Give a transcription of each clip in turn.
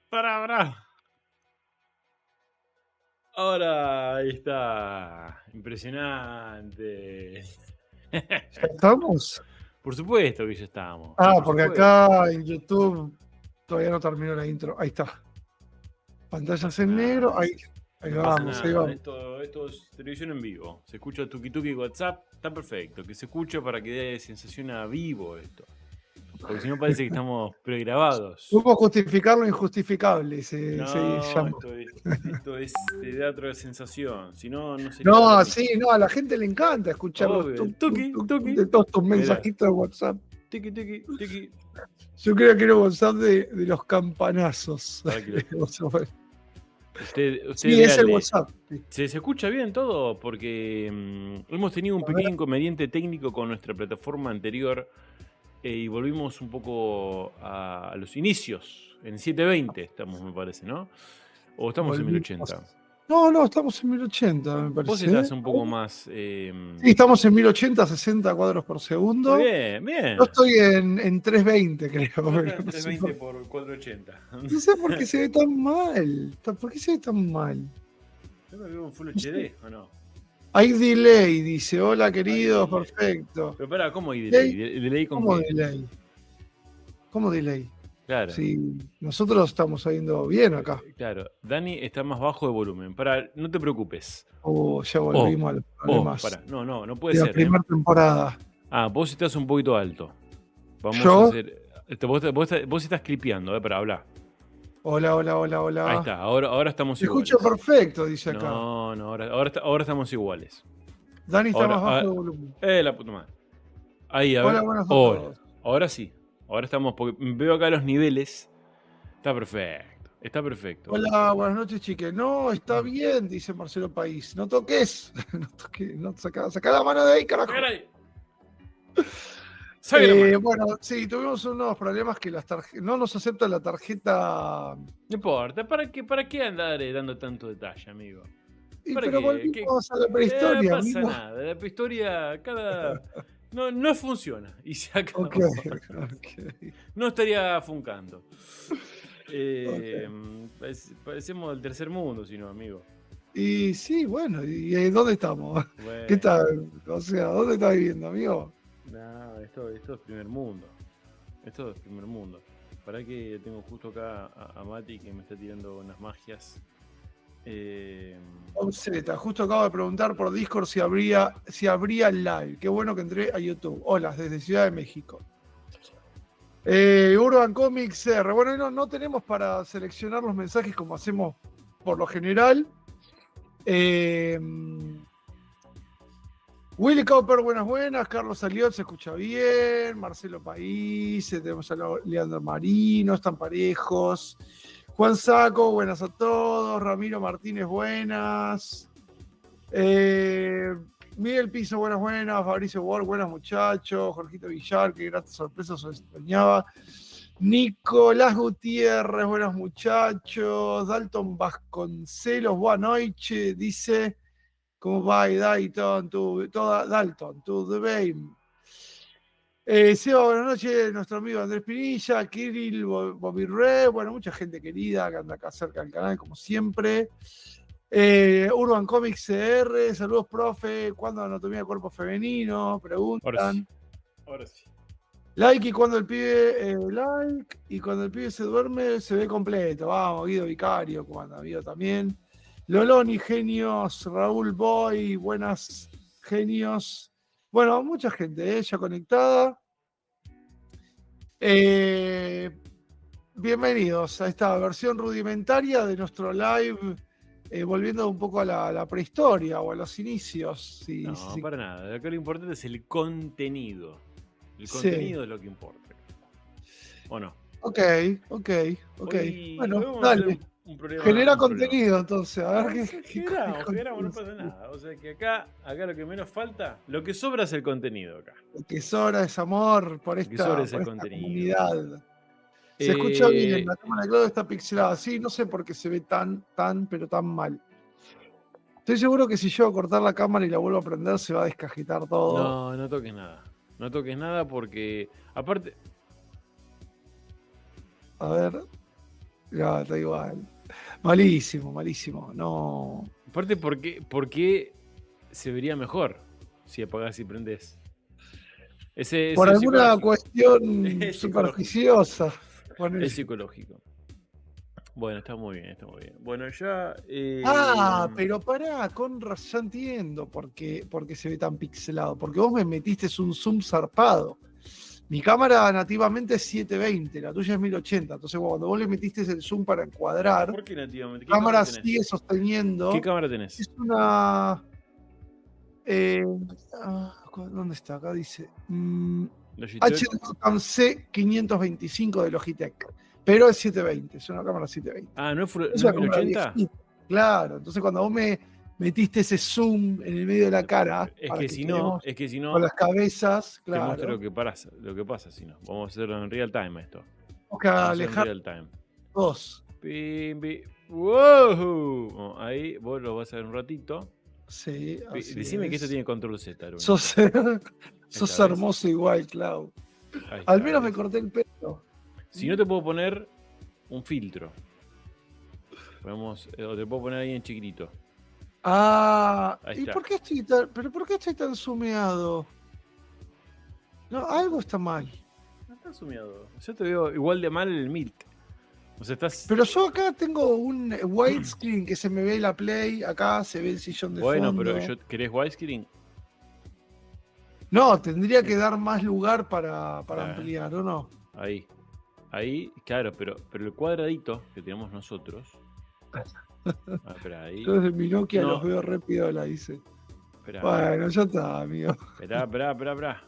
Pará. Ahora ahí está. Impresionante. ¿Ya estamos? Por supuesto que ya estamos. Ah, Por porque supuesto. acá en YouTube todavía no terminó la intro. Ahí está. No Pantallas pasa en negro. nada. Ahí No pasa vamos, ahí nada. vamos. Esto es televisión en vivo. Se escucha tuki tuki WhatsApp. Está perfecto. Que se escuche para que dé sensación a vivo esto. Porque si no parece que estamos pregrabados. ¿Cómo justificar lo injustificable? Se No, llama. esto es de teatro de sensación. Si no, no sería lo No, mismo. sí, no, a la gente le encanta escuchar los Obvio, el tuk, tuk, tuki, tuk, tuk tuki. de todos tus Mirá, mensajitos de WhatsApp. tiki, tiki, tiki. Yo creo que era WhatsApp de los campanazos. Para que usted Sí, es el véale. WhatsApp. Sí. ¿Se escucha bien todo? Porque hemos tenido un A ver, pequeño inconveniente técnico con nuestra plataforma anterior y volvimos un poco a los inicios. En 720 estamos, me parece, ¿no? O estamos en volvimos. 1080. No, estamos en 1080, me Vos parece. estás un poco más... Sí, estamos en 1080, 60 cuadros por Muy segundo. bien, Yo bien. estoy en 320, creo. Vos Pero estás en no sé 320 por 480. no sé por qué se ve tan mal. ¿Por qué se ve tan mal? ¿Yo me veo en Full No sé. HD o no? Hay delay, dice. Hola, Hay queridos, delay. perfecto. Pero pará, ¿cómo hay delay? ¿Delay? ¿Delay con ¿Cómo qué? delay? ¿Cómo delay? Claro. Si nosotros estamos saliendo bien acá. Claro, Dani está más bajo de volumen. Pará, no te preocupes. O ya Oh, volvimos a los problemas pará. No puede de la ser, ¿eh? primera temporada. Ah, vos estás un poquito alto. Vamos a Yo. hacer. Vos estás clipeando, para hablar. Hola, hola, hola, Ahí hola. está, ahora estamos Se escucha iguales. perfecto, dice acá. No, ahora estamos iguales. Dani está Ahora, más bajo de volumen. la puta madre. Ahí, a Hola, ver. buenas a Hola. todos. Ahora sí. Ahora estamos, porque veo acá los niveles. Está perfecto. Está perfecto. Hola, buenas noches, chiques. No, está bien, dice Marcelo País. No toques. No toques. No, saca la mano de ahí, carajo. ¡Sácala ahí! ¡Sácala, mano! Bueno, sí, tuvimos unos problemas que no nos acepta la tarjeta. No importa, ¿para qué andar dando tanto detalle, amigo? ¿Para Pero qué? volvimos a la prehistoria, No pasa amigo. nada, la prehistoria no funciona y se Ok, acabó. ok. No estaría funcando. Ok. Parecemos del tercer mundo, si no, amigo. Y sí, bueno, ¿y dónde estamos? Bueno, ¿Qué tal? O sea, ¿dónde estás viviendo, amigo? no, esto es primer mundo. Esto es primer mundo. Para que tengo justo acá a Mati que me está tirando unas magias. Z, justo acabo de preguntar por Discord si habría live. Qué bueno que entré a YouTube. Hola, desde Ciudad de México. Urban Comics R. Bueno, no tenemos para seleccionar los mensajes como hacemos por lo general. Willy Cooper, buenas. Carlos Aliot se escucha bien. Marcelo País. Tenemos a Leandro Marino, están parejos. Juan Saco, buenas a todos. Ramiro Martínez, buenas. Miguel Piso, buenas. Fabricio Ward, buenas muchachos. Jorgito Villar, qué grata sorpresa, os extrañaba. Nicolás Gutiérrez, buenas muchachos. Dalton Vasconcelos, buenas noches. Dice, ¿cómo va Dalton? Dalton, to the game. Seba, buenas noches, nuestro amigo Andrés Pinilla, Kirill Bobirre, bueno, mucha gente querida que anda acá cerca del canal, como siempre. Urban Comics CR, saludos, profe. ¿Cuándo anatomía del cuerpo femenino? Preguntan. Ahora sí. Like y cuando el pibe like y cuando el pibe se duerme se ve completo. Vamos, Guido Vicario, como anda, amigo también. Loloni, genios, Raúl Boy, buenas genios. Bueno, mucha gente ya conectada. Bienvenidos a esta versión rudimentaria de nuestro live, volviendo un poco a la prehistoria o a los inicios. Para nada. Acá lo importante es el contenido. El Sí. contenido es lo que importa. ¿O no? Ok. Hoy Bueno, vamos a dale. hacer un problema. Genera contenido, entonces. A ver qué Generamos, no pasa nada. O sea que acá lo que menos falta, lo que sobra es el contenido acá. Lo que sobra es amor por esta comunidad. Se escucha bien, la cámara de Claudio está pixelada. Sí, no sé por qué se ve pero tan mal. Estoy seguro que si yo a cortar la cámara y la vuelvo a prender, se va a descajetar todo. No toques nada. No toques nada porque, aparte... A ver. No, está igual. Malísimo, malísimo. No. Aparte, por qué se vería mejor si apagás y prendés? Ese es Por alguna psicológico. cuestión Es psicológico. supersticiosa. Ponele. Es psicológico. Bueno, está muy bien, está muy bien. Bueno, ya. Pero pará, con razón entiendo por qué se ve tan pixelado. Porque vos me metiste un zoom zarpado. Mi cámara nativamente es 720, la tuya es 1080. Entonces, cuando vos le metiste el zoom para encuadrar, ¿Por qué nativamente? la ¿Qué cámara cámara tenés? sigue sosteniendo. ¿Qué cámara tenés? Es una. ¿Dónde está? Acá dice. Logitech. HD C525 de Logitech. Pero es 720, es una cámara 720. Ah, ¿no es, Es no es una cámara 1080? viejita. Claro, entonces cuando vos me metiste ese zoom en el medio de la cara, Es para que que si no, quedemos con las cabezas, te muestro claro. lo que pasa si no. Vamos a hacerlo en real time esto. Tengo que Vamos a hacer en alejar real time. dos. Pim, pim. ¡Wow! Bueno, ahí vos lo vas a ver un ratito. Sí, así Decime que esto es. tiene control Z, Arun. Sos ¿Ves? hermoso igual, Clau. Ahí Al está, menos me ¿ves? corté el pelo. Si no, te puedo poner un filtro. O te puedo poner ahí en chiquitito. Ahí ¿Y está. por qué estoy tan sumeado? No, algo está mal. No estás sumiado. Yo te veo igual de mal en el Milt. O sea, estás. Pero yo acá tengo un widescreen que se me ve la Play, acá se ve el sillón de Bueno, fondo. pero ¿querés widescreen? No, tendría que dar más lugar para Claro. ampliar, ¿o no? Ahí, claro, pero el cuadradito que tenemos nosotros. Espera, ahí. Yo desde mi Nokia No. los veo re piola, dice. Espera. Bueno, ya está, amigo. Esperá.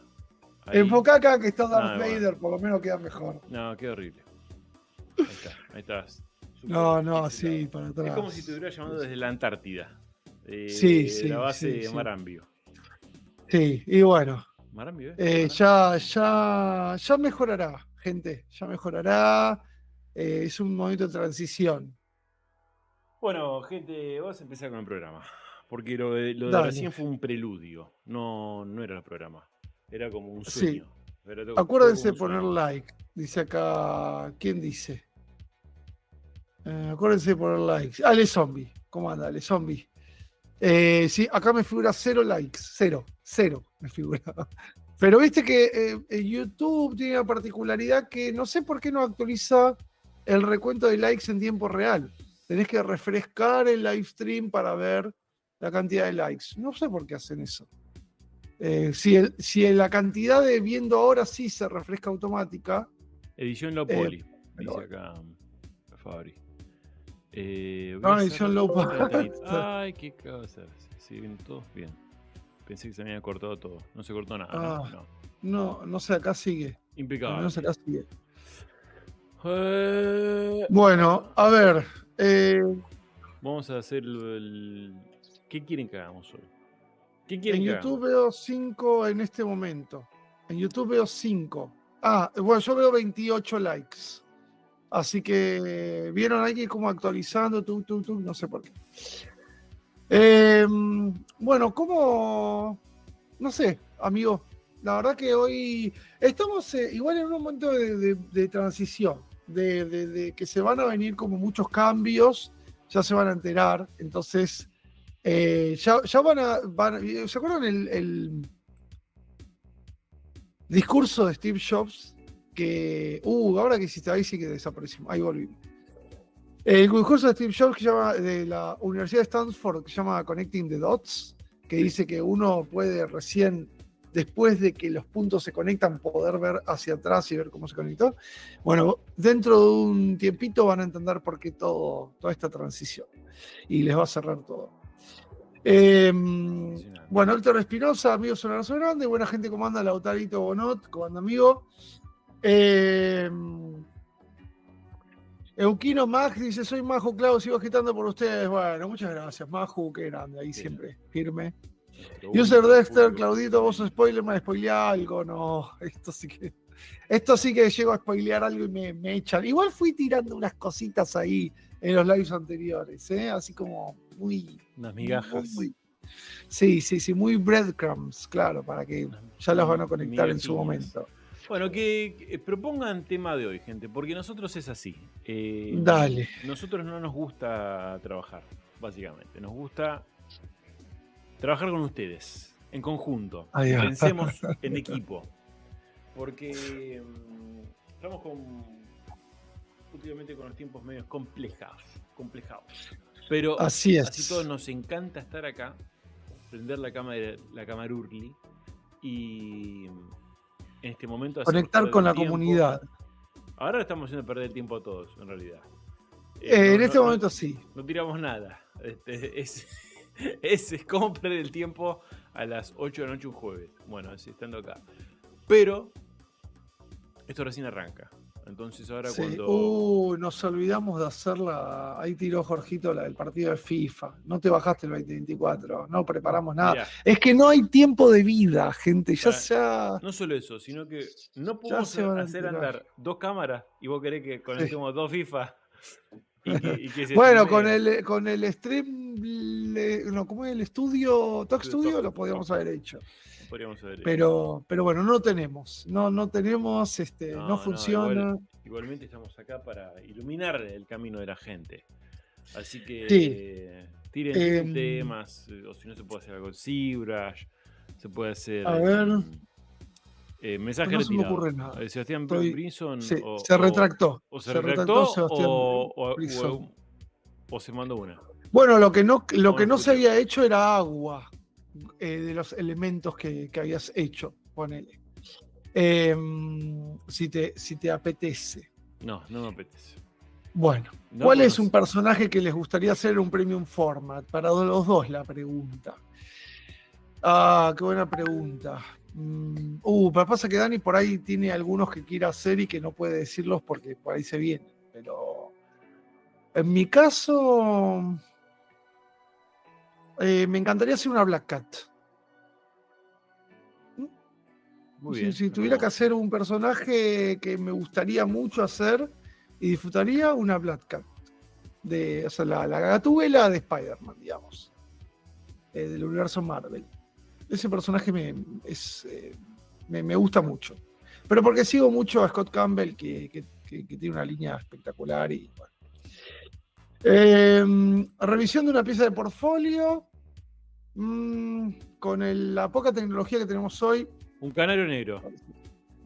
Enfocá acá que está Darth No, Vader, por lo menos queda mejor. No, qué horrible. Ahí estás. No, Super sí, pixelado. para atrás. Es como si te estuviera llamando desde la Antártida. Sí, La base de sí. Marambio. Sí, y bueno. Marambio, Ya mejorará, gente. Ya mejorará. Es un momento de transición. Bueno, gente, vamos a empezar con el programa. Porque lo de Dale. recién fue un preludio. No era el programa. Era como un Sí. sueño. Acuérdense de poner like. Dice acá. ¿Quién dice? Acuérdense de poner likes. Ale Zombie. ¿Cómo anda, Ale Zombie? Sí, acá me figura 0 likes. Cero me figura. Pero viste que YouTube tiene una particularidad que no sé por qué no actualiza el recuento de likes en tiempo real. Tenés que refrescar el live stream para ver la cantidad de likes. No sé por qué hacen eso. Si la cantidad de viendo ahora sí se refresca automática. Edición low poly, dice acá Fabri. Edición low poly. Ay, qué cosa. Sí, bien, todos bien. Pensé que se me había cortado todo. No se cortó nada. No sé, acá sigue. Impecable. No sé, acá sigue. Bueno, a ver. Vamos a hacer ¿Qué quieren que hagamos hoy? En YouTube veo 5 en este momento. En YouTube veo 5. Bueno, yo veo 28 likes. Así que vieron ahí como actualizando, no sé por qué. Bueno, no sé, amigo. La verdad que hoy estamos igual en un momento de transición, de que se van a venir como muchos cambios, ya se van a enterar. Entonces, ya van ¿se acuerdan el discurso de Steve Jobs? Que ahora que hiciste ahí sí que desapareció. Ahí volví. El discurso de Steve Jobs de la Universidad de Stanford, que se llama Connecting the Dots, que dice que uno puede recién, después de que los puntos se conectan, poder ver hacia atrás y ver cómo se conectó. Bueno, dentro de un tiempito van a entender por qué toda esta transición. Y les va a cerrar todo. Bueno, Héctor Espinosa, amigos, un abrazo grande. Buena gente, ¿cómo anda? Lautarito Bonot, ¿cómo anda, amigo? Euquino Mag dice: soy Maju, Clau, sigo agitando por ustedes. Bueno, muchas gracias, Maju, qué grande, ahí siempre, firme. User Dexter, Claudito, vos sos spoiler, me spoileé algo. No, esto sí que llego a spoilear algo y me echan. Igual fui tirando unas cositas ahí en los lives anteriores, así como muy... Unas migajas. Sí, muy breadcrumbs, claro, para que ya las van a conectar en su momento. Bueno, que propongan tema de hoy, gente, porque nosotros es así. Dale. Nosotros no nos gusta trabajar, básicamente. Nos gusta trabajar con ustedes, en conjunto. Ahí va. Pensemos en equipo. Porque estamos últimamente con los tiempos medios complicados. Pero Así es. así todos nos encanta estar acá, prender la cámara Urli y en este momento Conectar con la comunidad. Ahora estamos haciendo perder el tiempo a todos, en realidad. En este momento sí. No tiramos nada. Es como perder el tiempo a las 8 de la noche un jueves. Bueno, así estando acá. Pero esto recién arranca. Entonces ahora Sí. cuando... Nos olvidamos de hacerla. Ahí tiró Jorgito el partido de FIFA. No te bajaste el 2024. No preparamos nada. Mirá, Es que no hay tiempo de vida, gente. Ya. no solo eso, sino que no Ya podemos se van a hacer enterar. andar dos cámaras y vos querés que conectemos dos FIFA y que se Bueno, streamee. con el stream, no, ¿cómo es el estudio? Talk Studio lo podíamos haber hecho. Podríamos haber hecho. Pero bueno, no tenemos. No tenemos, no funciona. Igualmente estamos acá para iluminar el camino de la gente. Así que Sí. tiren temas, o si no se puede hacer algo en ZBrush, se puede hacer A ver. mensaje No se me retirado. ocurre nada. Sebastián Brinson Sí, se retractó. o se retractó Sebastián Brinson. o se mandó una. Bueno, lo que no se escuché. había hecho era agua de los elementos que habías hecho. Ponele. Si te apetece. No me apetece. Bueno, No ¿cuál es conozco. un personaje que les gustaría hacer un premium format? Para los dos la pregunta. Qué buena pregunta. Pero pasa que Dani por ahí tiene algunos que quiere hacer y que no puede decirlos porque por ahí se viene. Pero en mi caso, me encantaría hacer una Black Cat. Muy bien, Si tuviera que hacer un personaje que me gustaría mucho hacer y disfrutaría, una Black Cat. O sea, la gatúbela de Spider-Man, digamos. Del universo Marvel. Ese personaje me gusta mucho. Pero porque sigo mucho a Scott Campbell, que tiene una línea espectacular. Y bueno. Revisión de una pieza de portfolio. Con la poca tecnología que tenemos hoy. Un canario negro.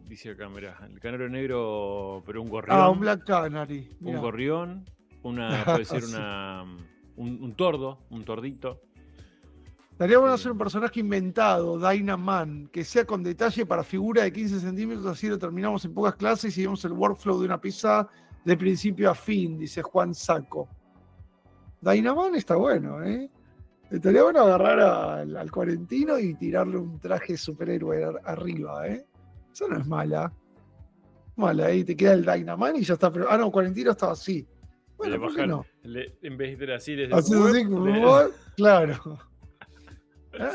Dice acá, mirá. El canario negro, pero un gorrión. Un Black Canary. Mirá. Un gorrión. Puede ser sí. un tordo, un tordito. Estaría bueno hacer un personaje inventado, Dynaman, que sea con detalle para figura de 15 centímetros, así lo terminamos en pocas clases y vemos el workflow de una pieza de principio a fin, dice Juan Saco. Dynaman está bueno, ¿eh? Estaría bueno agarrar al cuarentino y tirarle un traje superhéroe arriba, ¿eh? Eso no es mala. Mala, ahí te queda el Dynaman y ya está. No, cuarentino estaba así. Bueno, ¿por qué no? En vez de así, desde así, claro.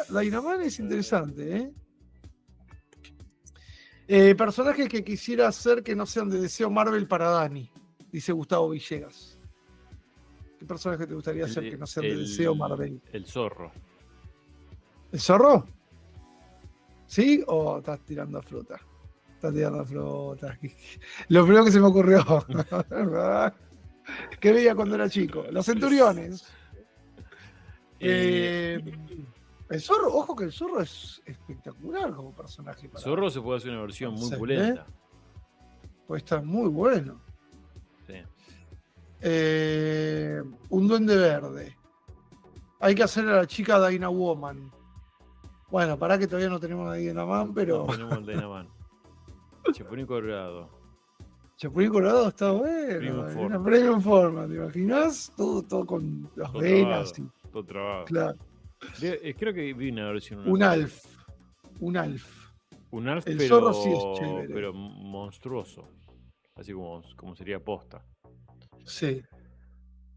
Dynaman es interesante, personajes que quisiera hacer que no sean de Deseo Marvel para Dani, dice Gustavo Villegas. ¿Qué personaje te gustaría hacer que no sean de Deseo Marvel? El zorro. ¿El zorro? ¿Sí? ¿O estás tirando a fruta? Estás tirando a fruta. Lo primero que se me ocurrió. ¿Qué veía cuando era chico? Los centuriones. El zorro, ojo que el zorro es espectacular como personaje. El zorro se puede hacer una versión muy pulenta. Puede estar muy bueno. Sí. Un duende verde. Hay que hacer a la chica Dyna Woman. Bueno, para que todavía no tenemos a Dynaman, pero. No tenemos el Dynaman. Chapulín Colorado. Chapulín Colorado está bueno. Una premium forma, ¿te imaginas? Todo con las venas. Todo trabado. Claro. Creo que vi una versión. Un Alf. Un Alf, el pero, zorro sí es chévere. Pero monstruoso. Así como sería posta. Sí.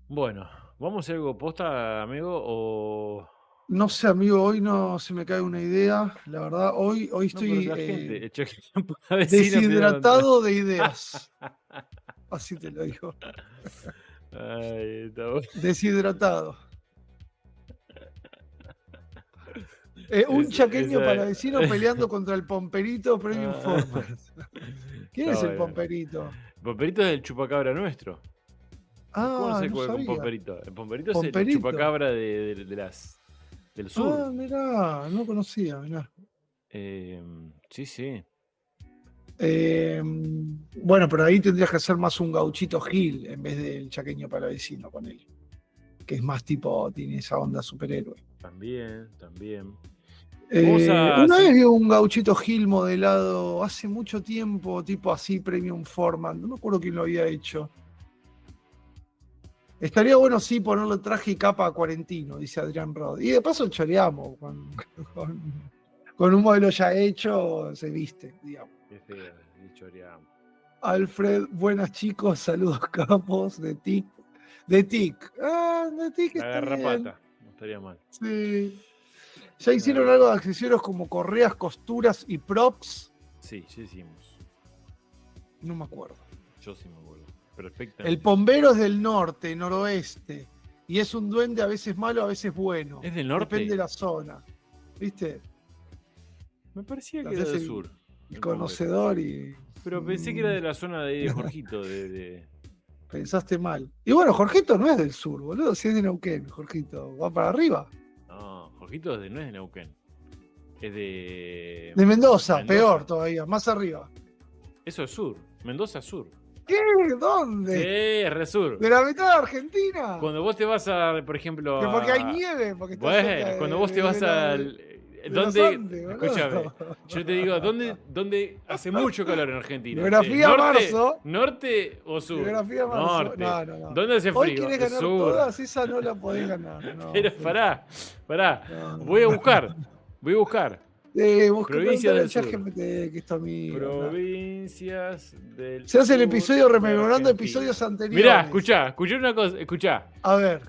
Bueno, ¿vamos a hacer algo posta, amigo? O... No sé, amigo, hoy no se me cae una idea. La verdad, hoy estoy deshidratado de ideas. Así te lo digo. Ay, está bueno. Deshidratado. Un chaqueño palavecino peleando contra el pomperito premium format. ¿Quién Está es el bueno. Pomperito? El Pomperito es el chupacabra nuestro. ¿Cómo se No juega con sabía. Pomperito? El Pomperito es el Pomperito. chupacabra del sur. Mirá, no conocía, mirá. Sí, sí. Bueno, pero ahí tendrías que hacer más un gauchito Gil en vez del chaqueño palavecino con él. Que es más tipo, tiene esa onda superhéroe. También. Vamos a Una vez hacer- vi un gauchito Gil modelado hace mucho tiempo, tipo así, Premium Forman. No me acuerdo quién lo había hecho. Estaría bueno, sí, ponerle traje y capa a Cuarentino, dice Adrián Rod. Y de paso choreamos con un modelo ya hecho, se viste, digamos. Qué feo, choreamos. Alfred, buenas chicos, saludos capos de TIC. De TIC. De TIC La está bien. garrapata, no estaría mal. Sí. ¿Ya hicieron algo de accesorios como correas, costuras y props? Sí, ya hicimos. No me acuerdo. Yo sí me acuerdo. Perfectamente. El bombero es del norte, noroeste. Y es un duende a veces malo, a veces bueno. ¿Es del norte? Depende de la zona. ¿Viste? Me parecía que Lo era haces del el- sur. El el conocedor y. Pero pensé que era de la zona de Jorgito. Pensaste mal. Y bueno, Jorgito no es del sur, boludo. Si es de Neuquén, Jorgito. Va para arriba. No, Jorgito no es de Neuquén. Es de. De Mendoza, peor todavía, más arriba. Eso es sur. Mendoza es sur. ¿Qué? ¿Dónde? Sí, es re sur. ¿De la mitad de Argentina? Cuando vos te vas a, por ejemplo. Que porque hay nieve, porque está Bueno, cerca cuando de- vos te de vas la- al. de los ¿Dónde? Andes, boludo. Escúchame. Yo te digo, ¿dónde hace mucho calor en Argentina? Geografía ¿Norte, marzo. ¿Norte o sur? Geografía marzo. Norte. No. ¿Dónde hace Hoy frío? querés ganar Sur. todas, esa no la podés ganar. No, Pero pará. No. Voy a buscar. Provincias del sur. ChatGPT, que esto amigo. Provincias del Se hace el sur episodio de rememorando Argentina. episodios anteriores. Mirá, escuchá una cosa, escuchá. A ver.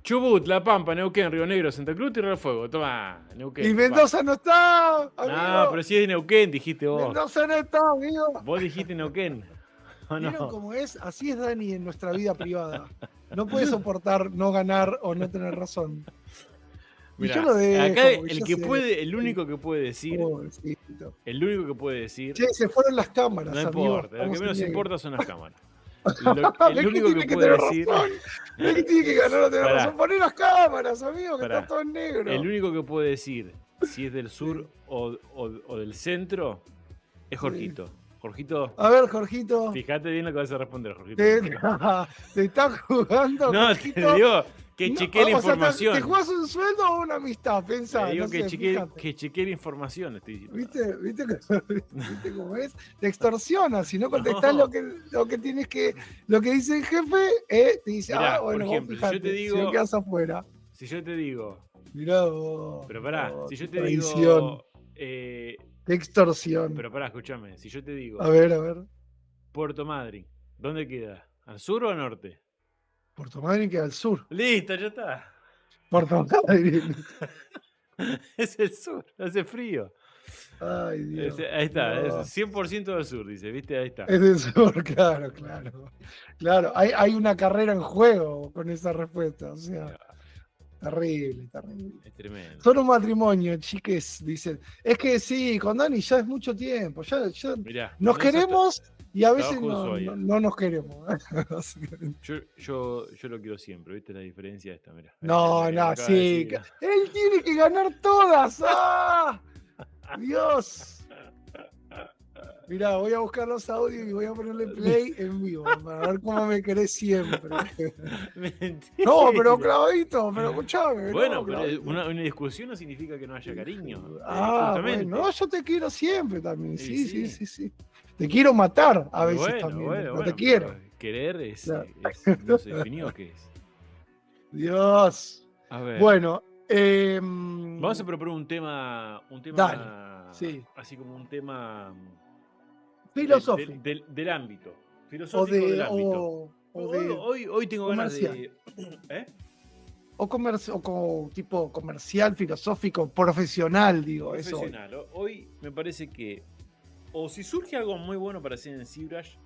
Chubut, La Pampa, Neuquén, Río Negro, Santa Cruz, Tierra del Fuego. Tomá, Neuquén. Y Mendoza no está, amigo. No, pero si es de Neuquén, dijiste vos. Mendoza no está, amigo. Vos dijiste Neuquén. ¿O ¿Vieron no? cómo es? Así es Dani en nuestra vida privada. No puede soportar no ganar o no tener razón. Y Mirá, yo lo dejo, acá porque ya el único que puede decir, pobrecito. Che, se fueron las cámaras, no amigo. importa, lo Estamos que menos en negro. importa son las cámaras. ¿Ves El único que tiene puede tener decir, razón? ¿Ves que tiene que ganar o tener Pará. razón? Poné las cámaras, amigo, que Pará. está todo en negro. el único que puede decir si es del sur o del centro es Jorgito. Jorgito, A ver, Jorgito. fíjate bien lo que vas a responder, Jorgito. Te estás jugando, No, Jorgito. te digo que No, chequeé la o sea, información. ¿Te jugás un sueldo o una amistad? Pensá, Te digo no que, sé, chequeé, fíjate. que chequeé la información, estoy diciendo. ¿Viste cómo es? Te extorsiona, si no contestás No. lo que tienes que, lo que dice el jefe, te dice, Mirá, bueno, por ejemplo, vos fijate, si yo te digo- si no quedás afuera. Si yo te digo, Mirá vos. pero pará, vos, si yo qué te traición, digo, qué extorsión. pero pará, escúchame, si yo te digo A ver. Puerto Madryn, ¿dónde queda? ¿Al sur o al norte? Puerto Madryn queda al sur. Listo, ya está. Puerto Madryn. Es el sur, hace frío. Ay, Dios. Ahí está, Dios. es 100% del sur, dice, ¿viste? Ahí está. Es del sur, claro. Claro, hay una carrera en juego con esa respuesta. O sea, terrible. Es tremendo. Son un matrimonio, chiques, dicen. Es que sí, con Dani ya es mucho tiempo. Ya Mirá, nos Mendoza queremos y a veces Trabajo de Ushuaia. no nos queremos. yo lo quiero siempre, ¿viste la diferencia esta? Mirá. No, sí. Él tiene que ganar todas. ¡Ah! Dios. Mirá, voy a buscar los audios y voy a ponerle play en vivo para ver cómo me querés siempre. No, pero clavadito, pero escuchame. Bueno, no, pero clavadito. una discusión no significa que no haya cariño. Justamente. Bueno, yo te quiero siempre también. Sí. Te quiero matar a veces también. Pero te quiero. Querer Claro. no se definió qué es. Dios. A ver. Bueno. Vamos a proponer un tema. Dale, sí. Así como un tema. Filosófico. Del ámbito. Filosófico del ámbito. Hoy tengo comercial. ganas de. ¿Eh? O como tipo comercial, filosófico, profesional, digo. Profesional. Eso. Hoy me parece que. O si surge algo muy bueno para hacer en ZBrush.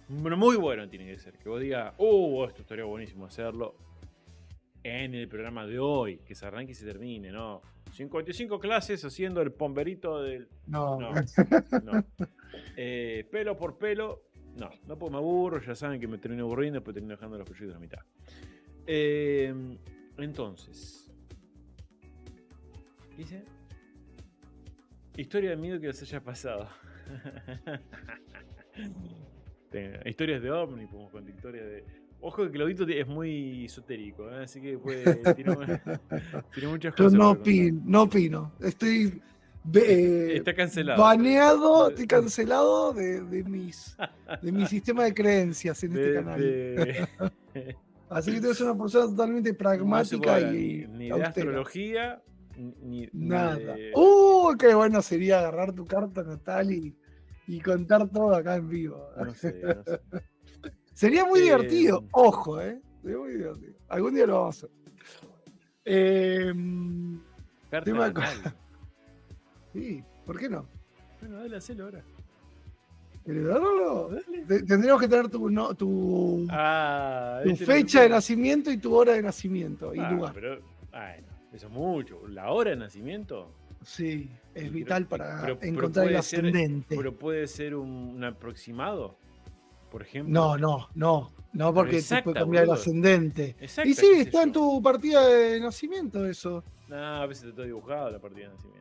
Bueno, muy bueno tiene que ser. Que vos digas, esto estaría buenísimo hacerlo. en el programa de hoy, que se arranque y se termine, ¿no? 55 clases haciendo el pomberito del... No. No, no. Pelo por pelo, no porque me aburro, ya saben que me termino aburriendo, después termino dejando los proyectos a la mitad. Entonces, dice, historia de miedo que les haya pasado. Historias de ovni, podemos contar historias de... Ojo que Claudito es muy esotérico, ¿eh? Así que tiene muchas Yo cosas no para contar. no opino. Estoy Está cancelado. baneado, estoy cancelado de mi sistema de creencias en este canal. Así que tú eres una persona totalmente pragmática ni de austera. astrología, ni Nada. de... Qué bueno sería agarrar tu carta natal y contar todo acá en vivo. No sé. Sería muy divertido, ojo, sería muy divertido. Algún día lo vamos a hacer. Carta natal. Sí, ¿por qué no? Bueno, dale, hacelo ahora. ¿Heredarlo? Tendríamos que tener tu fecha de nacimiento y tu hora de nacimiento y lugar. Pero, eso es mucho. ¿La hora de nacimiento? Sí, es vital para encontrar el ascendente. Pero puede ser un aproximado, por ejemplo. No, porque te puede cambiar el ascendente. Exacta, y sí, está en tu partida de nacimiento eso. No, a veces está dibujado la partida de nacimiento.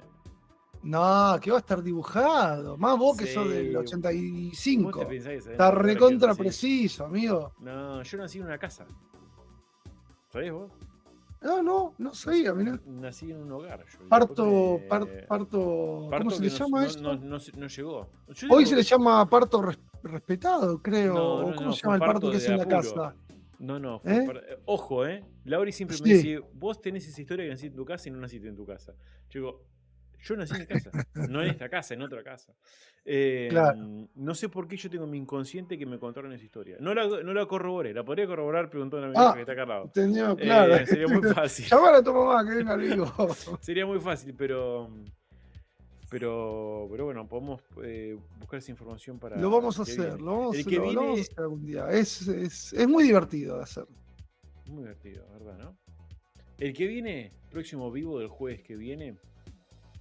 No, que va a estar dibujado. Más vos que sos del 85. ¿Vos te pensás que está recontra preciso, amigo. No, yo nací en una casa. ¿Sabés vos? No sabía, mirá. Nací en un hogar. Parto, ¿cómo se le llama eso? No llegó. Hoy se le llama parto respetado, creo. No, ¿Cómo se llama el parto que es en la casa? No. Ojo, Lauri siempre me dice, vos tenés esa historia que naciste en tu casa y no naciste en tu casa. Yo nací en mi casa, no en esta casa, en otra casa. Claro. No sé por qué yo tengo en mi inconsciente que me contaron esa historia. No la corroboré, la podría corroborar preguntando a mi hija que está acá al lado. Entendió, claro. Sería muy fácil. Llamar a tu mamá que venga al vivo. Sería muy fácil, pero bueno, podemos buscar esa información para... Lo vamos a hacer, lo vamos a hacer algún día. Es muy divertido de hacer. Muy divertido, ¿verdad, no? El que viene, próximo vivo del jueves que viene,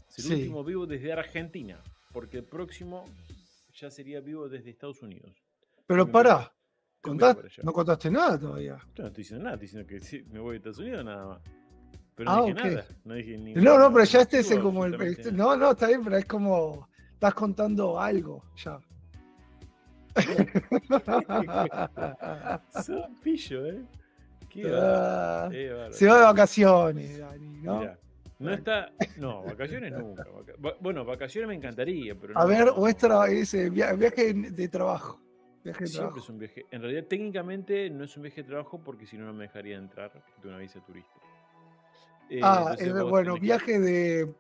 es el último vivo desde Argentina, porque el próximo ya sería vivo desde Estados Unidos. Pero pará, no contaste nada todavía. Yo no estoy diciendo nada, estoy diciendo que sí, me voy a Estados Unidos nada más. Pero no dije nada, no dije ni... No, pero ya es como el... No, está bien, pero es como... Estás contando algo, ya. Sos pillo, se va de vacaciones, Dani, ¿no? Mirá, no está... No, vacaciones nunca. Bueno, vacaciones me encantaría, pero no... A ver, o es viaje de trabajo. Siempre es un viaje. En realidad, técnicamente, no es un viaje de trabajo porque si no, no me dejaría entrar de una visa turista. Bueno, viaje de...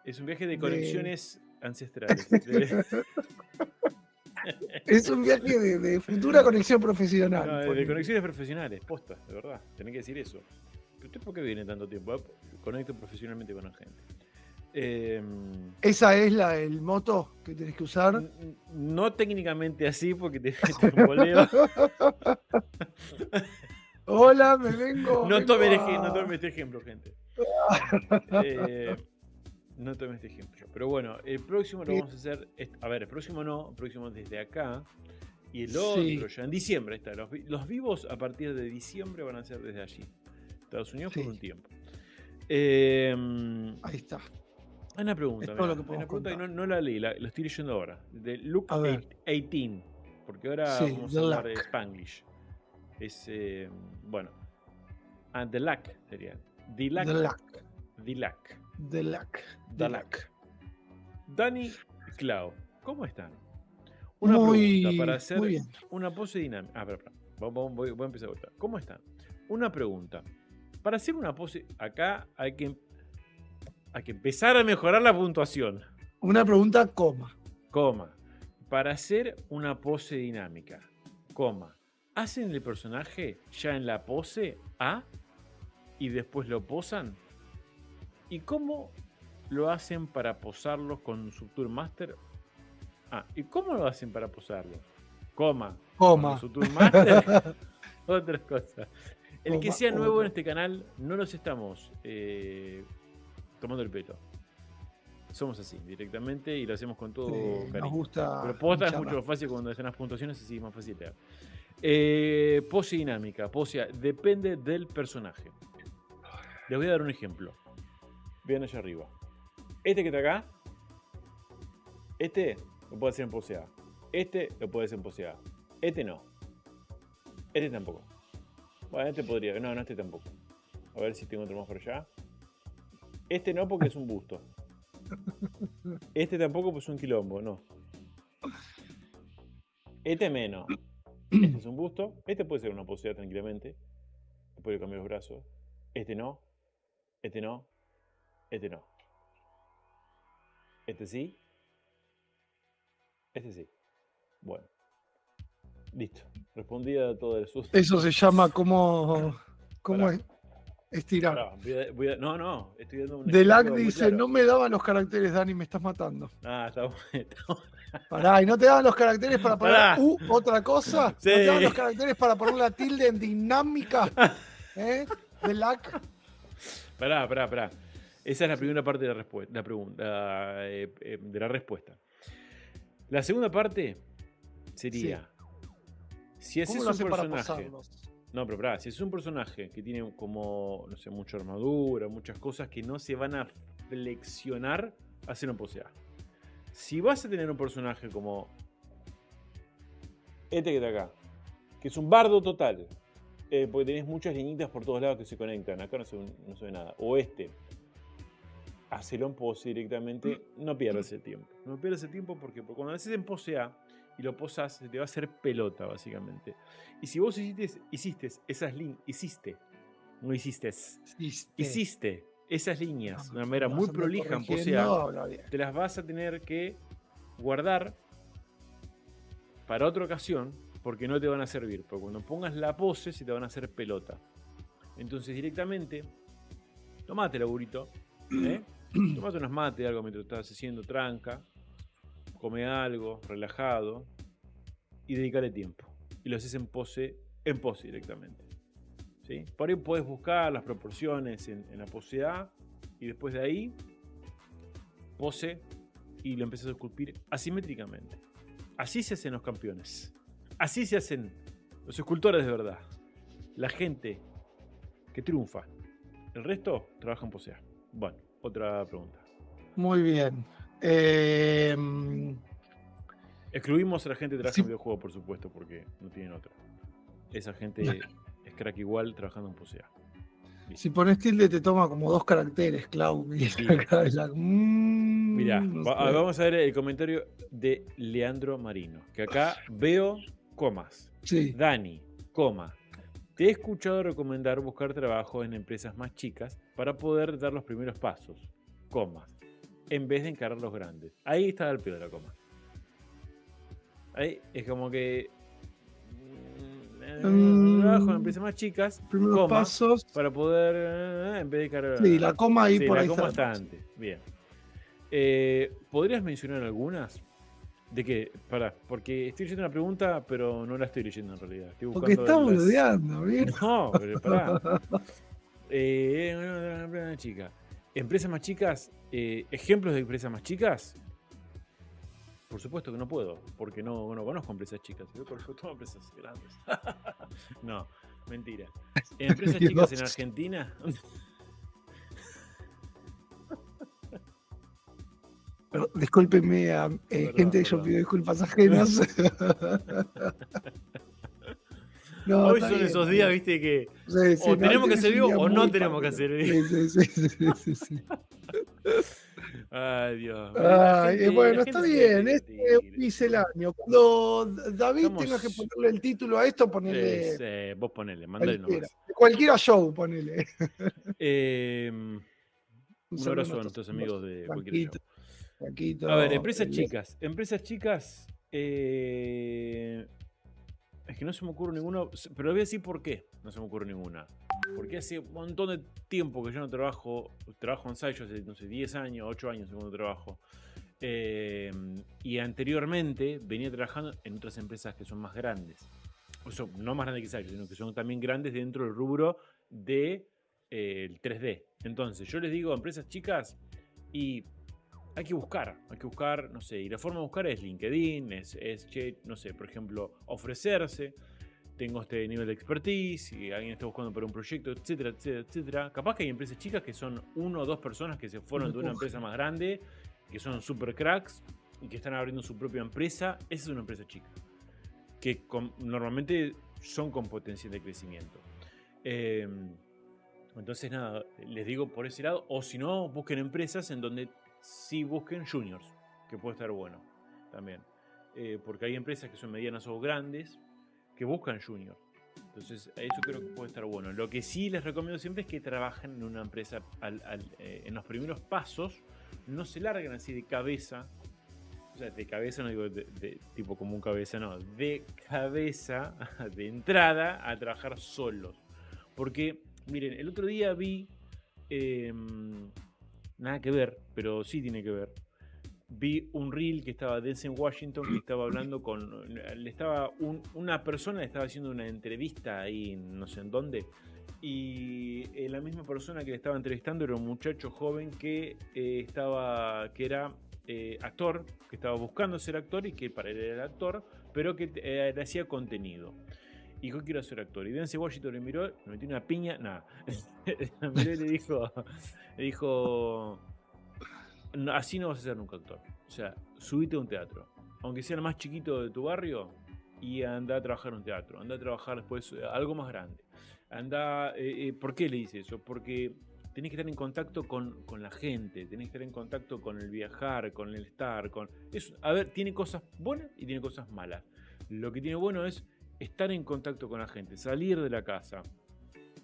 Es un viaje de conexiones ancestrales. Es un viaje de futura conexión profesional. No, de conexiones profesionales, posta, de verdad. Tenés que decir eso. ¿Pero usted por qué viene tanto tiempo? Conecto profesionalmente con la gente. ¿Esa es el moto que tenés que usar? No técnicamente así, porque te boleo. Hola, me vengo. No tome este ejemplo, gente. No tome este ejemplo. Pero bueno, el próximo lo vamos a hacer. El próximo desde acá. Y el otro ya en diciembre está. Los vivos a partir de diciembre van a ser desde allí. Estados Unidos por un tiempo. Ahí está. Hay una pregunta. Hay una pregunta que no la leí, lo estoy leyendo ahora. De Luke 18. Porque ahora vamos a hablar de Spanglish. Es, bueno. The Luck sería. The Luck. Dani y Clau, ¿cómo están? Una pregunta para hacer una pose dinámica. Voy a empezar a contar. ¿Cómo están? Una pregunta. Para hacer una pose, acá hay que empezar a mejorar la puntuación. Una pregunta, coma. Para hacer una pose dinámica, ¿hacen el personaje ya en la pose A y después lo posan? ¿Y cómo lo hacen para posarlos con Subtour Master? ¿Y cómo lo hacen para posarlos? Con Subtour Master. Otra cosa. El que sea nuevo en este canal, no nos estamos tomando el pelo. Somos así, directamente, y lo hacemos con todo cariño. Nos gusta. Pero posta es mucho más fácil cuando hacen las puntuaciones, así es más fácil leer. Pose dinámica. Pose depende del personaje. Les voy a dar un ejemplo. Vean allá arriba. Este que está acá, este lo puede hacer en pose A. Este lo puede hacer en pose A. Este no. Este tampoco. Bueno, este podría. No, este tampoco. A ver si tengo otro más por allá. Este no, porque es un busto. Este tampoco, pues es un quilombo, no. Este menos. Este es un busto. Este puede ser una pose A tranquilamente. Puede cambiar los brazos. Este no. Este no. Este no. Este sí. Este sí. Bueno. Listo. Respondí a todo eso. Eso se llama cómo estirar. Pará, no, estoy dando un Delac dice, claro. No me daban los caracteres, Dani, me estás matando. Ah, está bueno. Pará, ¿y no te daban los caracteres para poner otra cosa? Sí. ¿No te daban los caracteres para poner la tilde en dinámica? Delac. Pará. Esa es la primera parte de la respuesta, la pregunta, de la respuesta. La segunda parte sería, si haces un personaje, no, pero pará, si es un personaje que tiene como, no sé, mucha armadura, muchas cosas que no se van a flexionar, hacer un pose A. Si vas a tener un personaje como este que está acá, que es un bardo total, porque tenés muchas liñitas por todos lados que se conectan, acá no se ve nada, o este, hacelo en pose directamente, no pierdas el tiempo. No pierdas el tiempo porque cuando haces en pose A y lo posas, se te va a hacer pelota, básicamente. Y si vos hiciste esas líneas, hiciste esas líneas de una manera muy prolija en pose A, te las vas a tener que guardar para otra ocasión porque no te van a servir. Porque cuando pongas la pose, se te van a hacer pelota. Entonces, directamente, tomate el laburito, tomate unas mates, algo mientras estás haciendo tranca, come algo, relajado, y dedicale tiempo. Y lo haces en pose directamente. ¿Sí? Por ahí podés buscar las proporciones en la pose A, y después de ahí, pose, y lo empezás a esculpir asimétricamente. Así se hacen los campeones. Así se hacen los escultores de verdad. La gente que triunfa. El resto trabaja en pose A. Bueno, otra pregunta. Muy bien. Excluimos a la gente que trabaja en videojuegos, por supuesto, porque no tienen otra. Esa gente es crack igual trabajando en pose A. Si pones tilde te toma como 2 caracteres, Clau. Mirá, vamos a ver el comentario de Leandro Marino, que acá veo comas. Sí. Dani, coma. Te he escuchado recomendar buscar trabajo en empresas más chicas para poder dar los primeros pasos, comas, en vez de encarar los grandes. Ahí está el pie de la coma. Ahí es como que trabajo en empresas más chicas, primeros pasos para poder, en vez de encarar. Sí, la coma ahí por la ahí coma está antes. Bien. ¿Podrías mencionar algunas? ¿De qué? Pará, porque estoy leyendo una pregunta, pero no la estoy leyendo en realidad. Estoy porque estamos rodeando, ¿bien? No, pero pará. Chica. ¿Empresas más chicas? ¿Ejemplos de empresas más chicas? Por supuesto que no puedo, porque no conozco empresas chicas. Yo conozco todas empresas grandes. No, mentira. ¿Empresas chicas en Argentina? Pero, discúlpenme a gente, yo pido disculpas ajenas. No, hoy son esos días, viste, que o tenemos que hacer vivo o no tenemos que hacer vivo. Sí. Ay, Dios. Bueno, está bien, es misceláneo. Cuando David tenga que ponerle el título a esto, ponele. Vos ponele, mandale nomás. Cualquiera show, ponele. Un abrazo a nuestros amigos de cualquier show. Paquito, a ver, empresas chicas. Empresas chicas. Es que no se me ocurre ninguna. Pero voy a decir por qué no se me ocurre ninguna. Porque hace un montón de tiempo que yo no trabajo en Sideshow, hace, no sé, 10 años, 8 años segundo trabajo. Y anteriormente venía trabajando en otras empresas que son más grandes. no más grandes que Saxo, sino que son también grandes dentro del rubro de el 3D. Entonces, yo les digo a empresas chicas, y hay que buscar, no sé, y la forma de buscar es LinkedIn, no sé, por ejemplo, ofrecerse, tengo este nivel de expertise, y alguien está buscando para un proyecto, etcétera, etcétera, etcétera. Capaz que hay empresas chicas que son 1 o 2 personas que se fueron de una empresa más grande, que son super cracks, y que están abriendo su propia empresa. Esa es una empresa chica, que normalmente son con potencial de crecimiento. Entonces, nada, les digo por ese lado, o si no, busquen empresas en donde sí busquen juniors, que puede estar bueno también. Porque hay empresas que son medianas o grandes que buscan juniors. Entonces, eso creo que puede estar bueno. Lo que sí les recomiendo siempre es que trabajen en una empresa en los primeros pasos, no se larguen así de cabeza. O sea, de cabeza no digo de tipo como un cabeza, no. De cabeza, de entrada, a trabajar solos. Porque, miren, el otro día vi... nada que ver, pero sí tiene que ver. Vi un reel que estaba Denzel Washington, que estaba hablando con... una persona le estaba haciendo una entrevista ahí, no sé en dónde, y la misma persona que le estaba entrevistando era un muchacho joven que era actor, que estaba buscando ser actor y que para él era el actor, pero que le hacía contenido. Y dijo, quiero ser actor. Y Denzel Washington le miró, le metió una piña, nada. Le miró y le dijo, no, así no vas a ser nunca actor. O sea, subite a un teatro, aunque sea el más chiquito de tu barrio, y anda a trabajar en un teatro. Anda a trabajar después algo más grande. ¿Por qué le dice eso? Porque tenés que estar en contacto con la gente, tenés que estar en contacto con el viajar, con el estar. A ver, tiene cosas buenas y tiene cosas malas. Lo que tiene bueno es estar en contacto con la gente, salir de la casa,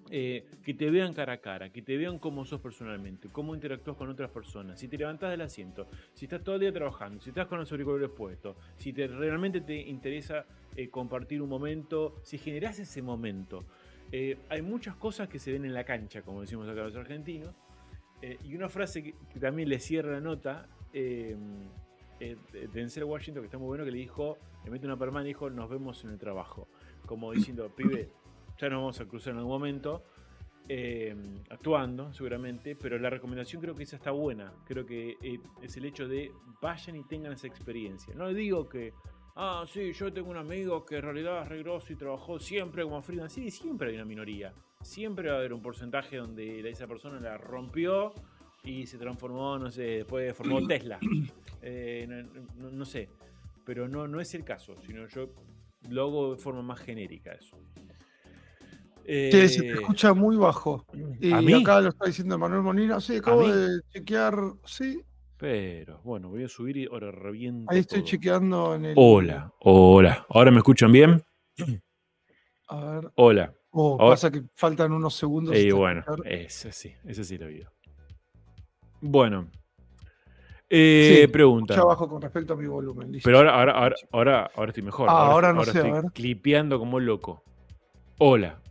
que te vean cara a cara, que te vean cómo sos personalmente, cómo interactúas con otras personas, si te levantás del asiento, si estás todo el día trabajando, si estás con los auriculares puestos, si realmente te interesa compartir un momento, si generás ese momento. Hay muchas cosas que se ven en la cancha, como decimos acá los argentinos, y una frase que también le cierra la nota, Denzel Washington, que está muy bueno, que le mete una permana y dijo, nos vemos en el trabajo, como diciendo, pibe, ya nos vamos a cruzar en algún momento, actuando seguramente, pero la recomendación creo que esa está buena. Creo que es el hecho de vayan y tengan esa experiencia. No digo que, sí, yo tengo un amigo que en realidad es re grosso y trabajó siempre como freelance. Sí, siempre hay una minoría, siempre va a haber un porcentaje donde esa persona la rompió y se transformó, no sé, después formó Tesla, no sé, pero no es el caso, sino yo lo hago de forma más genérica eso. Se te escucha muy bajo. Y ¿A mí? acá lo está diciendo Manuel Molina. Sí, acabo de chequear. Sí. Pero, bueno, voy a subir y ahora reviento. Ahí estoy chequeando en el. Hola. ¿Ahora me escuchan bien? A ver. Hola. Pasa que faltan unos segundos. Y bueno, ese sí lo vi. Bueno. Pregunta. Escucha bajo con respecto a mi volumen. Listo. Pero ahora estoy mejor. Ahora no sé, estoy a ver. clipeando como loco. Hola.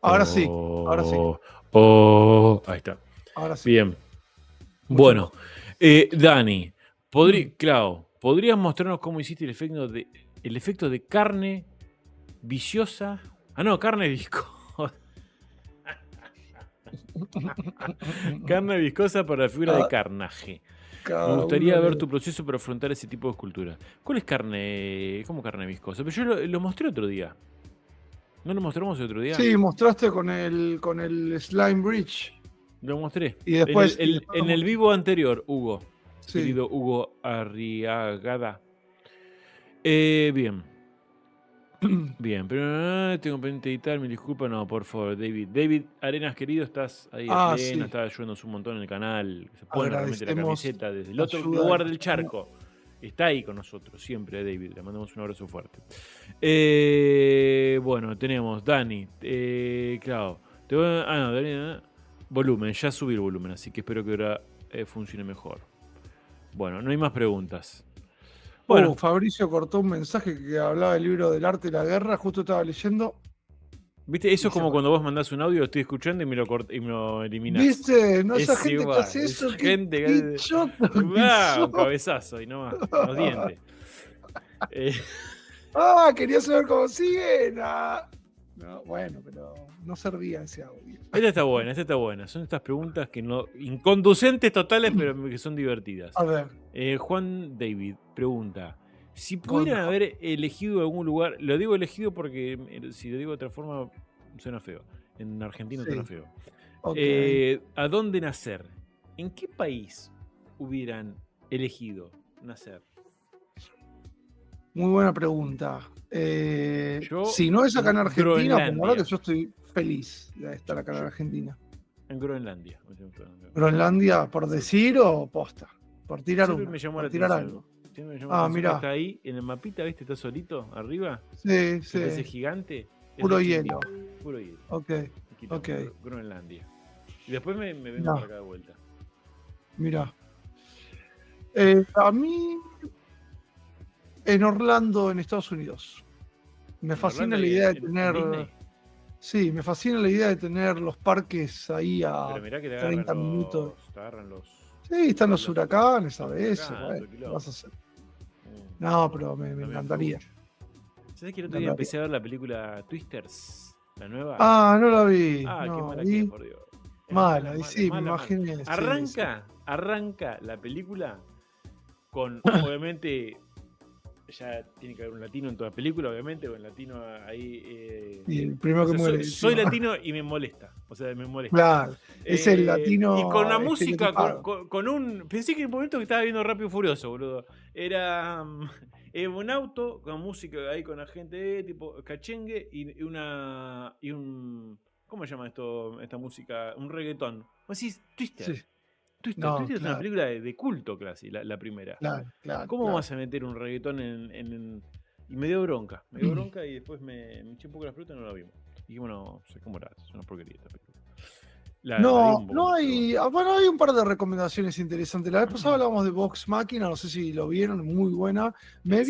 Ahora sí. Ahí está. Ahora sí. Bien. Bueno, Dani, ¿podrías mostrarnos cómo hiciste el efecto de carne viciosa? Carne viscosa. Carne viscosa para la figura de carnaje. Me gustaría ver tu proceso para afrontar ese tipo de escultura. ¿Cuál es carne? ¿Cómo carne viscosa? Pero yo lo mostré otro día. ¿No lo mostramos el otro día? Sí, mostraste con el Slime Bridge. Lo mostré. Y después, en el vivo anterior, Hugo. Sí. Querido Hugo Arriagada. Bien. Bien, pero tengo pendiente de editar, me disculpa, no, por favor, David. David Arenas, querido, estás ahí a pleno, sí. Está ayudándonos un montón en el canal. Se pone realmente la camiseta desde el otro ayuda lugar del charco. Está ahí con nosotros, siempre, David. Le mandamos un abrazo fuerte. Bueno, tenemos Dani. Claro. Dani, volumen, ya subí el volumen, así que espero que ahora funcione mejor. Bueno, no hay más preguntas. Bueno, Fabricio cortó un mensaje que hablaba del libro del arte de la guerra, justo estaba leyendo. ¿Viste? Eso es como cuando vos mandás un audio, lo estoy escuchando y me lo eliminás. ¿Viste? No, esa gente que hace eso. Un cabezazo y nomás, los dientes. Quería saber cómo siguen. No, bueno, pero no servía ese audio. Esta está buena. Son estas preguntas que no. Inconducentes totales, pero que son divertidas. A ver. Juan David pregunta: si pudieran haber elegido algún lugar. Lo digo elegido porque si lo digo de otra forma suena feo. En Argentina suena feo. Okay. ¿A dónde nacer? ¿En qué país hubieran elegido nacer? Muy buena pregunta. Si no es acá en Argentina, por la verdad que yo estoy feliz de estar acá en Argentina. En Groenlandia. ¿Groenlandia por decir o posta? Por tirar algo. Me llamó la tirar algo. Mira. Está ahí en el mapita, ¿viste? Está solito arriba. Sí. Ese gigante. Puro hielo. Puro hielo. Ok. Groenlandia. Y después me vengo para acá de vuelta. Mira. A mí, en Orlando, en Estados Unidos. Me fascina la idea de tener. Sí, me fascina la idea de tener los parques ahí a 30 minutos. Sí, están los huracanes a veces. Bueno, vas a hacer. No, pero me encantaría. ¿Sabes que el otro día empecé a ver la película Twisters? La nueva. No la vi. Qué mala que es, por Dios. Mala, sí, me imaginé. Arranca la película con, obviamente, ya tiene que haber un latino en toda la película, obviamente, con latino ahí. Y el primero que muere. Soy latino y me molesta. O sea, me molesta. Claro, es el latino. Y con la música, con un. Pensé que en un momento que estaba viendo Rápido y Furioso, boludo. Era un auto con música ahí con la gente tipo cachengue y un. ¿Cómo se llama esta música? Un reggaetón. ¿Vos decís Twister? Sí. Twister es una película de culto casi, la primera. Claro. ¿Cómo vas a meter un reggaetón Y me dio bronca. Y después me eché un poco las pelotas y no la vimos. Y bueno, no sé cómo era, es una porquería esta película. Hay un par de recomendaciones interesantes. La vez pasada hablábamos de Vox Machina, no sé si lo vieron, muy buena. Me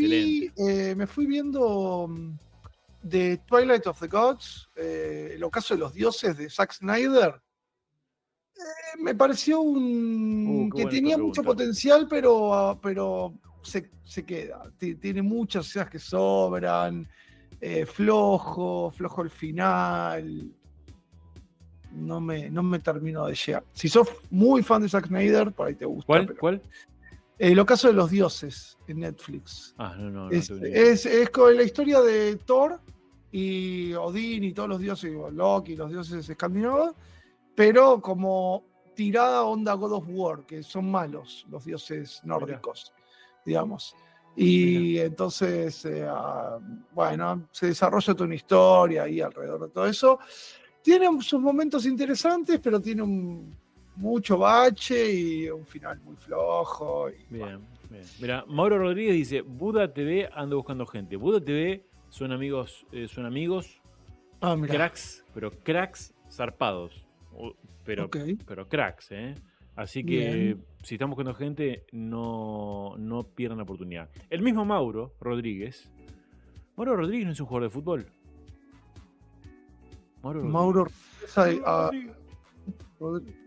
fui viendo The Twilight of the Gods, El ocaso de los dioses de Zack Snyder. Me pareció que tenía mucho potencial, pero se queda. Tiene muchas escenas que sobran, flojo el final. No me terminó de llegar. Si sos muy fan de Zack Snyder, por ahí te gusta. ¿Cuál? El ocaso de los dioses en Netflix. No. Es con la historia de Thor y Odín y todos los dioses, Loki, los dioses escandinavos, pero como tirada onda God of War, que son malos los dioses nórdicos, digamos. Y entonces, se desarrolla toda una historia ahí alrededor de todo eso. Tiene sus momentos interesantes, pero tiene mucho bache y un final muy flojo. Bien. Mira, Mauro Rodríguez dice: Buda TV anda buscando gente. Buda TV son amigos, cracks, pero cracks zarpados. Pero cracks, ¿eh? Así que si están buscando gente, no pierdan la oportunidad. El mismo Mauro Rodríguez no es un jugador de fútbol. Mauro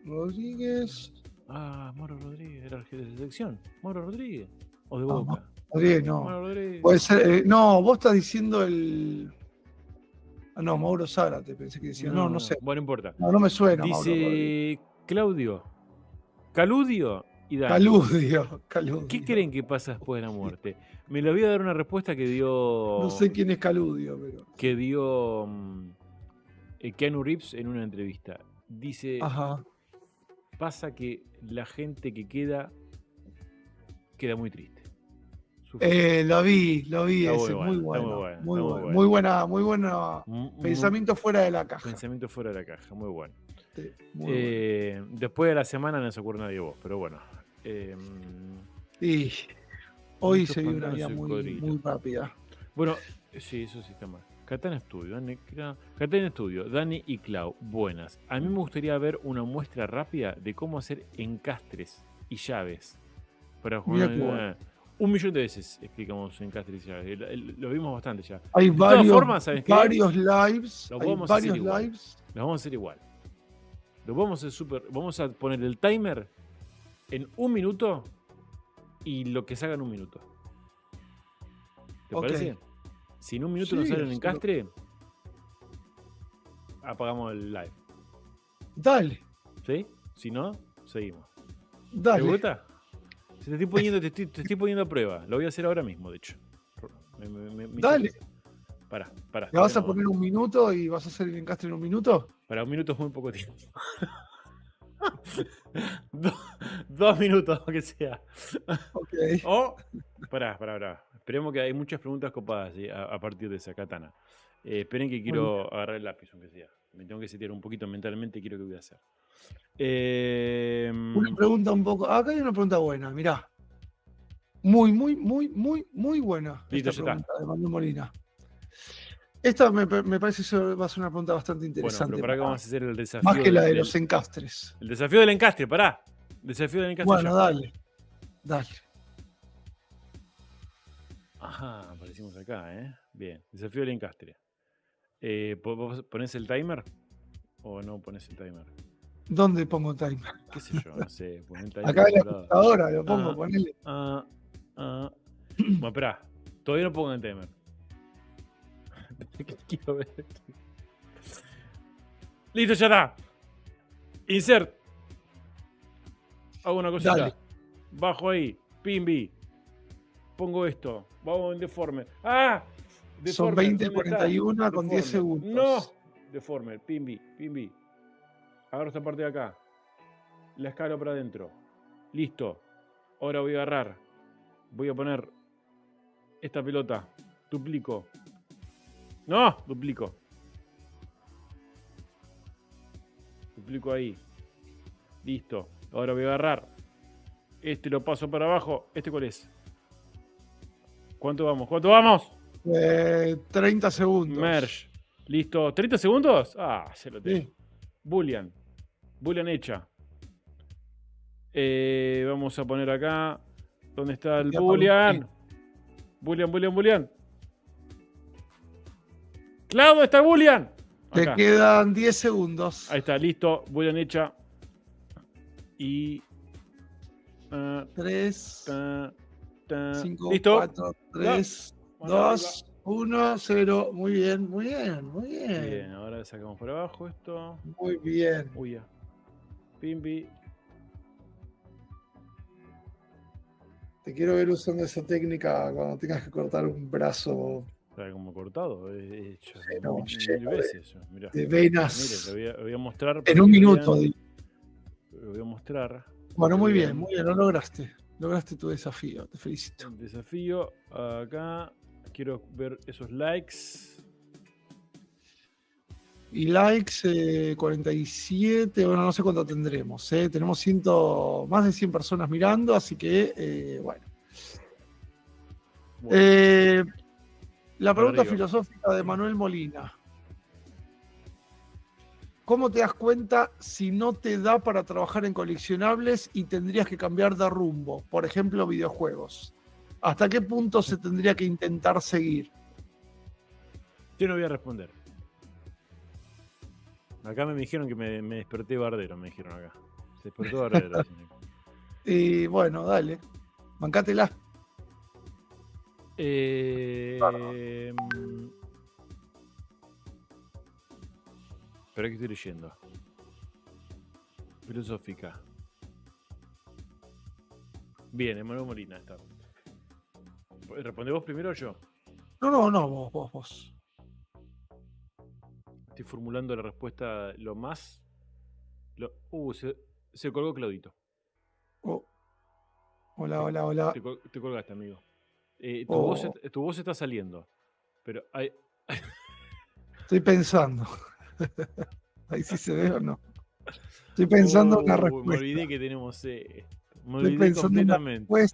Rodríguez. Mauro Rodríguez, era de selección. Mauro Rodríguez. ¿O de Boca? Rodríguez, no. Mauro Rodríguez. Puede ser, vos estás diciendo el. Mauro Zárate, pensé que decía. No sé. Bueno, no importa. No me suena. Dice Claudio, Caludio y Dani. Caludio. ¿Qué creen que pasa después de la muerte? Me lo voy a dar una respuesta que dio. No sé quién es Caludio, pero. Que dio Keanu Reeves en una entrevista. Dice: pasa que la gente que queda muy triste. Lo vi, ese muy bueno. Muy buena. Pensamiento fuera de la caja. Pensamiento fuera de la caja, muy bueno. Sí, muy bueno. Después de la semana no se acuerda nadie de vos, pero bueno. Y hoy se vio una vida muy rápida. Bueno, sí, eso sí está mal. Catán Estudio, Dani y Clau, buenas. A mí me gustaría ver una muestra rápida de cómo hacer encastres y llaves. Para jugar 1.000.000 de veces explicamos encastres y llaves. Lo vimos bastante ya. Hay varios lives. Los vamos a hacer igual. Vamos a poner el timer en 1 minuto y lo que salga en 1 minuto. ¿Te parece? Si en un minuto nos sale el encastre, apagamos el live. Dale. ¿Sí? Si no, seguimos. Dale. ¿Te gusta? Te estoy poniendo a prueba. Lo voy a hacer ahora mismo, de hecho. Dale. Pará. ¿Le vas a poner un minuto y vas a hacer el encastre en un minuto? Para un minuto es muy poco tiempo. 2 minutos, aunque sea. Ok. O, pará. Esperemos que hay muchas preguntas copadas, ¿sí? a partir de esa katana. Esperen que quiero agarrar el lápiz, aunque sea. Me tengo que setear un poquito mentalmente y quiero que voy a hacer. Una pregunta un poco. Acá hay una pregunta buena, mirá. Muy buena. Listo, esta ya pregunta de Manuel Molina. Esta me parece que va a ser una pregunta bastante interesante. Bueno, pero para que vamos a hacer el desafío. Más que la de los encastres. El desafío del encastre, pará. Desafío del encastre. Bueno, dale. Ajá, aparecimos acá, ¿eh? Bien, desafío del encastre. ¿Vos ponés el timer? ¿O no ponés el timer? ¿Dónde pongo el timer? ¿Qué sé yo? No sé. Poné el timer. Acá en la computadora lo pongo, ponele. Bueno, esperá. Todavía no pongo el timer. Quiero ver. Listo, ya está. Insert. Hago una cosita. Dale. Bajo ahí. Pimbi. Pongo esto. Vamos en deforme. ¡Ah! Deformer. Son 20:41 con 10 segundos. No. Deformer. Pimbi. Agarro esta parte de acá. La escalo para adentro. Listo. Ahora voy a agarrar. Voy a poner esta pelota. Duplico. No, duplico ahí. Listo. Ahora voy a agarrar. Este lo paso para abajo. ¿Este cuál es? ¿Cuánto vamos? 30 segundos. Merge. Listo. ¿30 segundos? Ah, se lo tengo. Sí. Boolean hecha. Vamos a poner acá. ¿Dónde está el Boolean? Boolean. Claudio, está Boolean. Te quedan 10 segundos. Ahí está, listo. Boolean hecha. Y 3, 5, ¿listo? 4, 3, 2, 1, 0. Muy bien. Bien, ahora sacamos por abajo esto. Muy bien. Uy, ya. Pimbi. Te quiero ver usando esa técnica cuando tengas que cortar un brazo. Está como cortado. He hecho mil veces. Mirá. De venas. Mire, lo voy a mostrar. En un minuto. Lo voy a mostrar. Bueno, muy bien. Lo lograste. Lograste tu desafío. Te felicito. El desafío. Acá. Quiero ver esos likes. Y likes 47, bueno, no sé cuánto tendremos. Tenemos más de 100 personas mirando, así que, bueno. La pregunta filosófica de Manuel Molina. ¿Cómo te das cuenta si no te da para trabajar en coleccionables y tendrías que cambiar de rumbo? Por ejemplo, videojuegos. ¿Hasta qué punto se tendría que intentar seguir? Yo no voy a responder. Acá me dijeron que me desperté bardero, me dijeron acá. Se despertó bardero. Y bueno, dale. Bancátela. Pero aquí estoy leyendo. Filosófica. Bien, Emanuel Molina está. ¿Responde vos primero o yo? No, vos. Estoy formulando la respuesta lo más. Se colgó Claudito. Hola. Te colgaste, amigo. Tu voz está saliendo. Pero hay... Estoy pensando. Ahí sí se ve o no. Estoy pensando en una respuesta. Me olvidé que tenemos esto. Me Estoy olvidé completamente. Me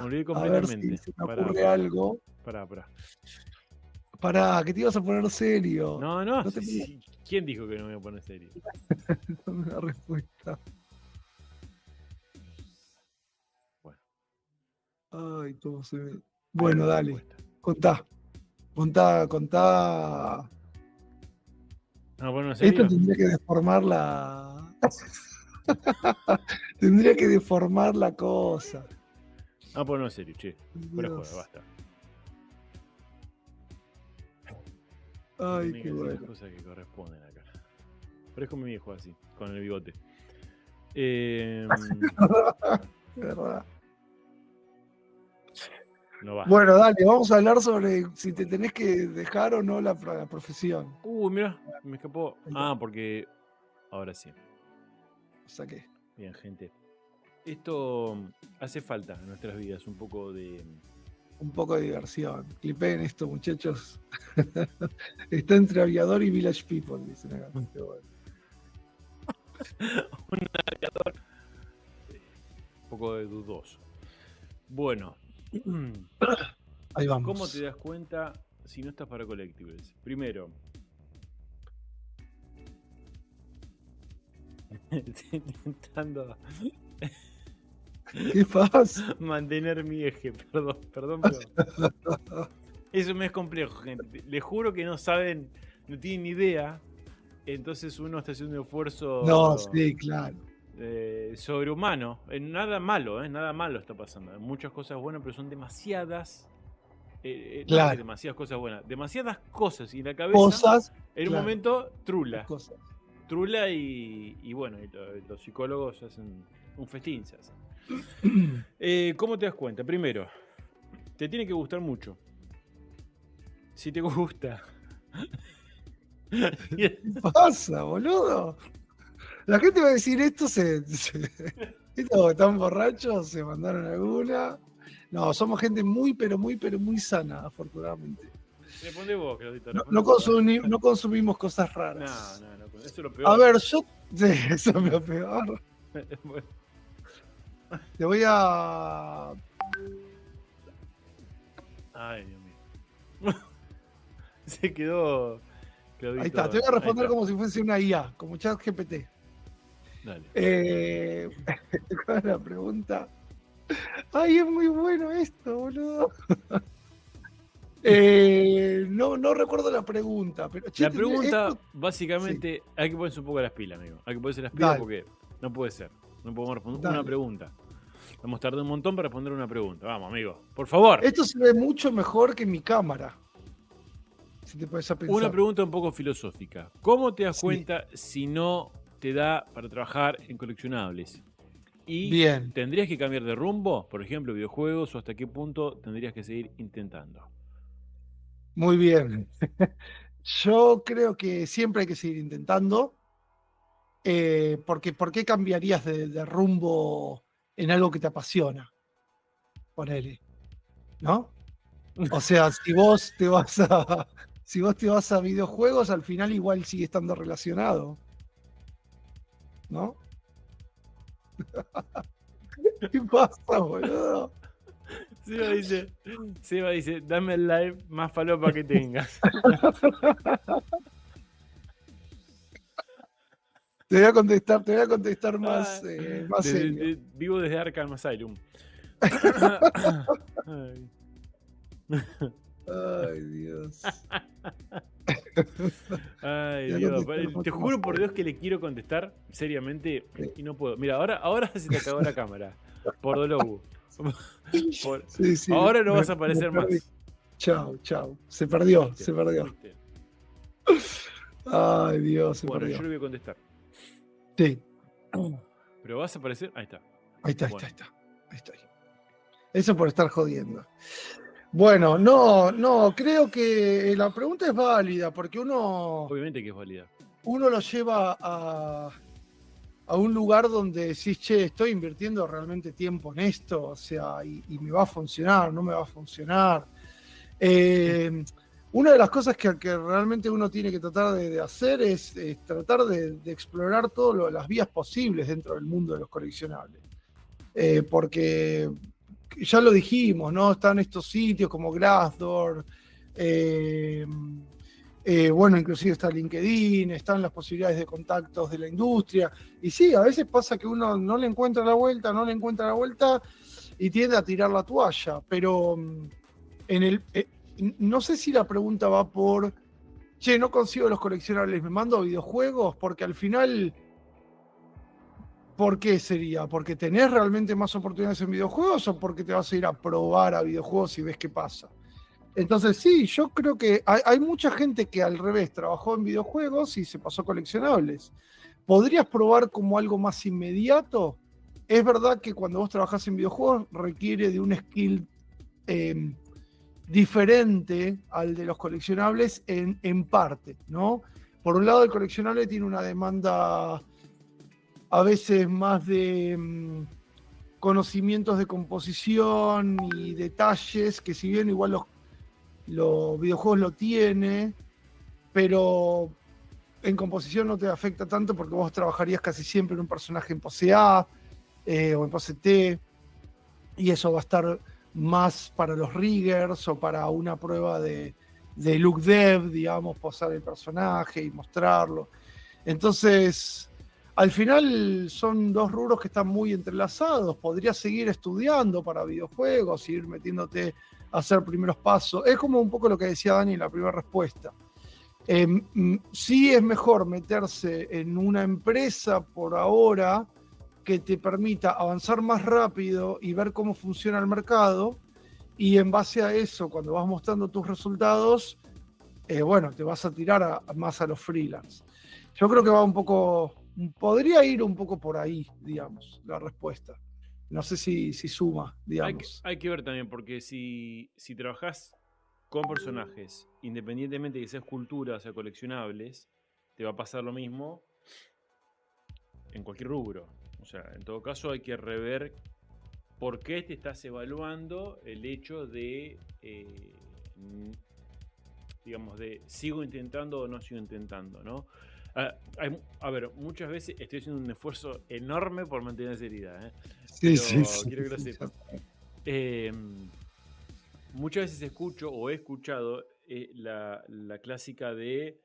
olvidé completamente. A ver si se me ocurre algo. Pará, que te ibas a poner serio. No. ¿Quién dijo que no me iba a poner serio? Dame una respuesta. Bueno. Ay, cómo se ve. Bueno, dale. Contá. No, bueno, ¿en serio? Esto tendría que deformar la. Tendría que deformar la cosa. Pues no, en serio, che. Fuera joda, basta. Ay, qué bueno. Las cosas que corresponden acá. Parezco mi viejo así, con el bigote. Eh, ¿Verdad? no va. Bueno, dale, vamos a hablar sobre si te tenés que dejar o no la profesión. Mira, me escapó. Porque ahora sí. O sea que. Bien, gente. Esto hace falta en nuestras vidas, un poco de diversión. Clipeen esto, muchachos. Está entre aviador y Village People, dicen acá. Qué bueno. un aviador un poco de dudoso. Bueno, ahí vamos. ¿Cómo te das cuenta si no estás para collectibles? Primero, estoy intentando ¿Qué pasa? mantener mi eje, perdón, pero eso me es complejo, gente. Les juro que no saben, no tienen ni idea. Entonces uno está haciendo un esfuerzo. No, sí, claro. Sobrehumano. Nada malo, nada malo está pasando. Muchas cosas buenas, pero son demasiadas. Claro. No, demasiadas cosas buenas. Demasiadas cosas. Y la cabeza, en un claro. momento, trula. Trula y bueno, y los psicólogos hacen un festín. Se hacen. ¿Cómo te das cuenta? Primero, te tiene que gustar mucho. Si te gusta. ¿Qué pasa, boludo? La gente va a decir esto estos están borrachos, se mandaron alguna. No, somos gente muy, pero muy sana, afortunadamente. Responde vos, Claudito. No consumimos cosas raras. No, eso es lo peor. A ver, sí, eso es lo peor. Bueno. Te voy a... Ay, Dios mío. Se quedó... Claudito. Ahí está, te voy a responder como si fuese una IA, como ChatGPT. Dale. ¿Cuál es la pregunta? Ay, es muy bueno esto, boludo. No recuerdo la pregunta. Pero, la pregunta, básicamente, sí. Hay que ponerse un poco las pilas, amigo. Hay que ponerse las pilas porque no puede ser. No podemos responder una pregunta. Hemos tardado un montón para responder una pregunta. Vamos, amigo. Por favor. Esto se ve mucho mejor que mi cámara. Si te puedes pensar. Una pregunta un poco filosófica. ¿Cómo te das cuenta si no te da para trabajar en coleccionables? Y ¿tendrías que cambiar de rumbo? Por ejemplo, videojuegos, o hasta qué punto tendrías que seguir intentando. Muy bien. Yo creo que siempre hay que seguir intentando. Porque ¿por qué cambiarías de rumbo en algo que te apasiona? Ponele. ¿No? O sea, si vos te vas a videojuegos, al final igual sigue estando relacionado. ¿No? ¿Qué pasa, boludo? Seba dice, dame el live más falopa que tengas. Te voy a contestar más serio. Vivo desde Arkham Asylum. Ay, Dios. Ay, Dios. Te juro por Dios que le quiero contestar seriamente y no puedo. Mira, ahora se te acabó la cámara. Por Dolobu. Sí, ahora no vas a aparecer más. Chao. Se perdió. Ay, Dios, se perdió. Yo le voy a contestar. Sí. Pero vas a aparecer. Ahí está. Ahí estoy. Eso por estar jodiendo. Bueno, no, creo que la pregunta es válida, porque uno... Obviamente que es válida. Uno lo lleva a un lugar donde decís, che, estoy invirtiendo realmente tiempo en esto, o sea, y me va a funcionar, no me va a funcionar. Una de las cosas que realmente uno tiene que tratar de hacer es tratar de explorar todas las vías posibles dentro del mundo de los coleccionables. Porque ya lo dijimos, ¿no? Están estos sitios como Glassdoor, bueno, inclusive está LinkedIn, están las posibilidades de contactos de la industria. Y sí, a veces pasa que uno no le encuentra la vuelta y tiende a tirar la toalla. Pero no sé si la pregunta va por, che, no consigo los coleccionables, me mando a videojuegos, porque al final, ¿por qué sería? ¿Porque tenés realmente más oportunidades en videojuegos o porque te vas a ir a probar a videojuegos y ves qué pasa? Entonces, sí, yo creo que hay mucha gente que al revés trabajó en videojuegos y se pasó a coleccionables. ¿Podrías probar como algo más inmediato? Es verdad que cuando vos trabajás en videojuegos requiere de un skill diferente al de los coleccionables en parte, ¿no? Por un lado, el coleccionable tiene una demanda a veces más de conocimientos de composición y detalles, que si bien igual los videojuegos lo tiene, pero en composición no te afecta tanto porque vos trabajarías casi siempre en un personaje en pose A o en pose T, y eso va a estar más para los riggers o para una prueba de look dev, digamos, posar el personaje y mostrarlo. Entonces, al final son dos rubros que están muy entrelazados. Podrías seguir estudiando para videojuegos, ir metiéndote a hacer primeros pasos. Es como un poco lo que decía Dani en la primera respuesta. Sí es mejor meterse en una empresa por ahora que te permita avanzar más rápido y ver cómo funciona el mercado, y en base a eso, cuando vas mostrando tus resultados, bueno, te vas a tirar más a los freelance. Yo creo que va un poco, podría ir un poco por ahí, digamos, la respuesta. No sé si suma, digamos. Hay que ver también, porque si trabajás con personajes, independientemente de que seas cultura o sea coleccionables, te va a pasar lo mismo en cualquier rubro. O sea, en todo caso hay que rever por qué te estás evaluando el hecho de, digamos, de sigo intentando o no sigo intentando, ¿no? A ver, muchas veces estoy haciendo un esfuerzo enorme por mantener seriedad, ¿eh? Sí, Pero sí. quiero que lo sepas. Muchas veces escucho o he escuchado la clásica de,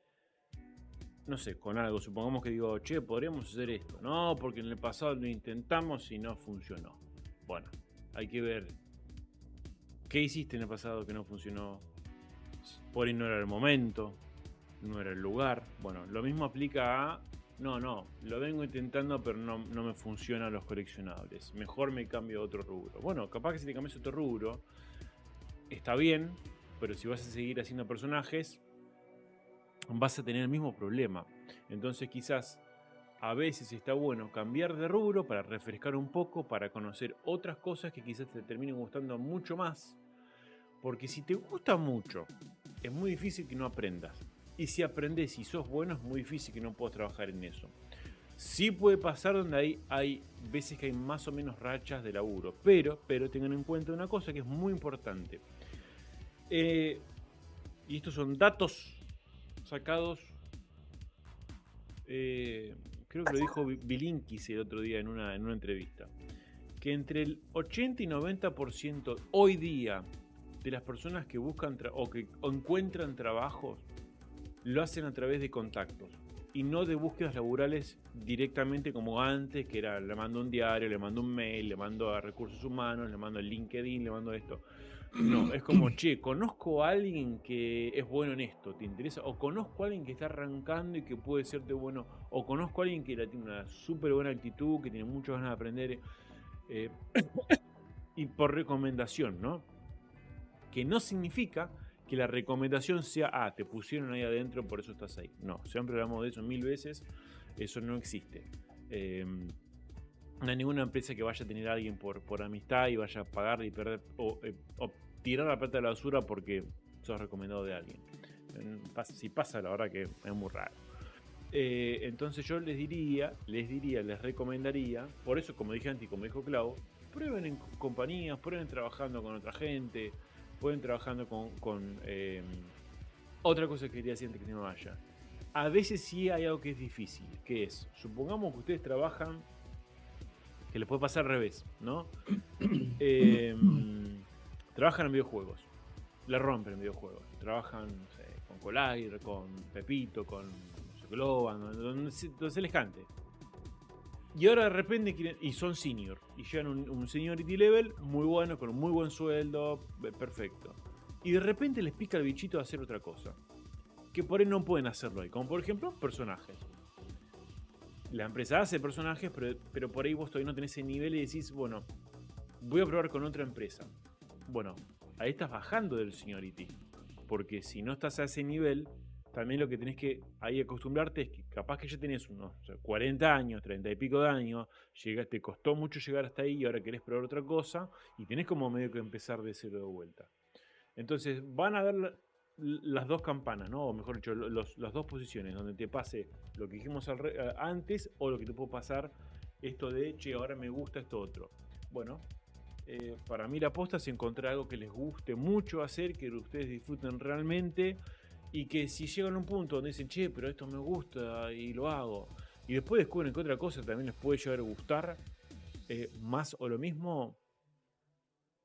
no sé, con algo, supongamos que digo, che, podríamos hacer esto. No, porque en el pasado lo intentamos y no funcionó. Bueno, hay que ver qué hiciste en el pasado que no funcionó. Por ahí no era el momento, no era el lugar. Bueno, lo mismo aplica a, no, lo vengo intentando pero no me funcionan los coleccionables. Mejor me cambio a otro rubro. Bueno, capaz que si te cambias a otro rubro, está bien, pero si vas a seguir haciendo personajes, vas a tener el mismo problema. Entonces quizás a veces está bueno cambiar de rubro para refrescar un poco, para conocer otras cosas que quizás te terminen gustando mucho más. Porque si te gusta mucho, es muy difícil que no aprendas. Y si aprendes y sos bueno, es muy difícil que no puedas trabajar en eso. Sí puede pasar donde hay veces que hay más o menos rachas de laburo. Pero tengan en cuenta una cosa que es muy importante. Y estos son datos sacados, creo que lo dijo Bilinkis el otro día en una entrevista, que entre el 80 y 90% hoy día de las personas que buscan o que encuentran trabajos lo hacen a través de contactos y no de búsquedas laborales directamente como antes, que era le mando un diario, le mando un mail, le mando a recursos humanos, le mando a LinkedIn, le mando esto. No, es como, che, conozco a alguien que es bueno en esto, ¿te interesa? O conozco a alguien que está arrancando y que puede serte bueno. O conozco a alguien que tiene una súper buena actitud, que tiene muchas ganas de aprender. Y por recomendación, ¿no? Que no significa que la recomendación sea, te pusieron ahí adentro, por eso estás ahí. No, siempre hablamos de eso 1000 veces, eso no existe. No hay ninguna empresa que vaya a tener a alguien por amistad y vaya a pagar y perder o tirar la plata de la basura porque sos recomendado de alguien. Si pasa, la verdad que es muy raro. Entonces yo les recomendaría, por eso como dije antes y como dijo Clau, prueben en compañías, prueben trabajando con otra gente, pueden trabajando con otra cosa que quería decir antes que se me vaya. A veces sí hay algo que es difícil, que es, supongamos que ustedes trabajan, que les puede pasar al revés, ¿no? Trabajan en videojuegos, la rompen en videojuegos, trabajan, no sé, con Colair, con Pepito, con Globan, donde se les cante. Y ahora de repente quieren, y son senior, y llegan un seniority level muy bueno, con un muy buen sueldo, perfecto. Y de repente les pica el bichito de hacer otra cosa, que por ahí no pueden hacerlo ahí, como por ejemplo personajes. La empresa hace personajes, pero por ahí vos todavía no tenés ese nivel y decís, bueno, voy a probar con otra empresa. Bueno, ahí estás bajando del seniority. Porque si no estás a ese nivel, también lo que tenés que ahí acostumbrarte es que capaz que ya tenés unos 40 años, 30 y pico de años, te costó mucho llegar hasta ahí y ahora querés probar otra cosa y tenés como medio que empezar de cero de vuelta. Entonces van a ver las dos campanas, ¿no? O mejor dicho, las dos posiciones, donde te pase lo que dijimos antes o lo que te puede pasar esto de, che, ahora me gusta esto otro. Bueno, para mí la aposta es encontrar algo que les guste mucho hacer, que ustedes disfruten realmente y que si llegan a un punto donde dicen, che, pero esto me gusta y lo hago, y después descubren que otra cosa también les puede llegar a gustar, más o lo mismo,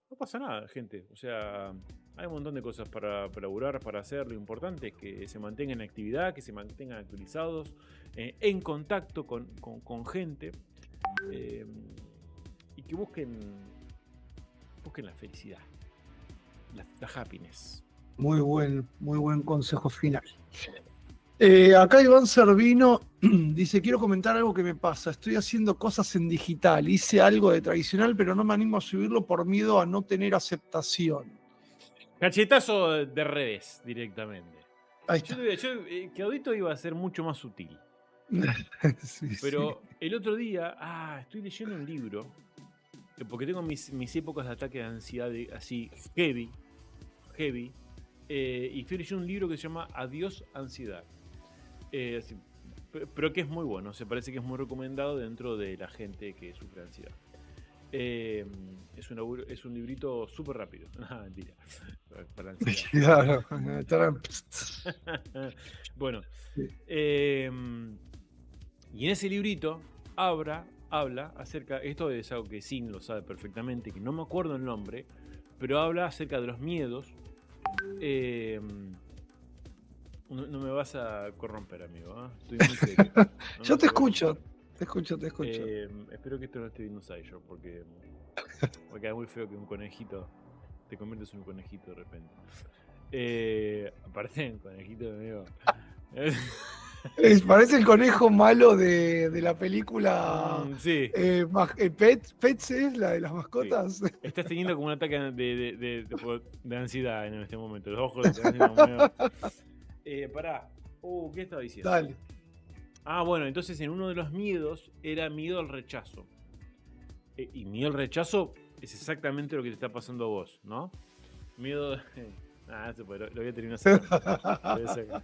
no pasa nada, gente. O sea, hay un montón de cosas para laburar, para hacer. Lo importante es que se mantengan en actividad, que se mantengan actualizados, en contacto con gente y que busquen la felicidad, la happiness. Muy buen consejo final. Acá Iván Servino dice, quiero comentar algo que me pasa. Estoy haciendo cosas en digital. Hice algo de tradicional, pero no me animo a subirlo por miedo a no tener aceptación. Cachetazo de revés, directamente. Ahí yo Claudito iba a ser mucho más sutil. Sí, pero el otro día, estoy leyendo un libro, porque tengo mis épocas de ataque de ansiedad así heavy, y fui leyendo un libro que se llama Adiós Ansiedad. Pero que es muy bueno, se parece que es muy recomendado dentro de la gente que sufre ansiedad. Es un librito súper rápido. Mentira. Para la ansiedad. Bueno, y en ese librito habla acerca, esto es algo que Sin lo sabe perfectamente, que no me acuerdo el nombre, pero habla acerca de los miedos. No me vas a corromper, amigo, ¿eh? Estoy muy serio. Yo te escucho. Espero que esto no esté viendo Sideshow, porque es muy feo que un conejito te conviertes en un conejito de repente. Aparte, un conejito, amigo. Parece el conejo malo de la película sí. Pets es la de las mascotas. Sí. Estás teniendo como un ataque de ansiedad en este momento. Los ojos te están haciendo pará. ¿Qué estaba diciendo? Dale. Bueno, entonces en uno de los miedos era miedo al rechazo. Y miedo al rechazo es exactamente lo que te está pasando a vos, ¿no? Miedo... lo voy a terminar sacando.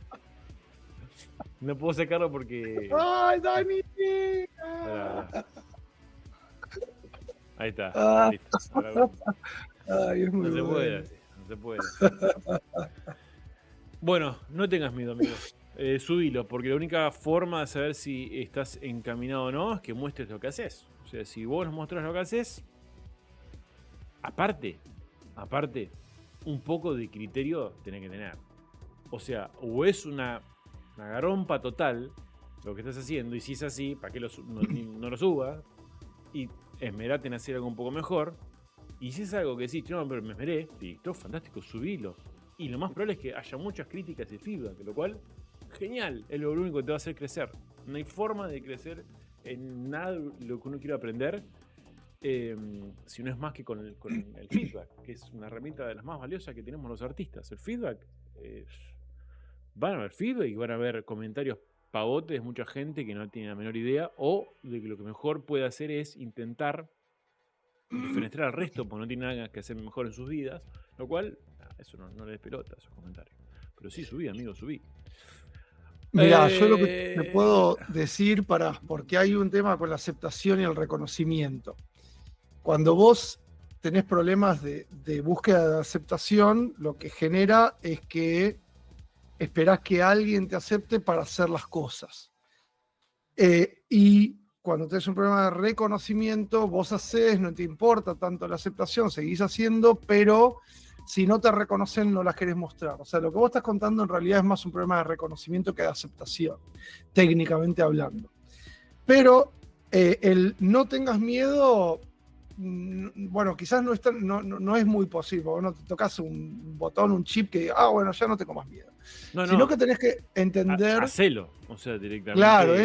No puedo sacarlo porque... ¡Ay, Dani! Ahí está. Listo. Ay, es muy no se puede. Bueno, no tengas miedo, amigo. Subilo, porque la única forma de saber si estás encaminado o no es que muestres lo que haces. O sea, si vos nos mostrás lo que haces, aparte, un poco de criterio tenés que tener. O sea, o es una garompa total lo que estás haciendo, y si es así, ¿para qué no lo subas? Y esmerate en hacer algo un poco mejor. Y si es algo que decís, no, pero me esmeré, listo, fantástico, subilo. Y lo más probable es que haya muchas críticas y feedback, lo cual, genial, es lo único que te va a hacer crecer. No hay forma de crecer en nada lo que uno quiera aprender, si no es más que con el feedback, que es una herramienta de las más valiosas que tenemos los artistas. El feedback van a haber feedback y van a haber comentarios pavotes de mucha gente que no tiene la menor idea, o de que lo que mejor puede hacer es intentar diferenciar al resto porque no tiene nada que hacer mejor en sus vidas, lo cual eso no les pelota, esos comentarios. Pero sí, subí, amigo, subí. Mirá, yo lo que te puedo decir, porque hay un tema con la aceptación y el reconocimiento. Cuando vos tenés problemas de búsqueda de aceptación, lo que genera es que esperás que alguien te acepte para hacer las cosas. Y cuando tenés un problema de reconocimiento, vos hacés, no te importa tanto la aceptación, seguís haciendo, pero si no te reconocen, no las querés mostrar. O sea, lo que vos estás contando en realidad es más un problema de reconocimiento que de aceptación, técnicamente hablando. Pero el no tengas miedo, bueno, quizás no es muy posible. Vos no te tocas un botón, un chip que diga, bueno, ya no tengo más miedo. Sino que tenés que entender... Hacelo, o sea, directamente. Claro,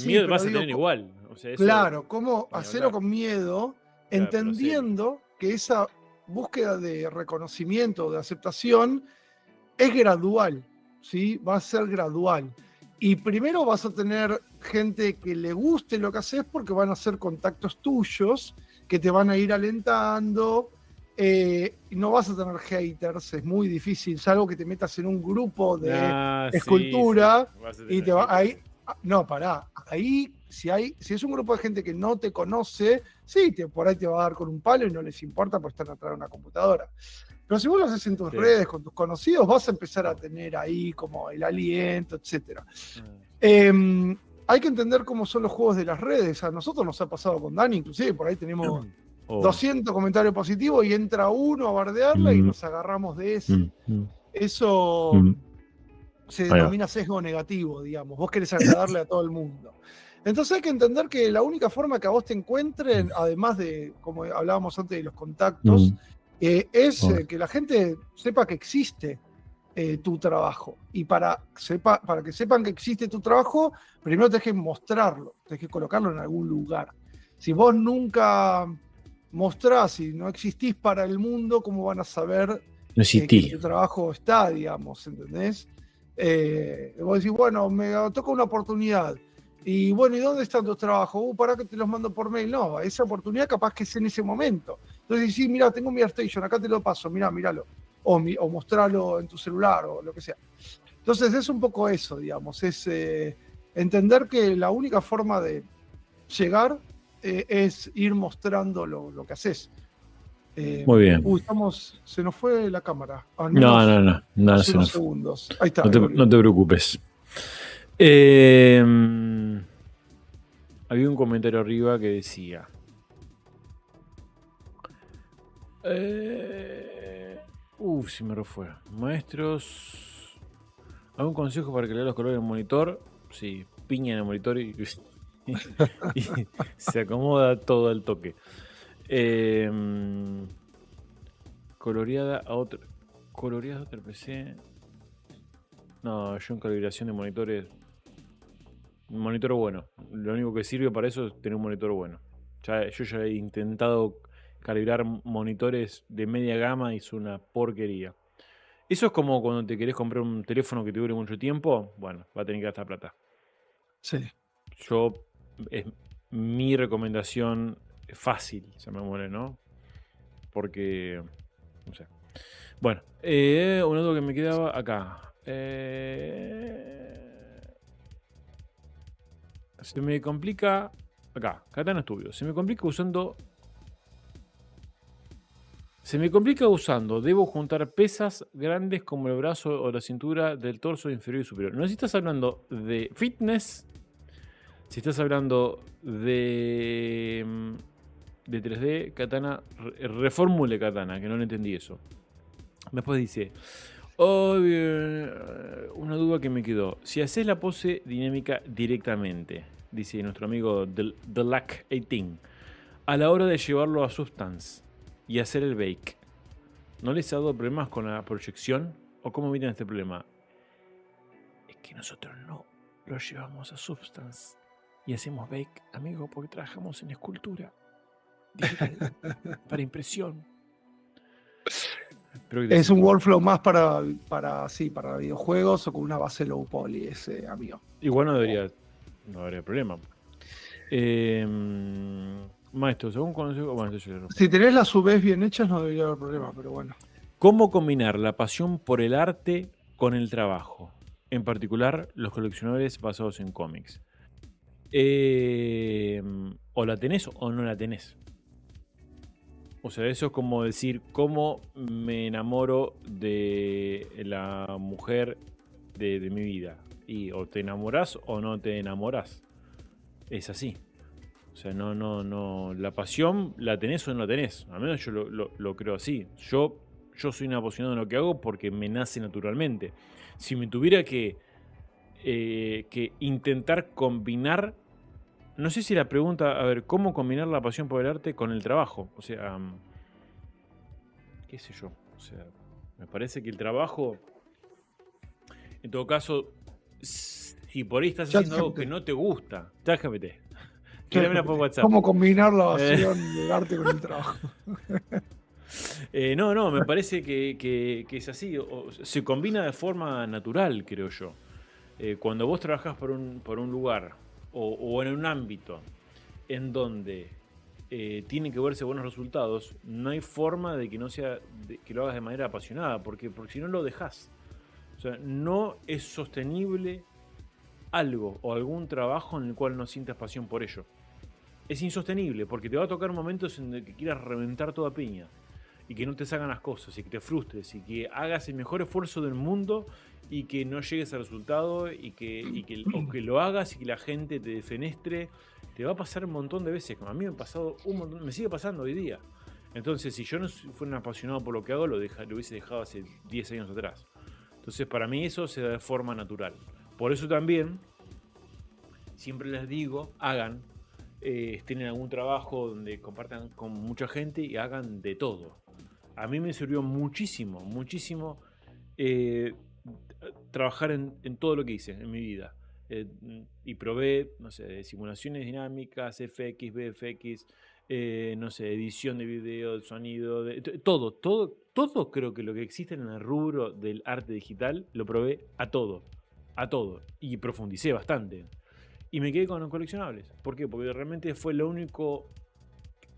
miedo vas a tener igual. O sea, eso, claro, cómo hacerlo con miedo, entendiendo que esa búsqueda de reconocimiento, de aceptación, es gradual, ¿sí? Va a ser gradual. Y primero vas a tener gente que le guste lo que haces porque van a ser contactos tuyos que te van a ir alentando. No vas a tener haters, es muy difícil, salvo que te metas en un grupo de escultura y te va ahí. No, pará. Ahí, si es un grupo de gente que no te conoce, sí, por ahí te va a dar con un palo y no les importa porque están atrás de una computadora. Pero si vos lo haces en tus redes, con tus conocidos, vas a empezar a tener ahí como el aliento, etc. Hay que entender cómo son los juegos de las redes. A nosotros nos ha pasado con Dani, inclusive, por ahí tenemos 200 comentarios positivos y entra uno a bardearla y nos agarramos de ese. Eso se denomina sesgo negativo, digamos. Vos querés agradarle a todo el mundo. Entonces hay que entender que la única forma que a vos te encuentren, además de, como hablábamos antes, de los contactos, es que la gente sepa que existe tu trabajo. Y para que sepan que existe tu trabajo, primero tenés que mostrarlo, tenés que colocarlo en algún lugar. Si vos nunca mostrás y no existís para el mundo, ¿cómo van a saber que tu trabajo está, digamos? ¿Entendés? Vos decís, bueno, me toca una oportunidad. Y bueno, ¿y dónde están tus trabajos? Para que te los mando por mail. No, esa oportunidad capaz que es en ese momento. Entonces, sí, mira, tengo mi AirStation, acá te lo paso, míralo. O mostrarlo en tu celular o lo que sea. Entonces, es un poco eso, digamos. Es entender que la única forma de llegar es ir mostrando lo que haces. Muy bien. Se nos fue la cámara. No, hace unos segundos. Ahí está. No te preocupes. Había un comentario arriba que decía se me refue. Maestros, ¿algún consejo para que lea los colores del monitor? Sí, piña en el monitor y se acomoda todo al toque. Coloreada a otro PC. No, yo en calibración de monitores, un monitor bueno. Lo único que sirve para eso es tener un monitor bueno. Yo ya he intentado calibrar monitores de media gama y es una porquería. Eso es como cuando te querés comprar un teléfono que te dure mucho tiempo. Bueno, va a tener que gastar plata. Sí. Es mi recomendación fácil, se me muere, ¿no? Porque, no sé. Bueno, un otro que me quedaba acá. Se me complica acá, Katana Studio. Se me complica usando. Debo juntar pesas grandes como el brazo o la cintura del torso inferior y superior. No sé si estás hablando de fitness, si estás hablando de 3D, Katana, reformule Katana, que no le entendí eso. Después dice, una duda que me quedó. Si haces la pose dinámica directamente, dice nuestro amigo The Lack 18, a la hora de llevarlo a Substance y hacer el bake, ¿no les ha dado problemas con la proyección? ¿O cómo miran este problema? Es que nosotros no lo llevamos a Substance y hacemos bake, amigo, porque trabajamos en escultura digital para impresión. Es un workflow más para videojuegos o con una base low poly, ese amigo. Igual no habría problema. Maestro, según consejo... Bueno, si tenés las subes bien hechas no debería haber problema, pero bueno. ¿Cómo combinar la pasión por el arte con el trabajo? En particular, los coleccionables basados en cómics. O la tenés o no la tenés. O sea, eso es como decir, ¿cómo me enamoro de la mujer de mi vida? Y o te enamorás o no te enamorás. Es así. O sea, no. La pasión la tenés o no la tenés. Al menos yo lo creo así. Yo soy un apasionado en lo que hago porque me nace naturalmente. Si me tuviera que intentar combinar... No sé si la pregunta, a ver, ¿cómo combinar la pasión por el arte con el trabajo? O sea, qué sé yo. O sea, me parece que el trabajo, en todo caso, si por ahí estás haciendo algo que no te gusta, ChatGPT. ¿Cómo combinar la pasión del arte con el trabajo? No, me parece que es así. Se combina de forma natural, creo yo. Cuando vos trabajás por un lugar o en un ámbito en donde tienen que verse buenos resultados, no hay forma de que no sea que lo hagas de manera apasionada, porque si no lo dejás. O sea, no es sostenible algo o algún trabajo en el cual no sientas pasión por ello. Es insostenible, porque te va a tocar momentos en el que quieras reventar toda piña y que no te salgan las cosas y que te frustres y que hagas el mejor esfuerzo del mundo y que no llegues al resultado o que lo hagas y que la gente te defenestre. Te va a pasar un montón de veces, como a mí me ha pasado un montón, me sigue pasando hoy día. Entonces, si yo no fuera un apasionado por lo que hago, lo hubiese dejado hace 10 años atrás. Entonces, para mí eso se da de forma natural. Por eso también, siempre les digo, hagan, estén en algún trabajo donde compartan con mucha gente y hagan de todo. A mí me sirvió muchísimo trabajar en todo lo que hice en mi vida. Y probé, no sé, simulaciones dinámicas, FX, VFX, no sé, edición de video, de sonido, todo creo que lo que existe en el rubro del arte digital, lo probé a todo, y profundicé bastante. Y me quedé con los coleccionables. ¿Por qué? Porque realmente fue el único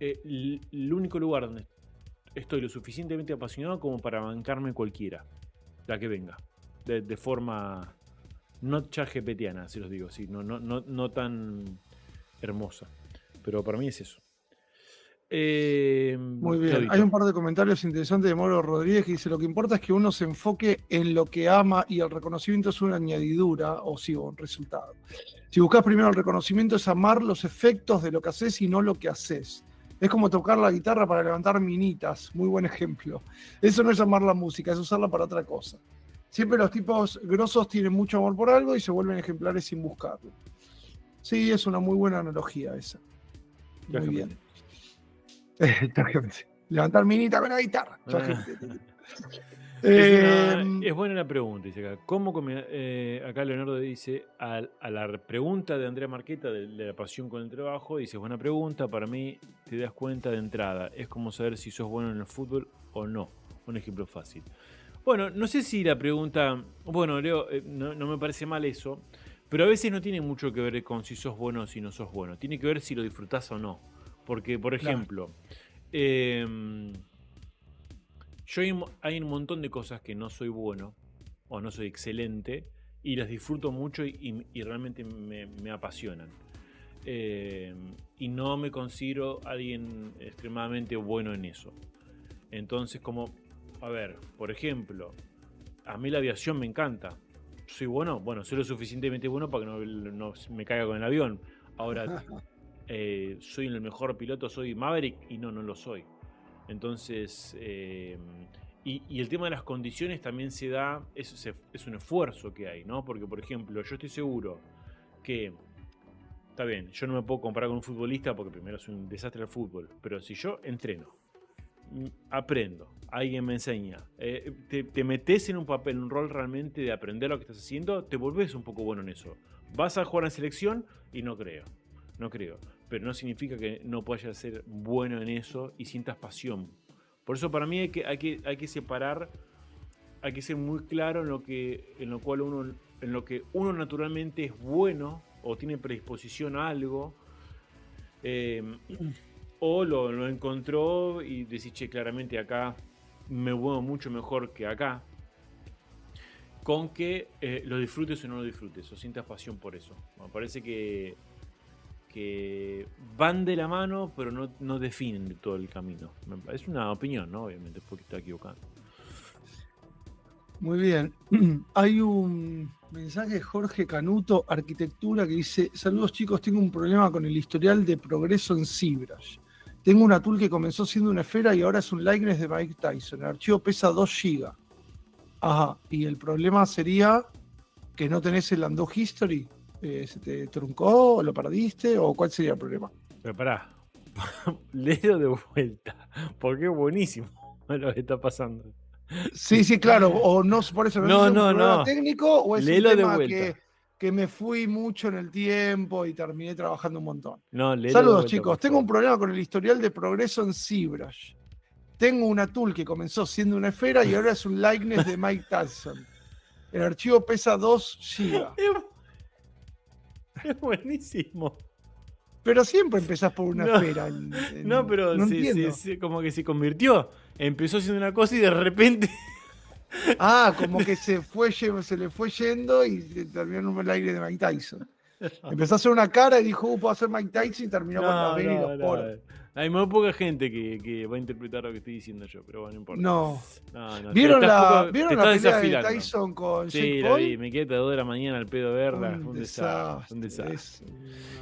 lugar donde estoy lo suficientemente apasionado como para bancarme cualquiera, la que venga, de forma no ChatGPTiana, si los digo, sí, no tan hermosa, pero para mí es eso. Muy bien, Claudito. hay un par de comentarios interesantes de Moro Rodríguez que dice: lo que importa es que uno se enfoque en lo que ama y el reconocimiento es una añadidura o un resultado. Si buscas primero el reconocimiento, es amar los efectos de lo que haces y no lo que haces. Es como tocar la guitarra para levantar minitas, muy buen ejemplo. Eso no es amar la música, es usarla para otra cosa. Siempre los tipos grosos tienen mucho amor por algo y se vuelven ejemplares sin buscarlo. Sí, es una muy buena analogía esa. Muy bien. Levantar minita con la guitarra. Es buena la pregunta, dice acá. Acá Leonardo dice, a la pregunta de Andrea Marqueta de la pasión con el trabajo, dice, buena pregunta, para mí te das cuenta de entrada. Es como saber si sos bueno en el fútbol o no. Un ejemplo fácil. Bueno, no sé si la pregunta... Bueno, Leo, no me parece mal eso, pero a veces no tiene mucho que ver con si sos bueno o si no sos bueno. Tiene que ver si lo disfrutás o no. Porque, por ejemplo, hay un montón de cosas que no soy bueno o no soy excelente y las disfruto mucho y realmente me apasionan. Y no me considero alguien extremadamente bueno en eso. Entonces, como, a ver, por ejemplo, a mí la aviación me encanta. ¿Soy bueno? Bueno, soy lo suficientemente bueno para que no me caiga con el avión. Ahora, soy el mejor piloto, soy Maverick, y no lo soy. Entonces, y el tema de las condiciones también se da, es un esfuerzo que hay, ¿no? Porque, por ejemplo, yo estoy seguro que, está bien, yo no me puedo comparar con un futbolista porque primero soy un desastre al fútbol, pero si yo entreno, aprendo, alguien me enseña, te metes en un papel, un rol realmente de aprender lo que estás haciendo, te volvés un poco bueno en eso. Vas a jugar en selección y no creo, pero no significa que no puedas ser bueno en eso y sientas pasión. Por eso para mí hay que separar, hay que ser muy claro en lo que uno naturalmente es bueno o tiene predisposición a algo, o lo encontró y decís, che, claramente acá me muevo mucho mejor que acá, con que lo disfrutes o no lo disfrutes, o sientas pasión por eso. Me parece que van de la mano, pero no definen todo el camino. Es una opinión, ¿no? Obviamente, porque está equivocado. Muy bien. Hay un mensaje de Jorge Canuto, Arquitectura, que dice: saludos chicos, tengo un problema con el historial de progreso en ZBrush. Tengo una tool que comenzó siendo una esfera y ahora es un likeness de Mike Tyson. El archivo pesa 2 GB. Ajá, y el problema sería que no tenés el undo history. ¿Se te truncó o lo perdiste o cuál sería el problema? Pero pará, léelo de vuelta, porque es buenísimo lo que está pasando. Sí, claro, o no, por eso no es un problema técnico o es léelo un tema de vuelta. que me fui mucho en el tiempo y terminé trabajando un montón. No, Saludos chicos, tengo un problema con el historial de progreso en ZBrush. Tengo una tool que comenzó siendo una esfera y ahora es un likeness de Mike Tyson. El archivo pesa 2 GB. Es buenísimo. Pero siempre empezás por una esfera. No, pero no entiendo. como que se convirtió. Empezó siendo una cosa y de repente. Como que se le fue yendo y terminó en un aire de Mike Tyson. Empezó a hacer una cara y dijo, puedo hacer Mike Tyson y terminó con la vena y los poros. Hay muy poca gente que va a interpretar lo que estoy diciendo yo, pero bueno, no importa. No. No. ¿Vieron la pelea de Tyson con Jake Paul? La vi, me quedé a 2 de la mañana al pedo verla. Un desastre.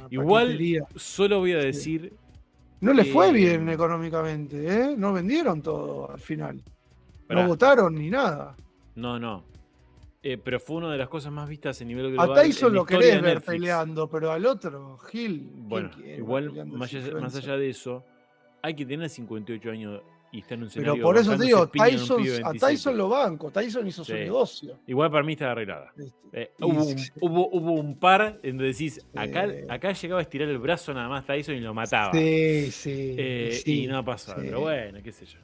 Igual, paquetería. solo voy a decir. No le fue bien económicamente, ¿eh? No vendieron todo al final. Pará. No votaron ni nada. No. Pero fue una de las cosas más vistas a nivel global. A Tyson lo querés ver Netflix. peleando, pero al otro, Gil. Bueno, igual, más allá de eso, hay que tener 58 años y estar en un escenario. Pero por eso te digo, a Tyson lo banco. Tyson hizo su negocio. Igual para mí está arreglada. Hubo un par en donde decís, acá llegaba a estirar el brazo nada más Tyson y lo mataba. Sí. Y no pasaba. Pero bueno, qué sé yo.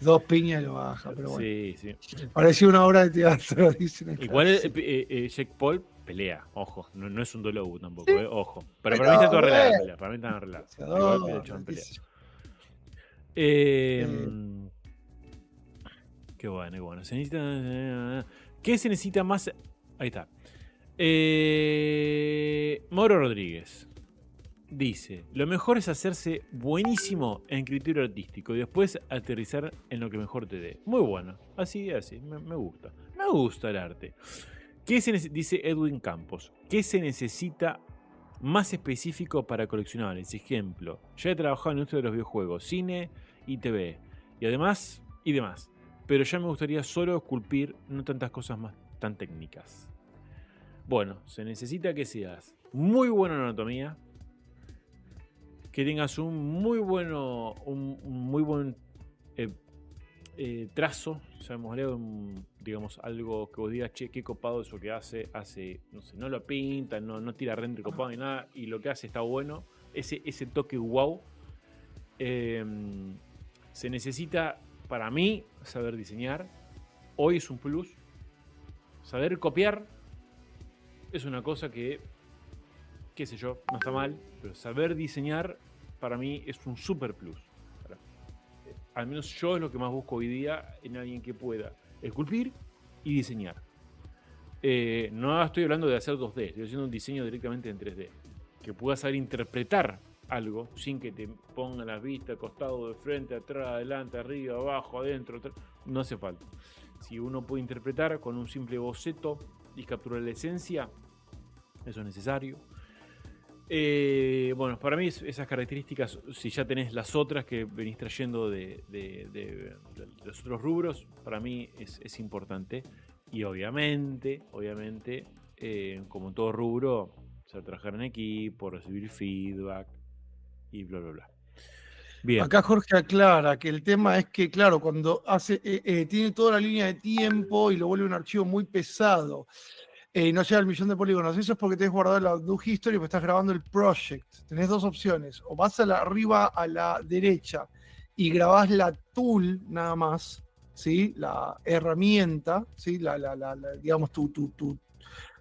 2 piñas lo baja, pero bueno. Sí. Parecía una obra de teatro, dicen. Igual Jake Paul pelea, ojo. No es un Dolobu tampoco, ojo. Pero para mí está todo arreglado la pelea. Para mí está arreglado. Igual pelea. Qué bueno. ¿Qué se necesita más? Ahí está. Mauro Rodríguez dice: lo mejor es hacerse buenísimo en criterio artístico y después aterrizar en lo que mejor te dé. Muy bueno. Así. Me gusta. Me gusta el arte. Dice Edwin Campos: ¿qué se necesita más específico para coleccionables? Ejemplo, ya he trabajado en la industria de los videojuegos, cine y TV y demás. Pero ya me gustaría solo esculpir, no tantas cosas más tan técnicas. Bueno, se necesita que seas muy bueno en anatomía, que tengas un muy buen trazo, digamos, algo que vos digas, che, qué copado eso que hace, no sé, no lo pinta, no tira render copado ni nada, y lo que hace está bueno, ese toque wow. Se necesita, para mí, saber diseñar. Hoy es un plus. Saber copiar es una cosa que, qué sé yo, no está mal, pero saber diseñar para mí es un super plus. Al menos yo es lo que más busco hoy día en alguien que pueda esculpir y diseñar. No estoy hablando de hacer 2D, estoy haciendo un diseño directamente en 3D. Que pueda saber interpretar algo sin que te pongan las vistas, costado, de frente, atrás, adelante, arriba, abajo, adentro. No hace falta. Si uno puede interpretar con un simple boceto y capturar la esencia, eso es necesario. Bueno, para mí esas características, si ya tenés las otras que venís trayendo de los otros rubros, para mí es importante. Y obviamente, como en todo rubro, o sea, trabajar en equipo, recibir feedback y bla, bla, bla. Bien. Acá Jorge aclara que el tema es que, claro, cuando tiene toda la línea de tiempo y lo vuelve un archivo muy pesado, no llega al 1.000.000 de polígonos. Eso es porque tenés guardado la Do History porque estás grabando el project. Tenés 2 opciones. O vas arriba a la derecha y grabás la tool nada más, ¿sí? La herramienta, ¿sí? Digamos,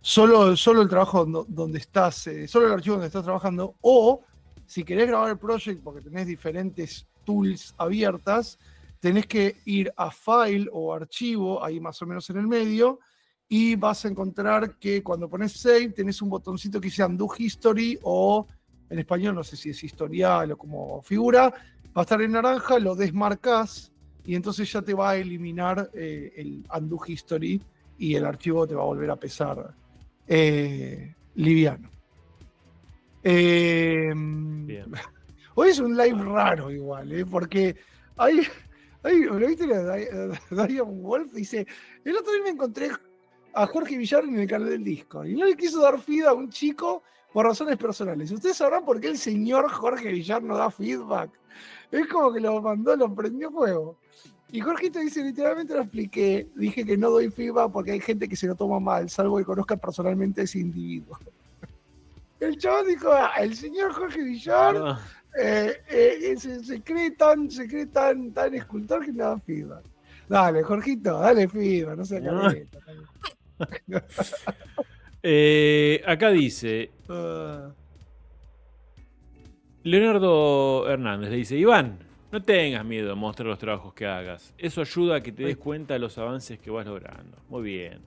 solo el trabajo donde estás, solo el archivo donde estás trabajando. O si querés grabar el project porque tenés diferentes tools abiertas, tenés que ir a File o Archivo, ahí más o menos en el medio, y vas a encontrar que cuando pones Save tenés un botoncito que dice Undo History, o en español no sé si es historial o como figura, va a estar en naranja, lo desmarcás y entonces ya te va a eliminar el Undo History y el archivo te va a volver a pesar liviano. Bien. Hoy es un live raro igual, porque ¿lo viste? Diane Wolf dice: el otro día me encontré a Jorge Villar en el canal del Discord y no le quiso dar feed a un chico por razones personales. Ustedes sabrán por qué el señor Jorge Villar no da feedback. Es como que lo prendió fuego. Y Jorgito dice, literalmente lo expliqué, dije que no doy feedback porque hay gente que se lo toma mal, salvo que conozca personalmente a ese individuo. El chaval dijo, el señor Jorge Villar Se cree tan escultor que le da feedback. Dale, Jorgito, dale feedback, no seas careta. Acá dice Leonardo Hernández, le dice: Iván, no tengas miedo de mostrar los trabajos que hagas. Eso ayuda a que te des cuenta de los avances que vas logrando. Muy bien.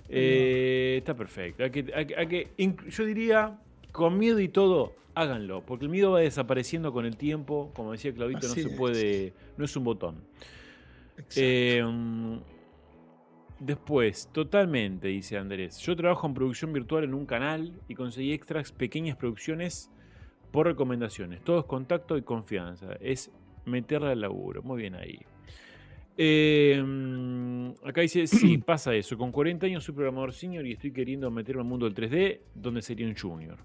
Está perfecto. Yo diría, con miedo y todo, háganlo. Porque el miedo va desapareciendo con el tiempo. Como decía Claudito, Así no se puede. No es un botón. Exacto. Después, totalmente, dice Andrés. Yo trabajo en producción virtual en un canal y conseguí extras, pequeñas producciones por recomendaciones. Todo es contacto y confianza. Es meterle al laburo. Muy bien ahí. Acá dice, sí, pasa eso. Con 40 años soy programador senior y estoy queriendo meterme al mundo del 3D, donde sería un junior.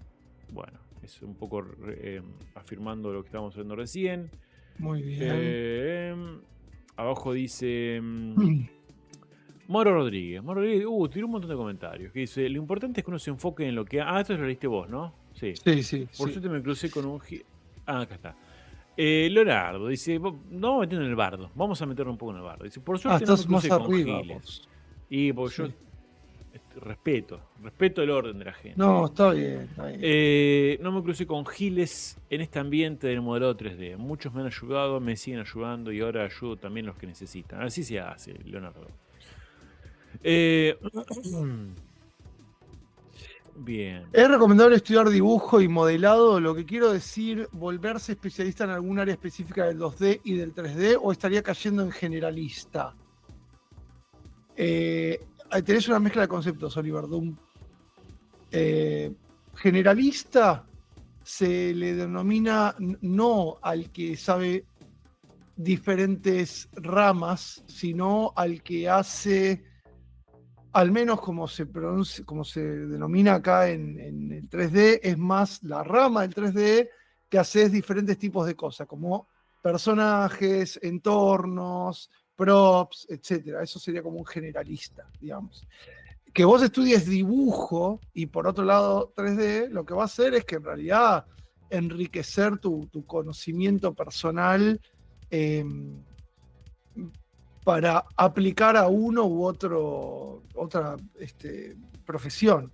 Bueno, es un poco afirmando lo que estábamos hablando recién. Muy bien. Abajo dice Mauro Rodríguez. Tiró un montón de comentarios. Que dice, lo importante es que uno se enfoque en lo que... esto lo leíste vos, ¿no? Sí. Sí. Por suerte me crucé con un... acá está. Leonardo dice, no vamos a meternos en el bardo, vamos a meternos un poco en el bardo. Dice, por suerte no me crucé con giles. Y porque yo respeto el orden de la gente. No, está bien. No me crucé con giles en este ambiente del modelado 3D. Muchos me han ayudado, me siguen ayudando y ahora ayudo también a los que necesitan. Así se hace, Leonardo. Bien. ¿Es recomendable estudiar dibujo y modelado? Lo que quiero decir, volverse especialista en algún área específica del 2D y del 3D, o estaría cayendo en generalista. Tenés una mezcla de conceptos, Oliver Doom. Generalista se le denomina no al que sabe diferentes ramas, sino al que hace, al menos como se denomina acá en el 3D, es más la rama del 3D que haces diferentes tipos de cosas, como personajes, entornos, props, etc. Eso sería como un generalista, digamos. Que vos estudies dibujo y por otro lado 3D, lo que va a hacer es que en realidad enriquecer tu conocimiento personal para aplicar a uno u otra profesión.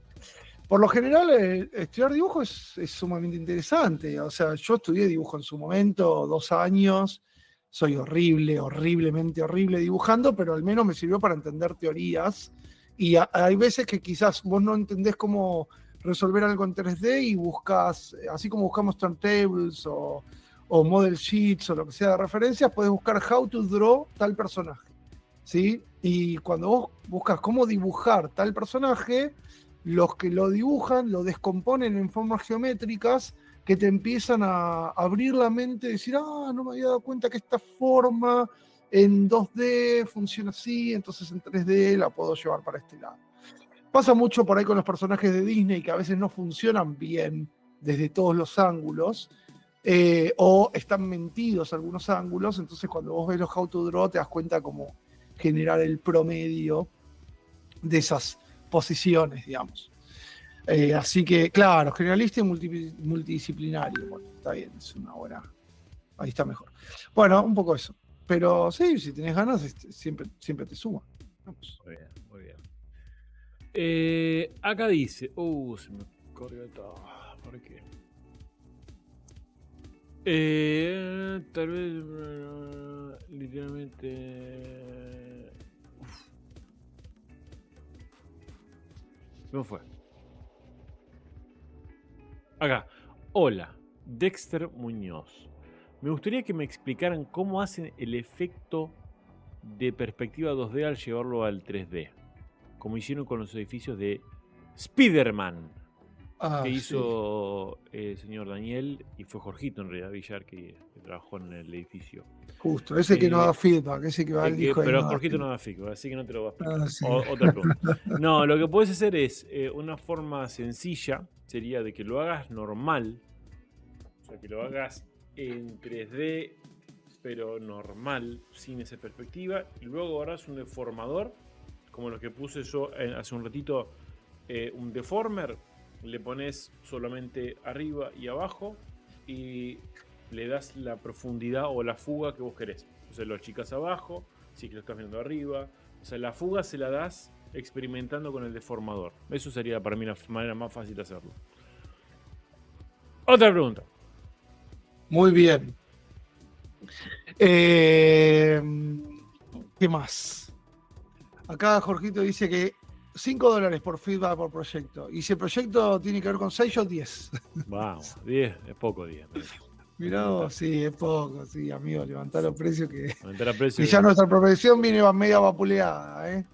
Por lo general, estudiar dibujo es sumamente interesante. O sea, yo estudié dibujo en su momento, 2 años. Soy horriblemente horrible dibujando, pero al menos me sirvió para entender teorías. Y hay veces que quizás vos no entendés cómo resolver algo en 3D y buscas, así como buscamos turntables o model sheets o lo que sea de referencias, podés buscar how to draw tal personaje, ¿sí? Y cuando vos buscas cómo dibujar tal personaje, los que lo dibujan lo descomponen en formas geométricas que te empiezan a abrir la mente y decir, no me había dado cuenta que esta forma en 2D funciona así, entonces en 3D la puedo llevar para este lado. Pasa mucho por ahí con los personajes de Disney que a veces no funcionan bien desde todos los ángulos, o están mentidos algunos ángulos, entonces cuando vos ves los How to Draw te das cuenta cómo generar el promedio de esas posiciones, digamos. Así que, claro, generalista y multidisciplinario. Bueno, está bien, es una buena. Ahí está mejor. Bueno, un poco eso. Pero sí, si tenés ganas, siempre te suma. Vamos. Muy bien. Acá dice. Se me corrió todo. ¿Por qué? Tal vez. Literalmente. ¿Cómo fue? Acá. Hola, Dexter Muñoz. Me gustaría que me explicaran cómo hacen el efecto de perspectiva 2D al llevarlo al 3D. Como hicieron con los edificios de Spider-Man. Que hizo el señor Daniel, y fue Jorgito en realidad Villar que trabajó en el edificio. Justo, ese que no da feedback, ese que va al disco. Pero Jorgito no da feedback, así que no te lo va a explicar. Sí. Otra pregunta. No, lo que puedes hacer es una forma sencilla, sería de que lo hagas normal, o sea, que lo hagas en 3D, pero normal, sin esa perspectiva, y luego agarras un deformador, como lo que puse yo hace un ratito, un deformer. Le pones solamente arriba y abajo y le das la profundidad o la fuga que vos querés. O sea, lo achicás abajo, si que lo estás viendo arriba. O sea, la fuga se la das experimentando con el deformador. Eso sería para mí la manera más fácil de hacerlo. Otra pregunta. Muy bien. ¿Qué más? Acá Jorgito dice que $5 por feedback por proyecto. Y si el proyecto tiene que ver con 6 o 10. Vamos, 10, es poco 10. Mirá, sí, es poco, sí, amigo, levantar los precios que. Aumentar el precio. Y ya nuestra profesión viene media vapuleada, ¿eh?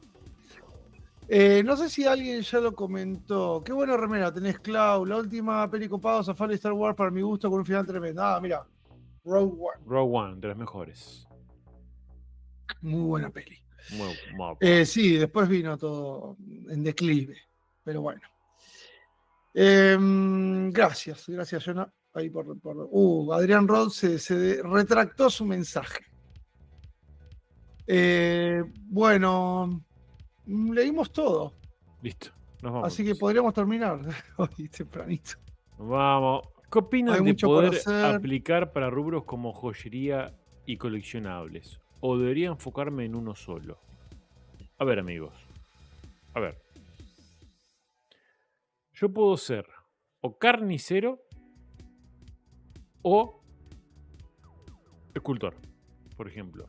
No sé si alguien ya lo comentó. Qué buena remera tenés, Clau. La última peli copada, Safari Star Wars, para mi gusto, con un final tremendo. Ah, mira, Rogue One. Rogue One, de las mejores. Muy buena peli. Muy Sí, después vino todo en declive. Pero bueno. Gracias, Jonah. Ahí Adrián Rod se retractó su mensaje. Bueno, leímos todo. Listo, nos vamos. Así que podríamos terminar hoy tempranito. Vamos. ¿Qué opinan de mucho por poder hacer. aplicar para rubros como joyería y coleccionables? ¿O debería enfocarme en uno solo? A ver, amigos. A ver. Yo puedo ser o carnicero o escultor, por ejemplo.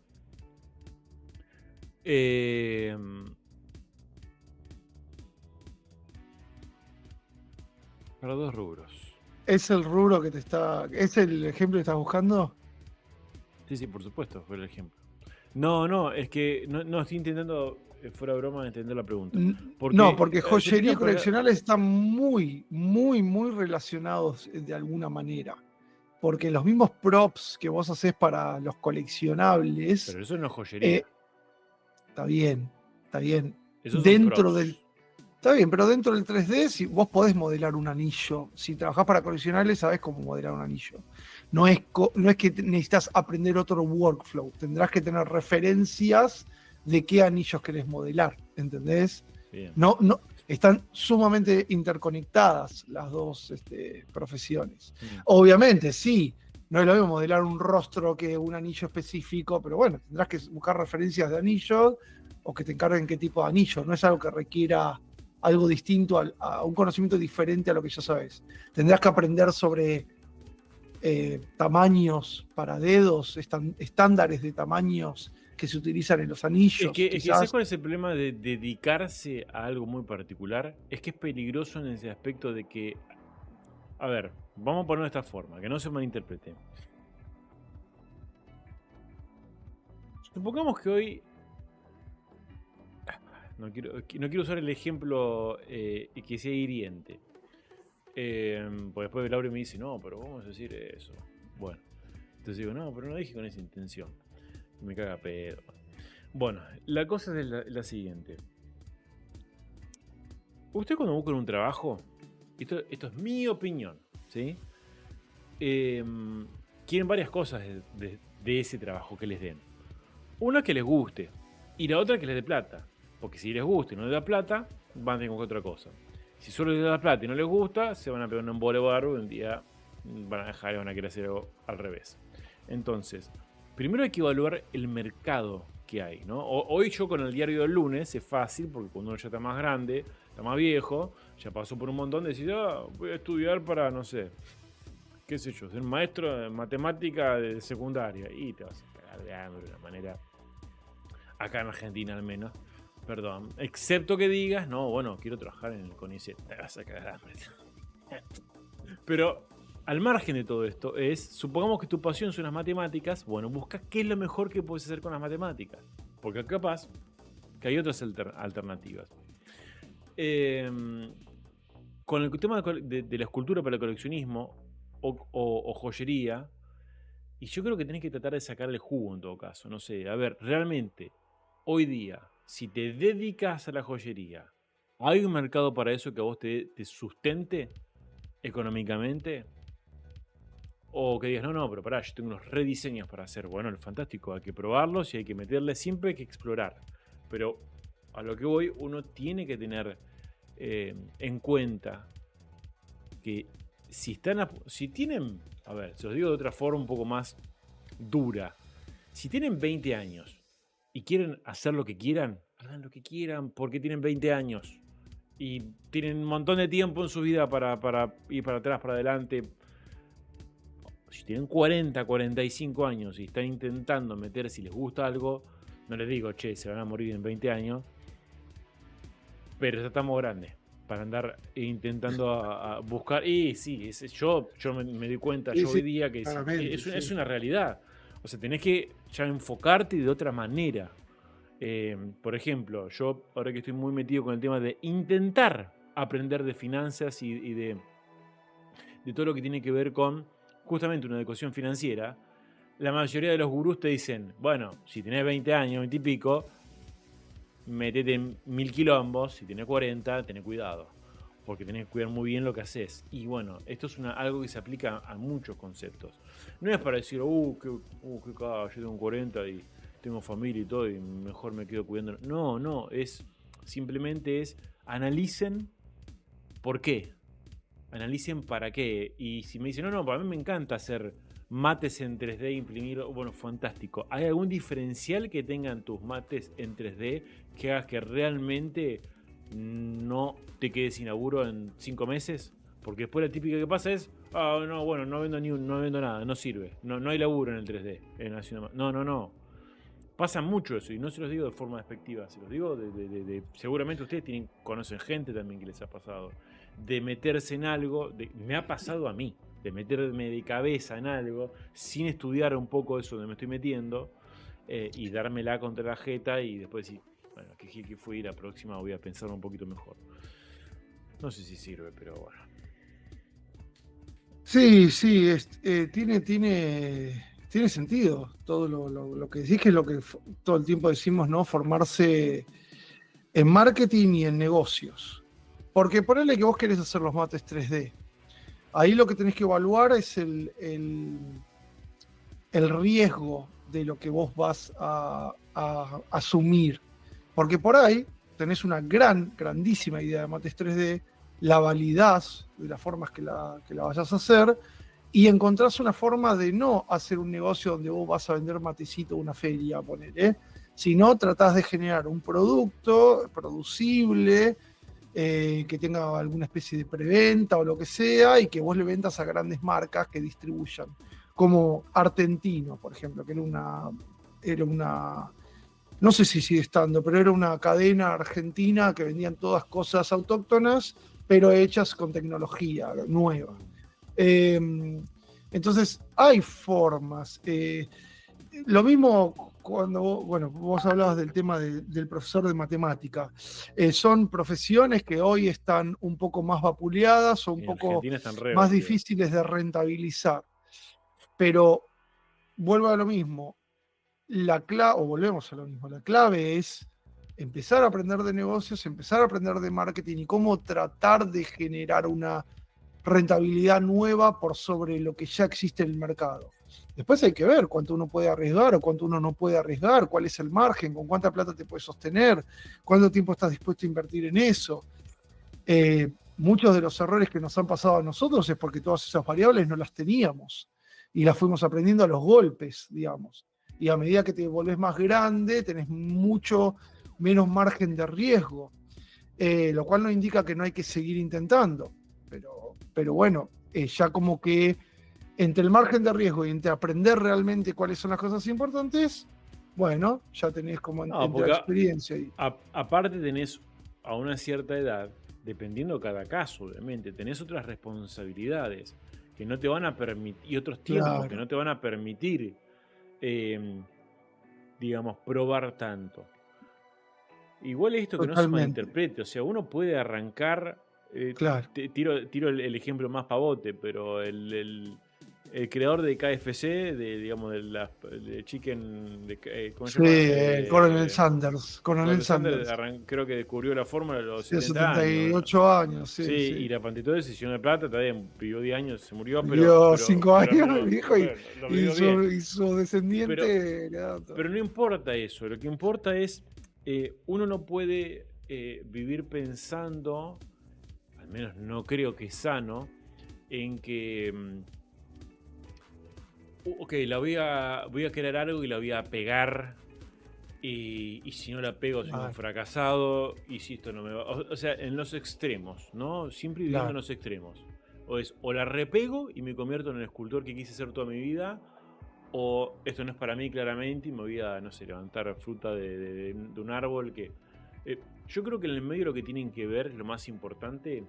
Para dos rubros. ¿Es el rubro que ¿Es el ejemplo que estás buscando? Sí, por supuesto, fue el ejemplo. No, es que no estoy intentando, fuera de broma, entender la pregunta. Porque joyería y coleccionables están muy, muy, muy relacionados de alguna manera. Porque los mismos props que vos haces para los coleccionables. Pero eso no es joyería. Está bien. Esos dentro son del. Está bien, pero dentro del 3D, si vos podés modelar un anillo. Si trabajás para coleccionables, sabés cómo modelar un anillo. No es que necesitas aprender otro workflow. Tendrás que tener referencias de qué anillos querés modelar. ¿Entendés? Bien. No, están sumamente interconectadas las dos profesiones. Obviamente, sí. No es lo mismo modelar un rostro que un anillo específico, pero bueno, tendrás que buscar referencias de anillos o que te encarguen qué tipo de anillo. No es algo que requiera algo distinto, a un conocimiento diferente a lo que ya sabes. Tendrás que aprender sobre tamaños para dedos, estándares de tamaños que se utilizan en los anillos. Es que ¿sabes cuál es el problema de dedicarse a algo muy particular? Es que es peligroso en ese aspecto de que, a ver, vamos a ponerlo de esta forma, que no se malinterprete. Supongamos que hoy... No quiero usar el ejemplo que sea hiriente. Porque después Laura me dice, no, pero vamos a decir eso. Bueno, entonces digo, no, pero no dije con esa intención. Me caga pedo. Bueno, la cosa es la siguiente. Usted cuando busca un trabajo, esto es mi opinión, ¿sí? Quieren varias cosas de ese trabajo que les den. Una que les guste y la otra que les dé plata. Porque si les gusta y no les da plata, van a tener que buscar otra cosa. Si solo les da plata y no les gusta, se van a pegar un embole barro y un día van a dejar y van a querer hacer algo al revés. Entonces, primero hay que evaluar el mercado que hay, ¿no? Hoy yo con el diario del lunes es fácil, porque cuando uno ya está más grande, está más viejo, ya pasó por un montón de decir, voy a estudiar para, no sé, qué sé yo, ser maestro de matemática de secundaria. Y te vas a cagar de hambre de una manera, acá en Argentina al menos. Perdón, excepto que digas, no, bueno, quiero trabajar en el CONICET, te vas a cagar hambre. Pero al margen de todo esto supongamos que tu pasión son las matemáticas, bueno, busca qué es lo mejor que puedes hacer con las matemáticas. Porque capaz que hay otras alternativas. Con el tema de la escultura para el coleccionismo o joyería, y yo creo que tenés que tratar de sacarle jugo en todo caso. No sé, a ver, realmente, hoy día, si te dedicas a la joyería, ¿hay un mercado para eso que a vos te sustente económicamente? O que digas, no, pero pará, yo tengo unos rediseños para hacer. Bueno, fantástico, hay que probarlos y hay que meterle, siempre hay que explorar. Pero a lo que voy, uno tiene que tener en cuenta que si tienen A ver, se los digo de otra forma un poco más dura. Si tienen 20 años y quieren hacer lo que quieran, hagan lo que quieran porque tienen 20 años y tienen un montón de tiempo en su vida para ir para atrás, para adelante. Si tienen 40, 45 años y están intentando meter si les gusta algo, no les digo, che, se van a morir en 20 años, pero ya estamos grandes para andar intentando a buscar. Y sí, yo me di cuenta yo hoy día que es una realidad. O sea, tenés que ya enfocarte de otra manera. Por ejemplo, yo ahora que estoy muy metido con el tema de intentar aprender de finanzas y de todo lo que tiene que ver con justamente una educación financiera, la mayoría de los gurús te dicen, bueno, si tenés 20 años, 20 y pico, metete en 1000 quilombos, si tenés 40, tenés cuidado, porque tenés que cuidar muy bien lo que haces. Y bueno, esto es algo que se aplica a muchos conceptos. No es para decir, qué cago, yo tengo 40 y tengo familia y todo, y mejor me quedo cuidando. No, simplemente analicen por qué. Analicen para qué. Y si me dicen, no, para mí me encanta hacer mates en 3D, imprimir, bueno, fantástico. ¿Hay algún diferencial que tengan tus mates en 3D que hagas que realmente no te quedes sin laburo en 5 meses? Porque después la típica que pasa es, no vendo nada, no sirve. No hay laburo en el 3D. No. Pasa mucho eso, y no se los digo de forma despectiva, se los digo seguramente ustedes conocen gente también que les ha pasado, de meterse en algo, me ha pasado a mí, de meterme de cabeza en algo, sin estudiar un poco eso donde me estoy metiendo, y dármela contra la jeta, y después decir, bueno, que fui, la próxima voy a pensar un poquito mejor. No sé si sirve, pero bueno. Sí, tiene sentido todo lo que decís, que es lo que todo el tiempo decimos, ¿no? Formarse en marketing y en negocios. Porque ponele que vos querés hacer los mates 3D. Ahí lo que tenés que evaluar es el riesgo de lo que vos vas a asumir. Porque por ahí tenés una grandísima idea de mates 3D, la validás de las formas que la vayas a hacer, y encontrás una forma de no hacer un negocio donde vos vas a vender matecito a una feria, sino tratás de generar un producto producible, que tenga alguna especie de preventa o lo que sea, y que vos le vendas a grandes marcas que distribuyan, como Artentino, por ejemplo, que era una no sé si sigue estando, pero era una cadena argentina que vendían todas cosas autóctonas, pero hechas con tecnología nueva. Entonces, hay formas. Lo mismo cuando vos hablabas del tema del profesor de matemática. Son profesiones que hoy están un poco más vapuleadas o un poco más difíciles de rentabilizar. Pero vuelvo a lo mismo. Volvemos a lo mismo. La clave es empezar a aprender de negocios, empezar a aprender de marketing y cómo tratar de generar una rentabilidad nueva por sobre lo que ya existe en el mercado. Después hay que ver cuánto uno puede arriesgar o cuánto uno no puede arriesgar, cuál es el margen, con cuánta plata te puedes sostener, cuánto tiempo estás dispuesto a invertir en eso. Muchos de los errores que nos han pasado a nosotros es porque todas esas variables no las teníamos y las fuimos aprendiendo a los golpes, digamos. Y a medida que te volvés más grande, tenés mucho menos margen de riesgo, lo cual no indica que no hay que seguir intentando. Pero bueno, ya como que entre el margen de riesgo y entre aprender realmente cuáles son las cosas importantes, bueno, ya tenés como entre la experiencia ahí. Aparte tenés a una cierta edad, dependiendo de cada caso, obviamente, tenés otras responsabilidades que no te van a permitir, y otros tiempos que no te van a permitir, digamos, probar tanto. Igual esto que no se malinterprete, o sea, uno puede arrancar, tiro el ejemplo más pavote, pero el creador de KFC, de Chicken, ¿cómo se llama? Coronel Sanders. Creo que descubrió la fórmula a los 78 años. Sí, y la patentó de Decisión de Plata, también vivió 10 años, se murió, pero 5 años, viejo, y su descendiente. Pero no importa eso, lo que importa es, uno no puede vivir pensando, al menos no creo que es sano, en que ok, voy a crear algo y la voy a pegar. Y si no la pego, soy un fracasado. Y si esto no me va. O sea, en los extremos, ¿no? Siempre viviendo en los extremos. O la repego y me convierto en el escultor que quise ser toda mi vida. O esto no es para mí claramente y me voy a, no sé, levantar fruta de un árbol que... yo creo que en el medio lo que tienen que ver, lo más importante,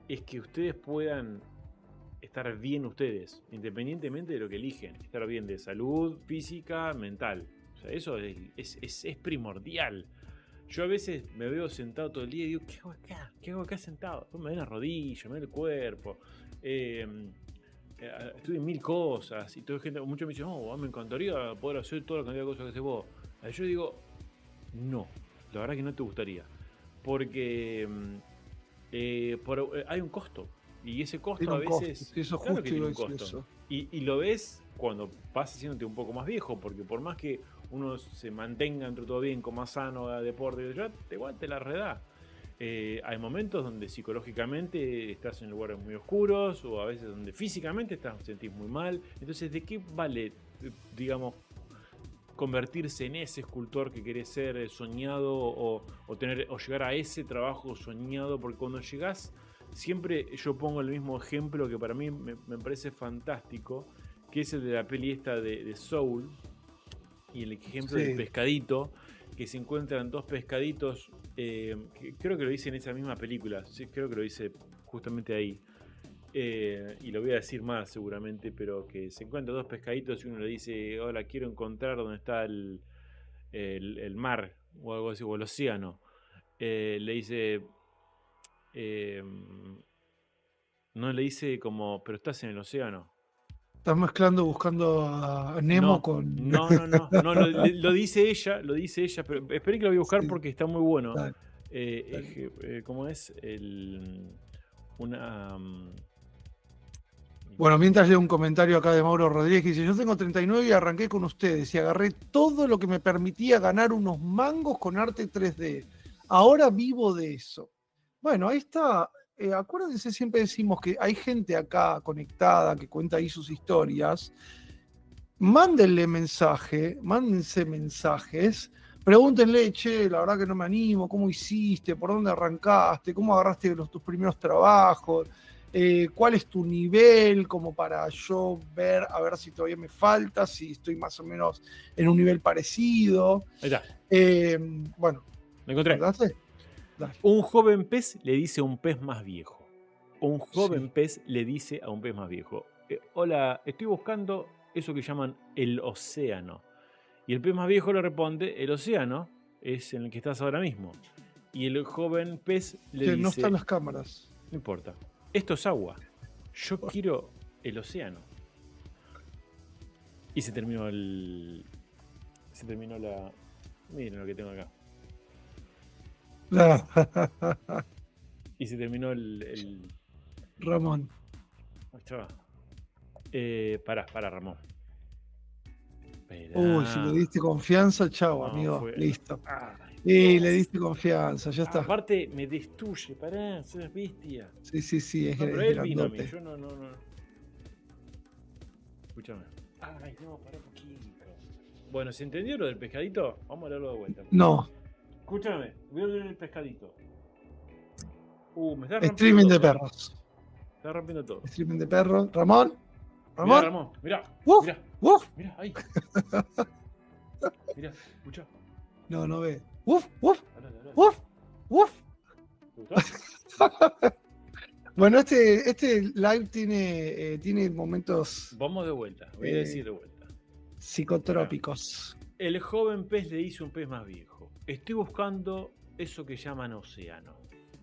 es que ustedes puedan estar bien ustedes, independientemente de lo que eligen. Estar bien de salud, física, mental. O sea, eso es primordial. Yo a veces me veo sentado todo el día y digo, ¿qué hago acá? ¿Qué hago acá sentado? Después me ven la rodilla, me ven el cuerpo. Estuve en 1000 cosas. Y toda gente, muchos me dicen, oh, me encantaría poder hacer toda la cantidad de cosas que haces vos. Yo digo, no, la verdad que no te gustaría. Porque hay un costo. Y ese costo a veces... Eso claro justo que tiene un costo. Y lo ves cuando vas haciéndote un poco más viejo, porque por más que uno se mantenga entre todo bien, coma sano, haga deporte, igual te la redá. Hay momentos donde psicológicamente estás en lugares muy oscuros, o a veces donde físicamente te sentís muy mal. Entonces, ¿de qué vale, digamos, convertirse en ese escultor que querés ser soñado o llegar a ese trabajo soñado? Porque cuando llegás, siempre yo pongo el mismo ejemplo que para mí me parece fantástico, que es el de la peli esta de Soul, y el ejemplo del pescadito, que se encuentran dos pescaditos, que creo que lo dice en esa misma película, sí, creo que lo dice justamente ahí, y lo voy a decir más seguramente, pero que se encuentran dos pescaditos y uno le dice, hola, quiero encontrar dónde está el mar, o algo así, o el océano. Le dice... no le dice como, pero estás en el océano. Estás mezclando, buscando a Nemo con... No, lo dice ella, pero esperen que lo voy a buscar porque está muy bueno. ¿Cómo es? Bueno, mientras leo un comentario acá de Mauro Rodríguez que dice, yo tengo 39 y arranqué con ustedes y agarré todo lo que me permitía ganar unos mangos con arte 3D. Ahora vivo de eso. Bueno, ahí está. Acuérdense, siempre decimos que hay gente acá conectada que cuenta ahí sus historias. Mándense mensajes, pregúntenle, che, la verdad que no me animo, ¿cómo hiciste? ¿Por dónde arrancaste? ¿Cómo agarraste tus primeros trabajos? ¿Cuál es tu nivel? Como para yo ver, a ver si todavía me falta, si estoy más o menos en un nivel parecido. Ahí está. Bueno. ¿Me encontré? Dale. Un joven pez le dice a un pez más viejo. Un joven pez le dice a un pez más viejo. Hola, estoy buscando eso que llaman el océano. Y el pez más viejo le responde, el océano es en el que estás ahora mismo. Y el joven pez le dice... no están las cámaras. No importa. Esto es agua. Yo quiero el océano. Y se terminó la... Miren lo que tengo acá. Y se terminó el... Ramón. Pará, Ramón. Uy, si le diste confianza, chao, amigo. Listo. Le diste confianza, ya está. Aparte, me destruye, pará, sos bestia. Sí, es pero él vino a mí, yo no. Escúchame. Ay, no, pará un poquito. Bueno, ¿se entendió lo del pescadito? Vamos a leerlo de vuelta. No. Escúchame, voy a leer el pescadito. Me está rompiendo Streaming todo, de perros. Está rompiendo todo. Streaming de perros. Ramón. Mirá. Mirá, ahí. Mirá, escuchá. No ve. Bueno, este live tiene momentos... Vamos de vuelta, voy a decir de vuelta. Psicotrópicos. El joven pez le dice a un pez más viejo, estoy buscando eso que llaman océano.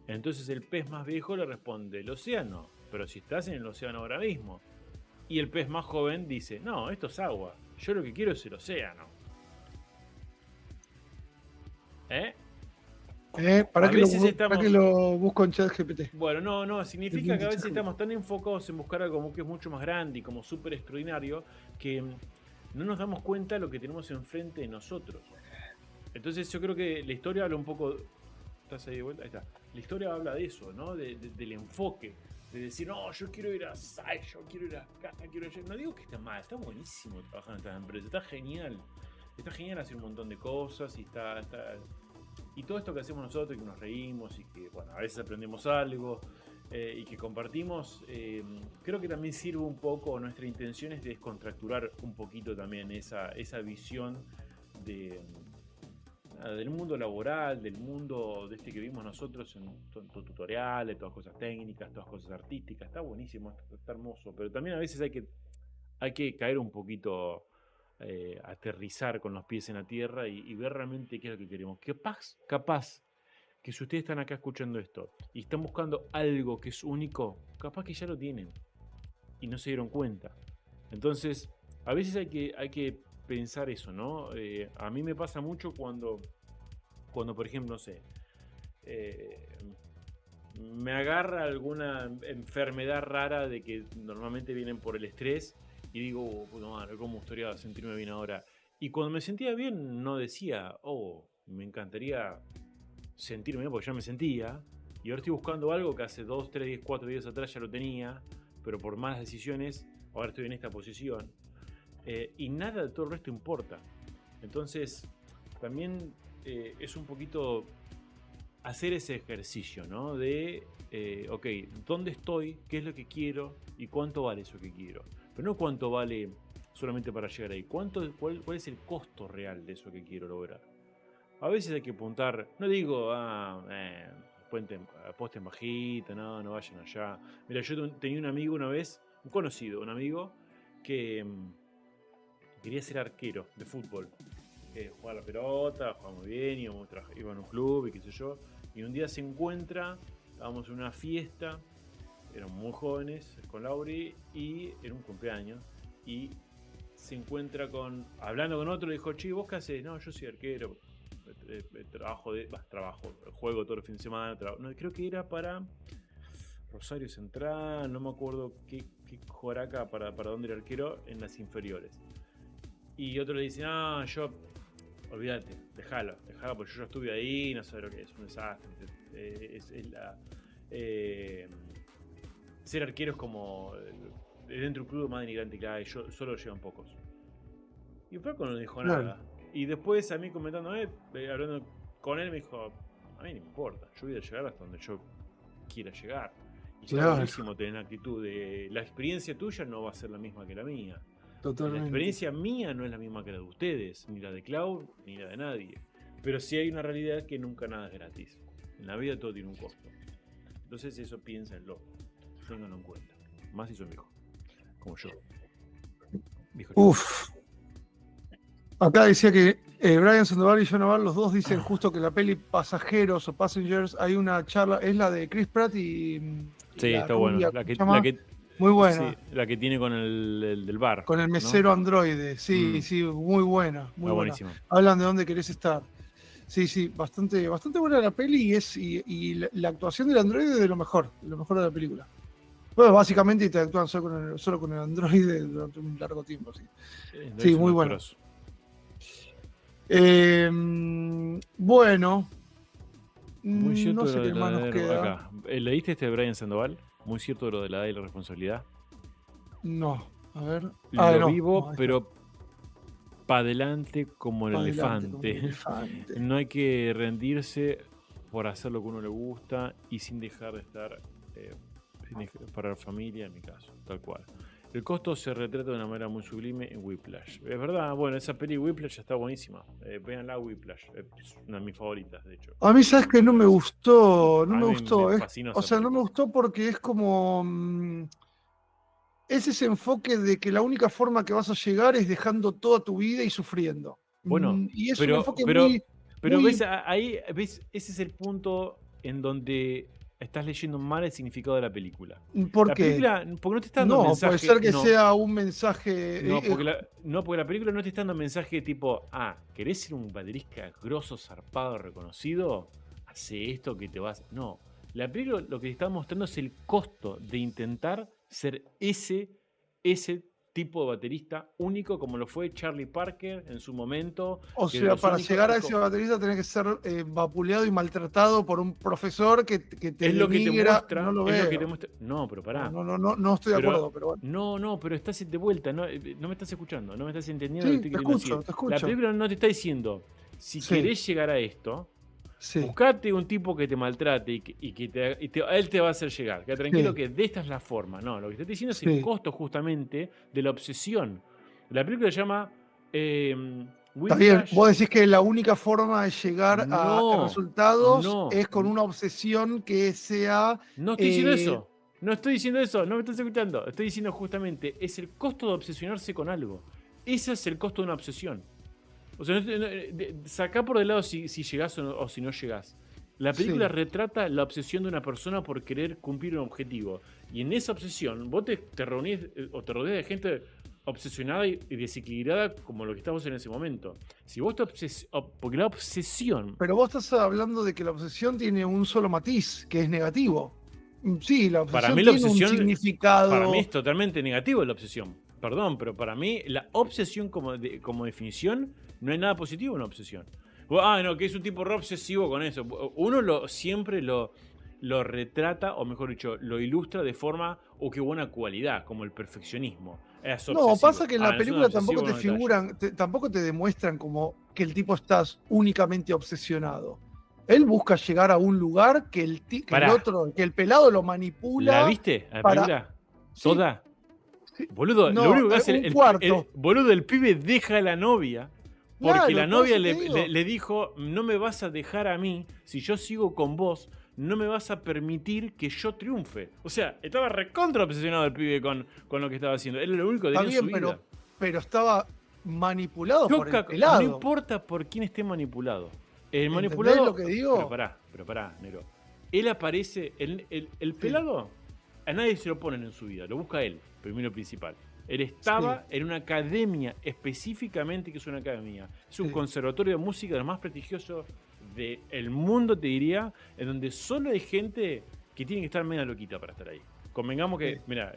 Entonces el pez más viejo le responde, el océano, pero si estás en el océano ahora mismo. Y el pez más joven dice, no, esto es agua, yo lo que quiero es el océano. Para que lo busco en ChatGPT. Bueno, no, significa que a veces estamos tan enfocados en buscar algo que es mucho más grande y como súper extraordinario que no nos damos cuenta de lo que tenemos enfrente de nosotros. Entonces yo creo que la historia habla un poco... ¿Estás ahí de vuelta? Ahí está. La historia habla de eso, ¿no? Del enfoque. de decir, no, yo quiero ir a SAI, yo quiero ir acá, quiero ir allá. No digo que está mal, está buenísimo trabajar en estas empresas, está genial. Está genial hacer un montón de cosas y todo esto que hacemos nosotros, que nos reímos y que, bueno, a veces aprendemos algo y que compartimos, creo que también sirve un poco, nuestra intención es descontracturar un poquito también esa visión del mundo laboral, del mundo de este que vimos nosotros en tutoriales, todas cosas técnicas, todas cosas artísticas. Está buenísimo, está hermoso, pero también a veces hay que caer un poquito, aterrizar con los pies en la tierra y ver realmente qué es lo que queremos. Capaz que si ustedes están acá escuchando esto y están buscando algo que es único, capaz que ya lo tienen y no se dieron cuenta. Entonces, a veces hay que pensar eso, ¿no? A mí me pasa mucho cuando por ejemplo, no sé, me agarra alguna enfermedad rara de que normalmente vienen por el estrés y digo, puta madre, ¿cómo me gustaría sentirme bien ahora? Y cuando me sentía bien no decía, me encantaría sentirme bien porque ya me sentía. Y ahora estoy buscando algo que hace 2, 3, 4 días atrás ya lo tenía, pero por malas decisiones ahora estoy en esta posición. Y nada de todo el resto importa. Entonces, también es un poquito hacer ese ejercicio, ¿no? De, ok, ¿dónde estoy? ¿Qué es lo que quiero? ¿Y cuánto vale eso que quiero? Pero no cuánto vale solamente para llegar ahí. ¿Cuál es el costo real de eso que quiero lograr? A veces hay que apuntar, no digo, aposten bajita, no vayan allá. Mira, yo tenía un amigo una vez, un conocido, un amigo, que quería ser arquero de fútbol. Jugaba la pelota, jugaba muy bien, iba a un club y qué sé yo. Y un día se encuentra, estábamos en una fiesta, éramos muy jóvenes con Lauri y era un cumpleaños. Y se encuentra hablando con otro, le dijo, che, ¿vos qué haces? No, yo soy arquero. Juego todo el fin de semana. No, creo que era para Rosario Central, no me acuerdo qué joraca para dónde era arquero en las inferiores. Y otro le dice, yo, olvídate, dejalo, porque yo ya estuve ahí, no sé lo que es, un desastre. Ser arquero es como dentro de un club más denigrante que hay, solo lo llevan pocos. Y Paco no dijo nada. Y después a mí comentando, hablando con él, me dijo, a mí no me importa, yo voy a llegar hasta donde yo quiera llegar. Y está buenísimo tener la actitud de la experiencia tuya no va a ser la misma que la mía. Totalmente. La experiencia mía no es la misma que la de ustedes, ni la de Clau, ni la de nadie. Pero sí hay una realidad que nunca nada es gratis. En la vida todo tiene un costo. Entonces eso piénsenlo, ténganlo en cuenta. Más si son viejos, como yo. Uf. Acá decía que Brian Sandoval y John Navarro, los dos dicen justo que la peli Pasajeros o Passengers, hay una charla, es la de Chris Pratt y sí, está bueno. La que muy buena. Sí, la que tiene con el del bar. Con el mesero, ¿no? Androide, sí, sí, muy buena. Muy buenísima. Hablan de dónde querés estar. Sí, bastante buena la peli y la actuación del androide es de lo mejor de la película. Bueno, básicamente interactúan solo con el androide durante un largo tiempo. Sí, muy bueno. Bueno, muy cierto, no sé qué más nos queda. Acá. ¿Leíste este de Brian Sandoval? Muy cierto lo de la edad y la responsabilidad. No, a ver. Lo vivo, pero para adelante como el elefante. No hay que rendirse por hacer lo que uno le gusta y sin dejar de estar para la familia, en mi caso, tal cual. El costo se retrata de una manera muy sublime en Whiplash. Es verdad, bueno, esa peli Whiplash está buenísima. Véanla, Whiplash. Es una de mis favoritas, de hecho. A mí, ¿sabes qué? No me gustó. No me gustó. No me gustó porque es como... es ese enfoque de que la única forma que vas a llegar es dejando toda tu vida y sufriendo. Bueno, y es un enfoque pero ves, ahí ves, ese es el punto en donde estás leyendo mal el significado de la película. ¿Por qué? Porque no te está dando un mensaje. Puede ser que sea un mensaje. Porque la película no te está dando un mensaje tipo, ¿querés ser un baterista grosso, zarpado, reconocido? Hace esto que te vas. No. La película lo que te está mostrando es el costo de intentar ser ese tipo de baterista único como lo fue Charlie Parker en su momento. O sea, para llegar a ese baterista tenés que ser vapuleado y maltratado por un profesor que te es lo que te muestra, no lo es veo. lo que te muestra. No, pero pará. No estoy de acuerdo, pero bueno. No, pero estás de vuelta, no me estás escuchando, no me estás entendiendo Sí, lo que estoy queriendo decir. te escucho. La película no te está diciendo, si querés llegar a esto, buscate un tipo que te maltrate y a él te va a hacer llegar. Queda tranquilo que de esta es la forma. No, lo que te estoy diciendo es el costo justamente de la obsesión. La película se llama Está bien, vos decís que la única forma de llegar a resultados es con una obsesión que sea... No estoy diciendo eso. No estoy diciendo eso, no me estás escuchando. Estoy diciendo justamente, es el costo de obsesionarse con algo. Ese es el costo de una obsesión. O sea, sacá por del lado si llegás o si no llegás. La película retrata la obsesión de una persona por querer cumplir un objetivo. Y en esa obsesión, vos te reunís o te rodeas de gente obsesionada y desequilibrada como lo que estás vos en ese momento. Si vos te porque la obsesión... Pero vos estás hablando de que la obsesión tiene un solo matiz, que es negativo. Sí, la obsesión para mí tiene un significado... Para mí es totalmente negativo la obsesión. Perdón, pero para mí la obsesión como definición, no hay nada positivo en la obsesión. No, que es un tipo re obsesivo con eso. Uno siempre lo retrata, o mejor dicho, lo ilustra de forma, qué buena cualidad, como el perfeccionismo. No, pasa que en la película tampoco te figuran, tampoco te demuestran como que el tipo está únicamente obsesionado. Él busca llegar a un lugar que el pelado lo manipula. ¿La viste? ¿La película? ¿Toda? Sí. Boludo, lo único que hace el pibe deja a la novia. Porque la novia le dijo, no me vas a dejar a mí, si yo sigo con vos, no me vas a permitir que yo triunfe. O sea, estaba recontra obsesionado el pibe con lo que estaba haciendo. Era lo único que tenía en su vida. Pero estaba manipulado por el pelado. No importa por quién esté manipulado. El manipulado... lo que digo? Pero pará, Nero. Él aparece, el pelado, a nadie se lo ponen en su vida, lo busca él, primero principal. Él estaba en una academia, específicamente que es una academia. Es un conservatorio de música de los más prestigiosos del mundo, te diría, en donde solo hay gente que tiene que estar media loquita para estar ahí. Convengamos que, mira,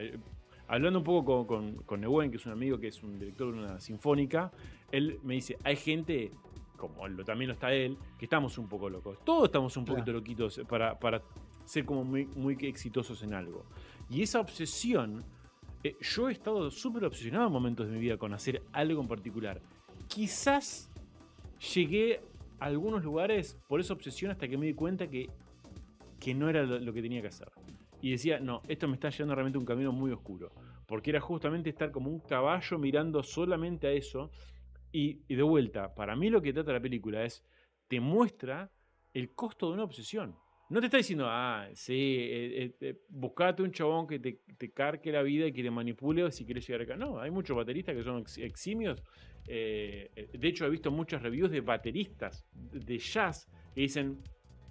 hablando un poco con Nehuen, que es un amigo que es un director de una sinfónica, él me dice, hay gente, como también lo está él, que estamos un poco locos. Todos estamos un poquito loquitos para ser como muy, muy exitosos en algo. Y esa obsesión... yo he estado súper obsesionado en momentos de mi vida con hacer algo en particular. Quizás llegué a algunos lugares por esa obsesión hasta que me di cuenta que no era lo que tenía que hacer. Y decía, no, esto me está llevando realmente a un camino muy oscuro. Porque era justamente estar como un caballo mirando solamente a eso. Y de vuelta, para mí lo que trata la película es, te muestra el costo de una obsesión. No te está diciendo, buscate un chabón que te carque la vida y que te manipule si querés llegar acá. No, hay muchos bateristas que son eximios. De hecho, he visto muchas reviews de bateristas de jazz que dicen,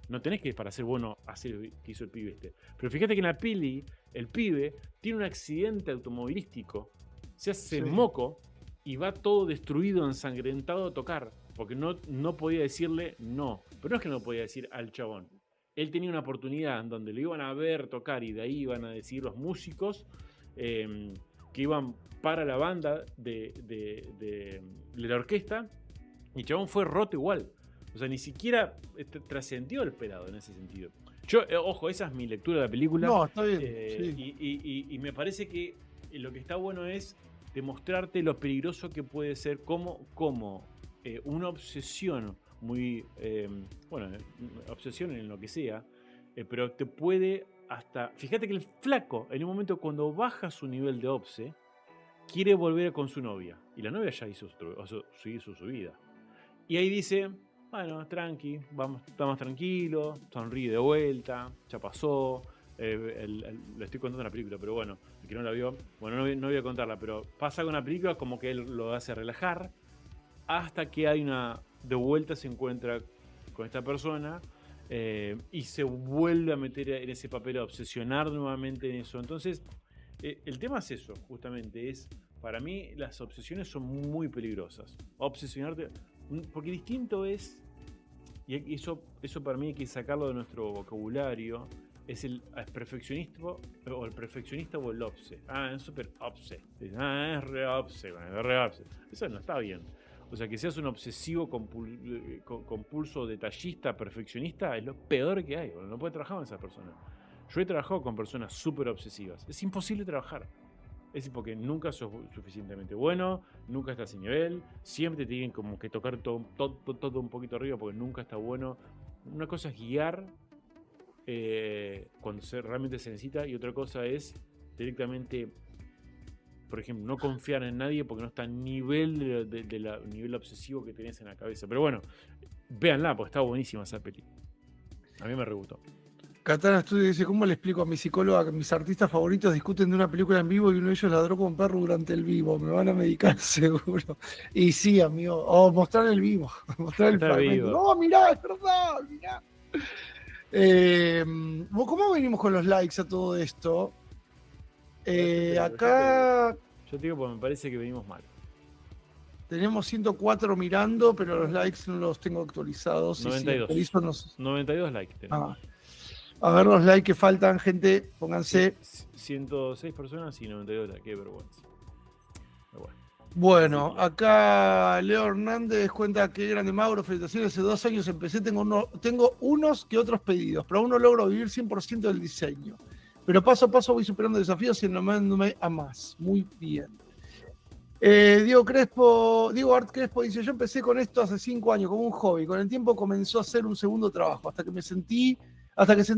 no tenés que para ser bueno hacer lo que hizo el pibe este. Pero fíjate que en la peli, el pibe tiene un accidente automovilístico, se hace moco y va todo destruido, ensangrentado a tocar. Porque no podía decirle no. Pero no es que no podía decir al chabón. Él tenía una oportunidad en donde lo iban a ver tocar y de ahí iban a decidir los músicos que iban para la banda de la orquesta, y el chabón fue roto igual. O sea, ni siquiera trascendió el pelado en ese sentido. Yo, ojo, esa es mi lectura de la película. No, está bien. Y me parece que lo que está bueno es demostrarte lo peligroso que puede ser como una obsesión muy, obsesión en lo que sea, pero te puede hasta... Fíjate que el flaco, en un momento cuando baja su nivel de obse, quiere volver con su novia. Y la novia ya hizo su vida. Y ahí dice, bueno, tranqui, estamos tranquilos, sonríe de vuelta, ya pasó. Le estoy contando la película, pero bueno, el que no la vio, bueno, no voy a contarla, pero pasa con la película como que él lo hace relajar, hasta que hay de vuelta se encuentra con esta persona y se vuelve a meter en ese papel, a obsesionar nuevamente en eso. Entonces, el tema es eso, justamente, para mí las obsesiones son muy peligrosas. Obsesionarte, porque distinto es, y eso para mí hay que sacarlo de nuestro vocabulario, es el perfeccionista o el obse. Es súper obse. Es re obse. Eso no está bien. O sea, que seas un obsesivo compulso detallista, perfeccionista, es lo peor que hay. No puedes trabajar con esa persona. Yo he trabajado con personas súper obsesivas. Es imposible trabajar. Es porque nunca sos suficientemente bueno, nunca estás en nivel, siempre te tienen como que tocar todo un poquito arriba porque nunca está bueno. Una cosa es guiar cuando realmente se necesita, y otra cosa es directamente, por ejemplo, no confiar en nadie porque no está al nivel nivel obsesivo que tenés en la cabeza. Pero bueno, véanla porque está buenísima esa peli. A mí me re gustó. Katana Studio dice, ¿cómo le explico a mi psicóloga que mis artistas favoritos discuten de una película en vivo y uno de ellos ladró con perro durante el vivo? Me van a medicar seguro. Y sí, amigo. O mostrar el vivo. Mostrar el fragmento. No, mirá, es verdad, mirá. ¿Cómo venimos con los likes a todo esto? Acá... Yo te digo porque me parece que venimos mal. Tenemos 104 mirando, pero los likes no los tengo actualizados. 92. 92 likes tenemos. A ver los likes que faltan, gente, pónganse. 106 personas y 92 likes, qué vergüenza. Bueno, acá Leo Hernández cuenta que grande Mauro, felicitaciones, hace 2 años empecé, tengo unos que otros pedidos, pero aún no logro vivir 100% del diseño. Pero paso a paso voy superando desafíos y enamorándome a más. Muy bien. Diego Art Crespo dice, yo empecé con esto hace 5 años como un hobby, con el tiempo comenzó a ser un segundo trabajo, hasta que sentí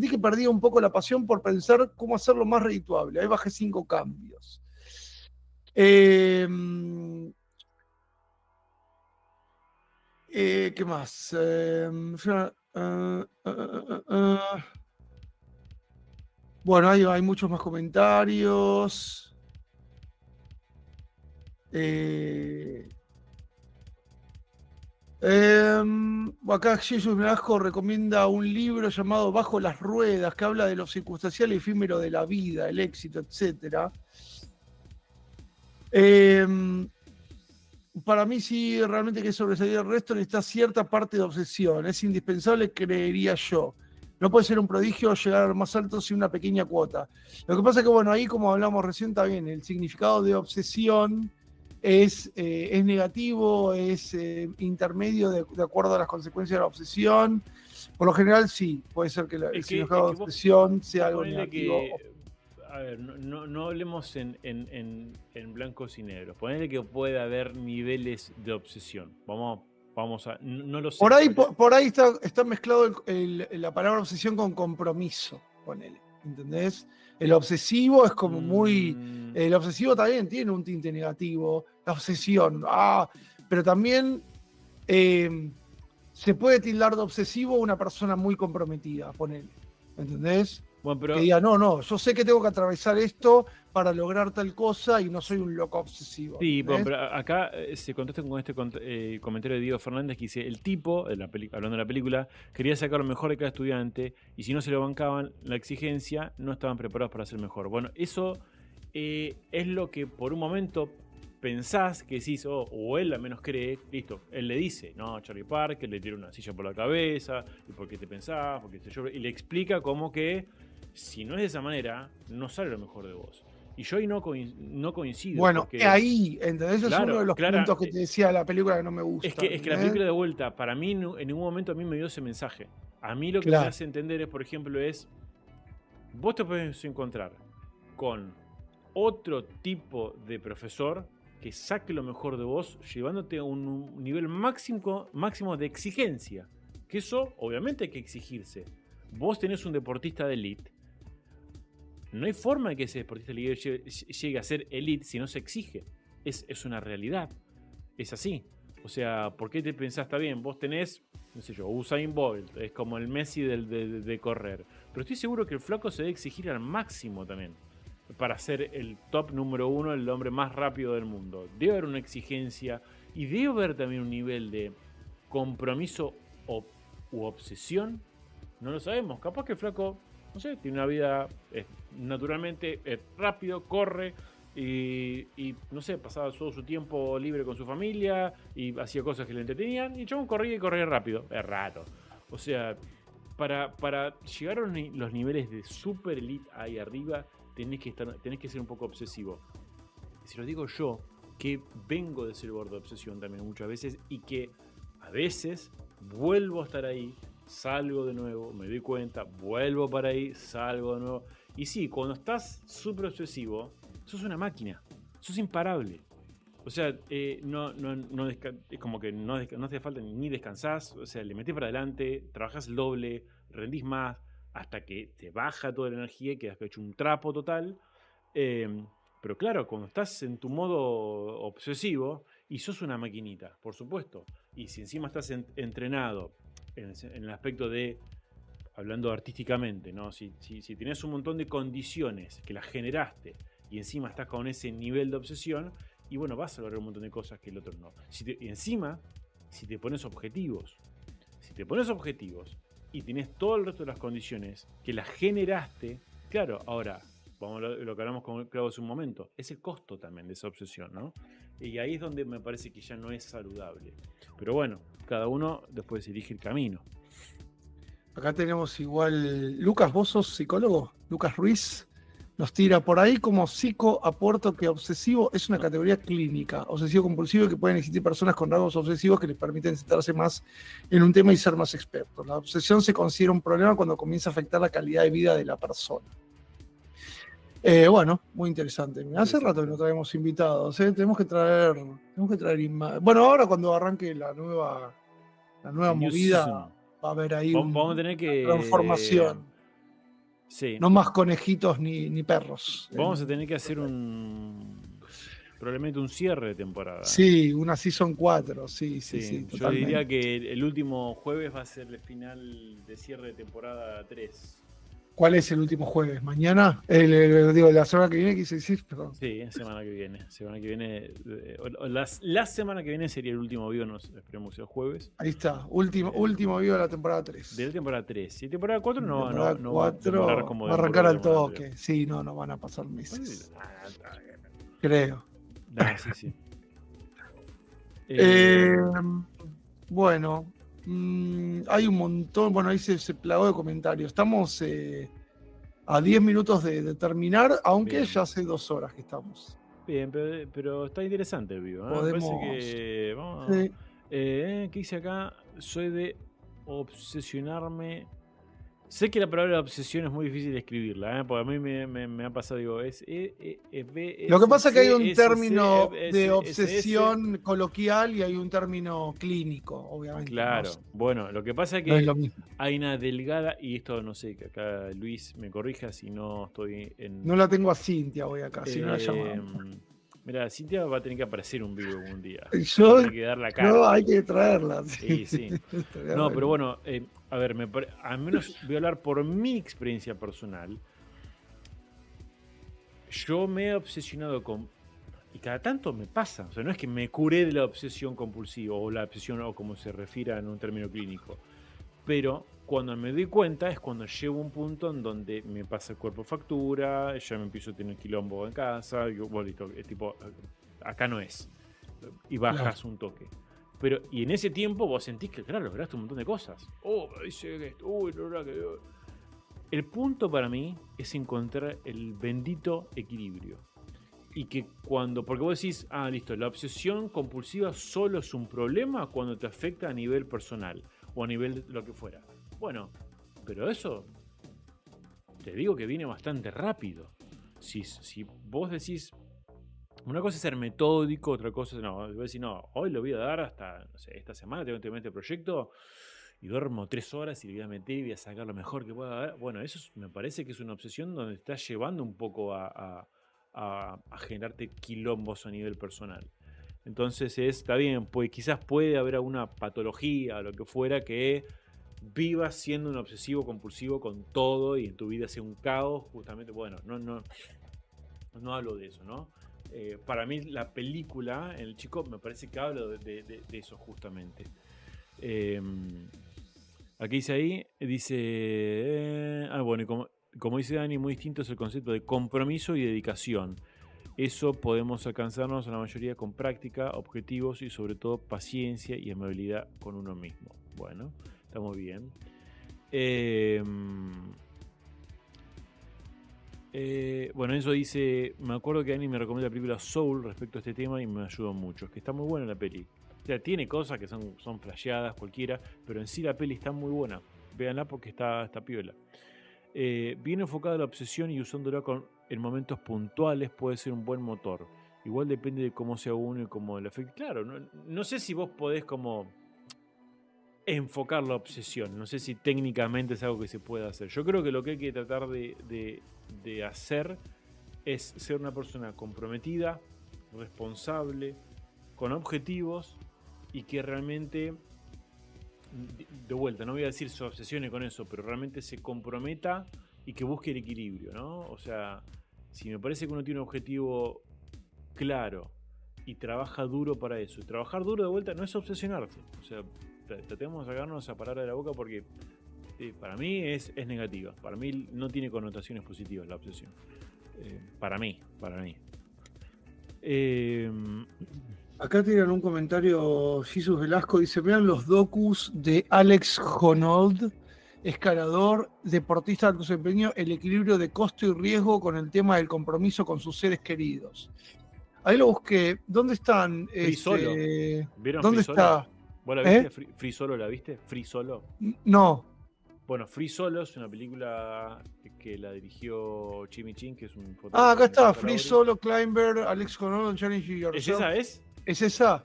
que perdía un poco la pasión por pensar cómo hacerlo más redituable. Ahí bajé 5 cambios. ¿Qué más? Bueno, hay muchos más comentarios. Acá Jesus Velasco recomienda un libro llamado Bajo las Ruedas, que habla de lo circunstancial y efímero de la vida, el éxito, etc. Para mí, sí, realmente que sobresalir el resto necesita cierta parte de obsesión. Es indispensable, creería yo. No puede ser un prodigio llegar a lo más alto sin una pequeña cuota. Lo que pasa es que, bueno, ahí, como hablamos recién, está bien, el significado de obsesión es negativo, es intermedio de acuerdo a las consecuencias de la obsesión. Por lo general, sí, puede ser que el significado de obsesión sea algo negativo. A ver, no hablemos en blancos y negros. Ponele que puede haber niveles de obsesión. Vamos a... No lo sé. Por ahí está mezclado la palabra obsesión con compromiso, ponele. ¿Entendés? El obsesivo es como muy... El obsesivo también tiene un tinte negativo. La obsesión. Pero también se puede tildar de obsesivo una persona muy comprometida, ponele. ¿Entendés? Bueno, pero... Que diga, no, yo sé que tengo que atravesar esto para lograr tal cosa y no soy un loco obsesivo. Sí, bueno, pero acá se contesta con este comentario de Diego Fernández que dice, el tipo, hablando de la película, quería sacar lo mejor de cada estudiante y si no se lo bancaban la exigencia, no estaban preparados para ser mejor. Bueno, eso es lo que por un momento pensás que decís, o él al menos cree, listo, él le dice, no, Charlie Parker le tira una silla por la cabeza, y por qué te pensás, y le explica cómo que si no es de esa manera, no sale lo mejor de vos. Y yo ahí no coincido. Bueno, ahí, ¿entendés? Claro, es uno de los puntos que te decía la película que no me gusta. Es que la película de vuelta, para mí, en ningún momento a mí me dio ese mensaje. A mí lo que me hace entender es, por ejemplo, vos te podés encontrar con otro tipo de profesor que saque lo mejor de vos, llevándote a un nivel máximo de exigencia. Que eso, obviamente, hay que exigirse. Vos tenés un deportista de elite. No hay forma de que ese deportista llegue a ser elite si no se exige. Es una realidad. Es así. O sea, ¿por qué te pensás? Está bien, vos tenés, no sé yo, Usain Bolt, es como el Messi de correr. Pero estoy seguro que el flaco se debe exigir al máximo también para ser el top número 1, el hombre más rápido del mundo. Debe haber una exigencia y debe haber también un nivel de compromiso u obsesión. No lo sabemos. Capaz que el flaco, no sé, tiene una vida naturalmente rápido, corre y no sé, pasaba todo su tiempo libre con su familia y hacía cosas que le entretenían y el chabón corría rápido. Es raro. O sea, para llegar a los niveles de super elite ahí arriba, tenés que ser un poco obsesivo. Si lo digo yo, que vengo de ese borde de obsesión también muchas veces, y que a veces vuelvo a estar ahí, salgo de nuevo, me doy cuenta, vuelvo para ahí, salgo de nuevo. Y sí, cuando estás súper obsesivo, sos una máquina, sos imparable. O sea, es como que no hace falta ni descansás, o sea, le metés para adelante, trabajás el doble, rendís más, hasta que te baja toda la energía y quedas hecho un trapo total. Pero claro, cuando estás en tu modo obsesivo, y sos una maquinita, por supuesto, y si encima estás entrenado en el aspecto de, hablando artísticamente, ¿no? Si tenés un montón de condiciones que las generaste y encima estás con ese nivel de obsesión, y bueno, vas a lograr un montón de cosas que el otro no. Y encima, si te pones objetivos y tenés todo el resto de las condiciones que las generaste, claro, ahora, vamos a lo que hablamos con Clau hace un momento, es el costo también de esa obsesión, ¿no? Y ahí es donde me parece que ya no es saludable. Pero bueno, cada uno después elige el camino. Acá tenemos igual. Lucas, ¿vos sos psicólogo? Lucas Ruiz nos tira por ahí como psico, aporto que obsesivo es una categoría clínica. Obsesivo compulsivo, que pueden existir personas con rasgos obsesivos que les permiten centrarse más en un tema y ser más expertos. La obsesión se considera un problema cuando comienza a afectar la calidad de vida de la persona. Bueno, muy interesante. Hace rato que no traemos invitados, ¿eh? Tenemos que traer bueno, ahora cuando arranque la nueva movida, va a haber ahí vamos a tener que transformación. Sí. No más conejitos ni perros. Vamos a tener que hacer probablemente un cierre de temporada. Sí, una Season 4, sí. Yo diría que el último jueves va a ser el final de cierre de temporada 3. ¿Cuál es el último jueves? ¿Mañana? La semana que viene, quise decir, perdón. Sí, semana que viene. La semana que viene sería el último vivo, esperemos el jueves. Ahí está, último vivo de la temporada 3. De la temporada 3. Y temporada 4 no va a arrancar al toque. Sí, no van a pasar meses. Creo. Sí. Bueno, hay un montón, ahí se plagó de comentarios. Estamos a 10 minutos de terminar, aunque bien. Ya hace 2 horas que estamos. Bien, pero está interesante el vivo. Podemos... Parece que... Vamos. Sí. ¿Qué dice acá? Soy de obsesionarme. Sé que la palabra obsesión es muy difícil de escribirla, porque a mí me ha pasado, digo, lo que pasa es que hay un término de obsesión coloquial y hay un término clínico, obviamente. Claro, bueno, lo que pasa es que hay una delgada, y esto no sé, que acá Luis me corrija si no estoy en... No la tengo a Cintia hoy acá, si no la llamamos. Mira, Cintia va a tener que aparecer un vivo algún día. Hay que dar la cara. No, hay que traerla. Sí. No, pero bueno, a ver, al menos voy a hablar por mi experiencia personal. Yo me he obsesionado con... Y cada tanto me pasa. O sea, no es que me curé de la obsesión compulsiva o la obsesión, o como se refiere en un término clínico. Pero cuando me doy cuenta es cuando llego a un punto en donde me pasa el cuerpo factura, ya me empiezo a tener quilombo en casa, es tipo, acá no es. Y bajas un toque. Pero, y en ese tiempo vos sentís que, claro, lograste un montón de cosas. El punto para mí es encontrar el bendito equilibrio. Y que porque vos decís, listo, la obsesión compulsiva solo es un problema cuando te afecta a nivel personal o a nivel de lo que fuera. Bueno, pero eso te digo que viene bastante rápido. Si vos decís, una cosa es ser metódico, otra cosa es, vos decís, hoy lo voy a dar hasta, no sé, esta semana tengo que terminar este proyecto y duermo 3 horas y le voy a meter y voy a sacar lo mejor que pueda dar. Bueno, eso me parece que es una obsesión donde estás llevando un poco a generarte quilombos a nivel personal. Entonces está bien, pues quizás puede haber alguna patología o lo que fuera que vivas siendo un obsesivo compulsivo con todo y en tu vida sea un caos, justamente, bueno, no hablo de eso, ¿no? Para mí la película, el chico, me parece que habla de eso justamente. Aquí dice bueno, y como dice Dani, muy distinto es el concepto de compromiso y dedicación. Eso podemos alcanzarnos a la mayoría con práctica, objetivos y sobre todo paciencia y amabilidad con uno mismo. Bueno, está muy bien. Bueno, eso dice, me acuerdo que Dani me recomendó la película Soul respecto a este tema y me ayudó mucho. Es que está muy buena la peli. O sea, tiene cosas que son flasheadas cualquiera, pero en sí la peli está muy buena. Véanla porque está piola. Bien enfocada la obsesión y usándola en momentos puntuales puede ser un buen motor. Igual depende de cómo sea uno y cómo el efecto. Claro, no sé si vos podés como enfocar la obsesión. No sé si técnicamente es algo que se puede hacer. Yo creo que lo que hay que tratar de hacer es ser una persona comprometida, responsable, con objetivos y que realmente, de vuelta, no voy a decir se obsesione con eso, pero realmente se comprometa y que busque el equilibrio, ¿no? O sea, si me parece que uno tiene un objetivo claro y trabaja duro para eso, y trabajar duro de vuelta no es obsesionarse, o sea, tratemos de sacarnos esa palabra de la boca porque para mí es negativa, para mí no tiene connotaciones positivas la obsesión, para mí. Acá tiran un comentario Jesus Velasco, dice, vean los docus de Alex Honnold, escalador, deportista de alto desempeño, el equilibrio de costo y riesgo con el tema del compromiso con sus seres queridos. Ahí lo busqué. ¿Dónde están? Free Solo. ¿Vieron ¿Dónde Free Solo? está? ¿Vos la viste? ¿Free Solo la viste? ¿Free Solo? No. Bueno, Free Solo es una película que la dirigió Jimmy Chin, que es un fotógrafo. Ah, acá está. Free Solo, Climber, Alex Honnold, Challenge Yourself. ¿Es esa? Es esa.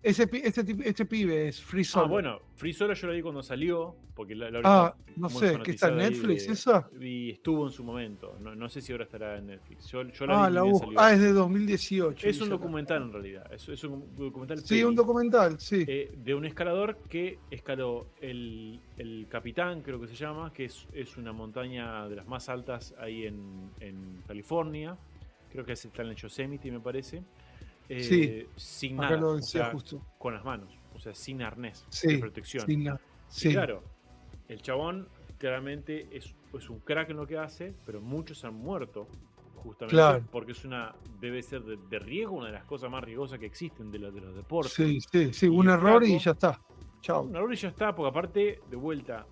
Este pibe es Free Solo. Ah, bueno, Free Solo yo la vi cuando salió, porque no sé, ¿qué está en Netflix esa? Y estuvo en su momento, no sé si ahora estará en Netflix. Yo la vi es de 2018. Es un documental en realidad, es un documental. Sí, un documental, sí. De un escalador que escaló el Capitán, creo que se llama, que es una montaña de las más altas ahí en California. Creo que está en el Yosemite, me parece. Sí, sin acá nada, lo decía justo. Con las manos, o sea, sin arnés de protección. Sí. Claro, el chabón claramente es un crack en lo que hace, pero muchos han muerto justamente porque debe ser de riesgo, una de las cosas más riesgosas que existen de los deportes. Sí, un error y ya está. Chao. Un error y ya está, porque aparte, de vuelta,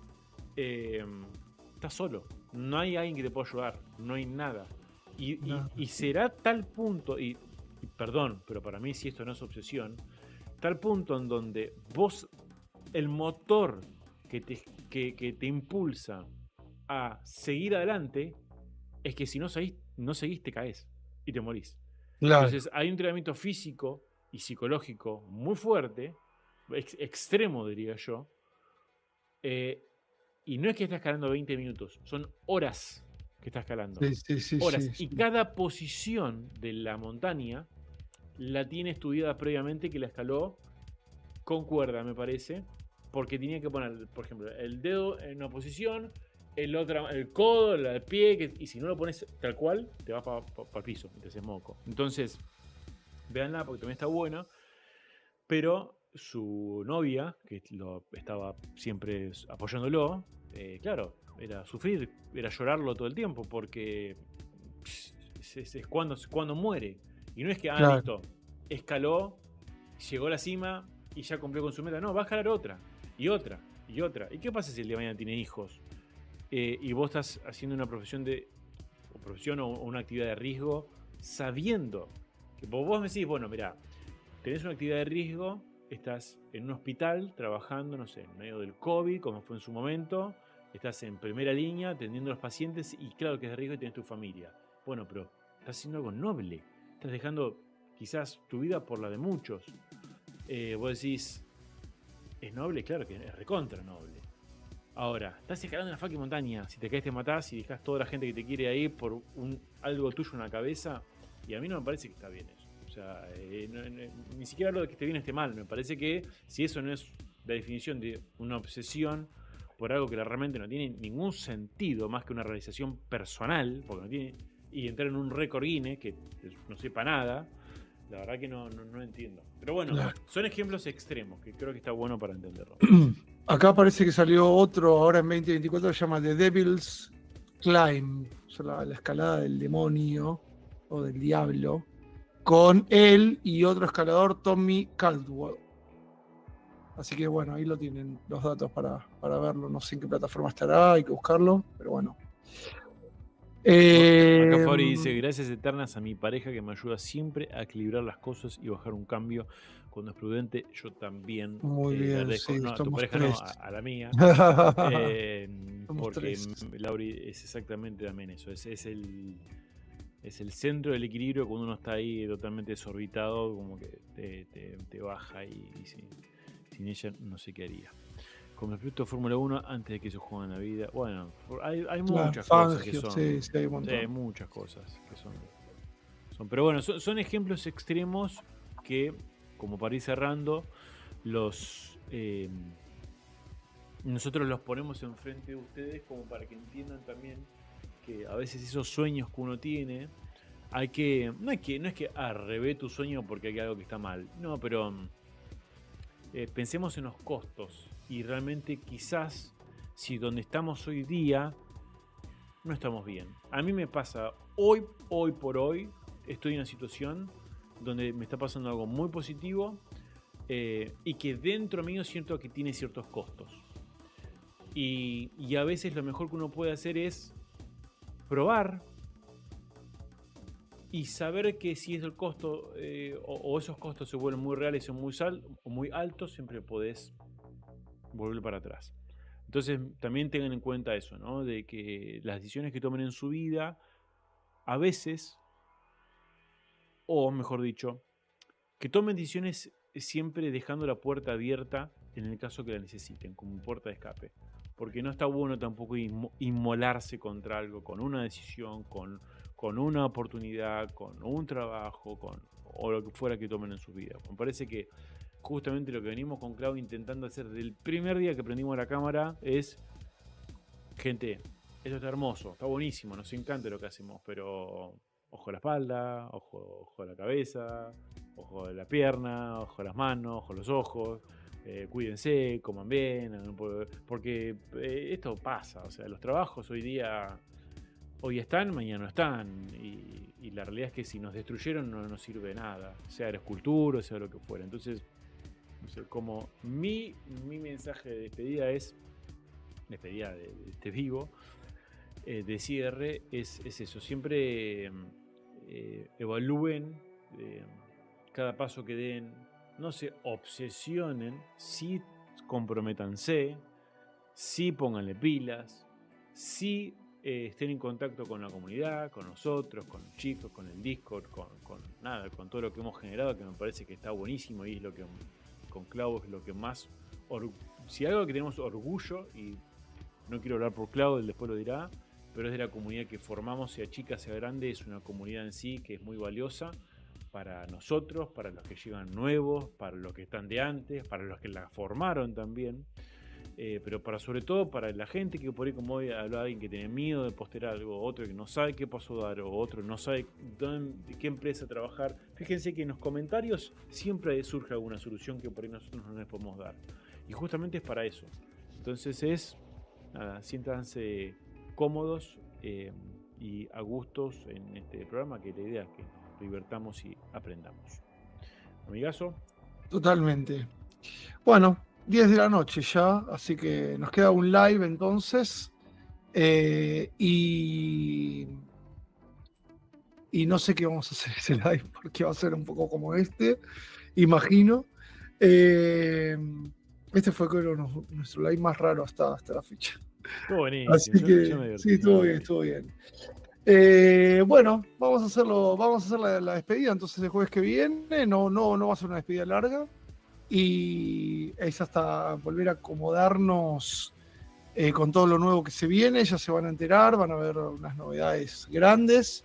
estás solo, no hay alguien que te pueda ayudar, no hay nada. Y será tal punto, y perdón, pero para mí si esto no es obsesión, tal punto en donde vos, el motor que te impulsa a seguir adelante, es que si no seguís te caes y te morís. Claro. Entonces hay un entrenamiento físico y psicológico muy fuerte, extremo diría yo, y no es que estás escalando 20 minutos, son horas que estás escalando. Horas. Y cada posición de la montaña la tiene estudiada previamente, que la escaló con cuerda, me parece, porque tenía que poner, por ejemplo, el dedo en una posición, el codo, el pie, y si no lo pones tal cual, te vas para el piso y te haces moco. Entonces, véanla porque también está buena, pero su novia, que lo estaba siempre apoyándolo, claro, era sufrir, era llorarlo todo el tiempo, porque es cuando muere. Y no es que, listo, escaló, llegó a la cima y ya cumplió con su meta. No, va a escalar otra, y otra, y otra. ¿Y qué pasa si el día de mañana tiene hijos? Y vos estás haciendo una profesión o una actividad de riesgo, sabiendo que vos me decís, bueno, mirá, tenés una actividad de riesgo, estás en un hospital trabajando, no sé, en medio del COVID, como fue en su momento, estás en primera línea atendiendo a los pacientes y claro que es de riesgo y tenés tu familia. Bueno, pero estás haciendo algo noble. Estás dejando quizás tu vida por la de muchos. Vos decís, ¿es noble? Claro que es recontra noble. Ahora, estás escalando una fucking montaña. Si te caes te matás y dejás toda la gente que te quiere ahí por algo tuyo en la cabeza. Y a mí no me parece que está bien eso. O sea, ni siquiera hablo de que esté bien o esté mal. Me parece que si eso no es la definición de una obsesión por algo que realmente no tiene ningún sentido más que una realización personal, porque no tiene, y entrar en un récord Guinness que no sepa nada, la verdad que no entiendo. Pero bueno, son ejemplos extremos que creo que está bueno para entenderlo. Acá parece que salió otro ahora en 2024, se llama The Devil's Climb, o sea, la escalada del demonio o del diablo, con él y otro escalador, Tommy Caldwell. Así que bueno, ahí lo tienen los datos para verlo. No sé en qué plataforma estará, hay que buscarlo, pero bueno. Acá Fabri dice, gracias eternas a mi pareja que me ayuda siempre a equilibrar las cosas y bajar un cambio cuando es prudente. Yo también muy bien, agradezco, sí, no, a tu pareja no, a la mía, porque Lauri es exactamente también eso, es el centro del equilibrio cuando uno está ahí totalmente desorbitado, como que te baja y sin ella no sé qué haría. Con respecto a Fórmula 1, antes de que se juegue en la vida, bueno, hay muchas cosas que son. Sí, hay un montón. Hay muchas cosas que son. Pero bueno, son ejemplos extremos que, como para ir cerrando, nosotros los ponemos enfrente de ustedes como para que entiendan también que a veces esos sueños que uno tiene, no es que arrevé tu sueño porque hay algo que está mal, no, pero pensemos en los costos y realmente quizás si donde estamos hoy día no estamos bien. A mí me pasa hoy por hoy estoy en una situación donde me está pasando algo muy positivo y que dentro mío siento que tiene ciertos costos. Y a veces lo mejor que uno puede hacer es probar y saber que si es el costo o esos costos se vuelven muy reales o muy altos, siempre podés volver para atrás. Entonces también tengan en cuenta eso, ¿no? De que las decisiones que tomen en su vida, a veces, o mejor dicho, que tomen decisiones siempre dejando la puerta abierta en el caso que la necesiten, como puerta de escape. Porque no está bueno tampoco inmolarse contra algo, con una decisión, con una oportunidad, con un trabajo, o lo que fuera que tomen en su vida. Me parece que justamente lo que venimos con Clau intentando hacer desde el primer día que prendimos la cámara es, gente, esto está hermoso, está buenísimo, nos encanta lo que hacemos, pero ojo a la espalda, ojo a la cabeza, ojo a la pierna, ojo a las manos, ojo a los ojos, cuídense, coman bien, porque esto pasa, o sea, los trabajos hoy están, mañana no están, y la realidad es que si nos destruyeron no nos sirve de nada, sea la escultura, sea lo que fuera. Entonces, no sé, como mi mensaje de despedida de este vivo, de cierre, es eso, siempre evalúen cada paso que den, no se obsesionen, sí comprométanse, sí pónganle pilas, sí estén en contacto con la comunidad, con nosotros, con los chicos, con el Discord, con todo lo que hemos generado, que me parece que está buenísimo y es lo que con Clau es lo que más, si algo que tenemos orgullo, y no quiero hablar por Clau, él después lo dirá, pero es de la comunidad que formamos, sea chica, sea grande, es una comunidad en sí que es muy valiosa para nosotros, para los que llegan nuevos, para los que están de antes, para los que la formaron también, pero sobre todo para la gente que por ahí, como hoy hablaba alguien que tiene miedo de postear algo, otro que no sabe qué paso dar, o otro no sabe de qué empresa trabajar. Fíjense que en los comentarios siempre surge alguna solución que por ahí nosotros no les podemos dar, y justamente es para eso. Entonces siéntanse cómodos y a gustos en este programa, que la idea es que nos divertamos y aprendamos. Amigazo. Totalmente. Bueno, 10 de la noche ya, así que nos queda un live entonces. Y no sé qué vamos a hacer ese live, porque va a ser un poco como imagino. Este fue, creo, nuestro live más raro hasta la fecha. Estuvo buenísimo. Así que sí, estuvo bien. Bueno, vamos a hacer la despedida entonces el jueves que viene. No va a ser una despedida larga. Y es hasta volver a acomodarnos con todo lo nuevo que se viene. Ya se van a enterar, van a ver unas novedades grandes,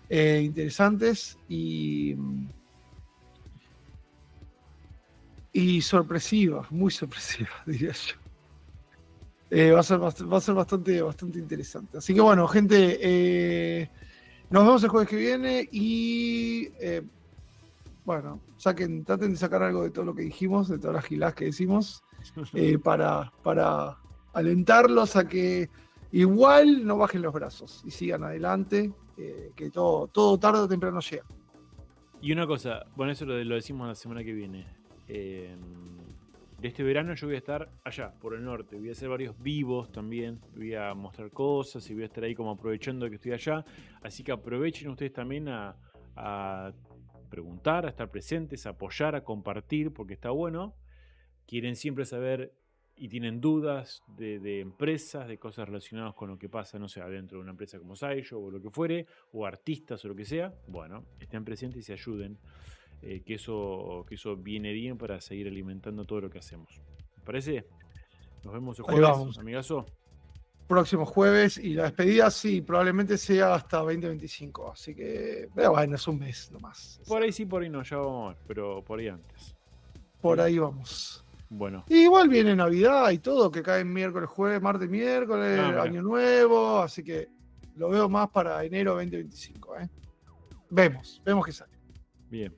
interesantes y sorpresivas, muy sorpresivas, diría yo. Va a ser bastante interesante. Así que bueno, gente, nos vemos el jueves que viene y bueno, traten de sacar algo de todo lo que dijimos, de todas las giladas que decimos, para alentarlos a que igual no bajen los brazos y sigan adelante, que todo tarde o temprano llega. Y una cosa, bueno, eso lo decimos la semana que viene. de este verano yo voy a estar allá, por el norte. Voy a hacer varios vivos también. Voy a mostrar cosas y voy a estar ahí como aprovechando que estoy allá. Así que aprovechen ustedes también a preguntar, a estar presentes, a apoyar, a compartir, porque está bueno. Quieren siempre saber y tienen dudas de empresas, de cosas relacionadas con lo que pasa, no sé, adentro de una empresa como Saiyo o lo que fuere, o artistas o lo que sea. Bueno, estén presentes y se ayuden. Que eso viene bien para seguir alimentando todo lo que hacemos. ¿Me parece? Nos vemos el jueves, amigazo. Próximo jueves, y la despedida sí, probablemente sea hasta 2025. Así que, bueno, es un mes nomás. Por ahí sí, por ahí no, ya vamos a ver, pero por ahí antes. Por ahí vamos. Bueno. Y igual viene Navidad y todo, que cae miércoles, jueves, martes, miércoles, Año Nuevo, así que lo veo más para enero 2025. Vemos que sale. Bien.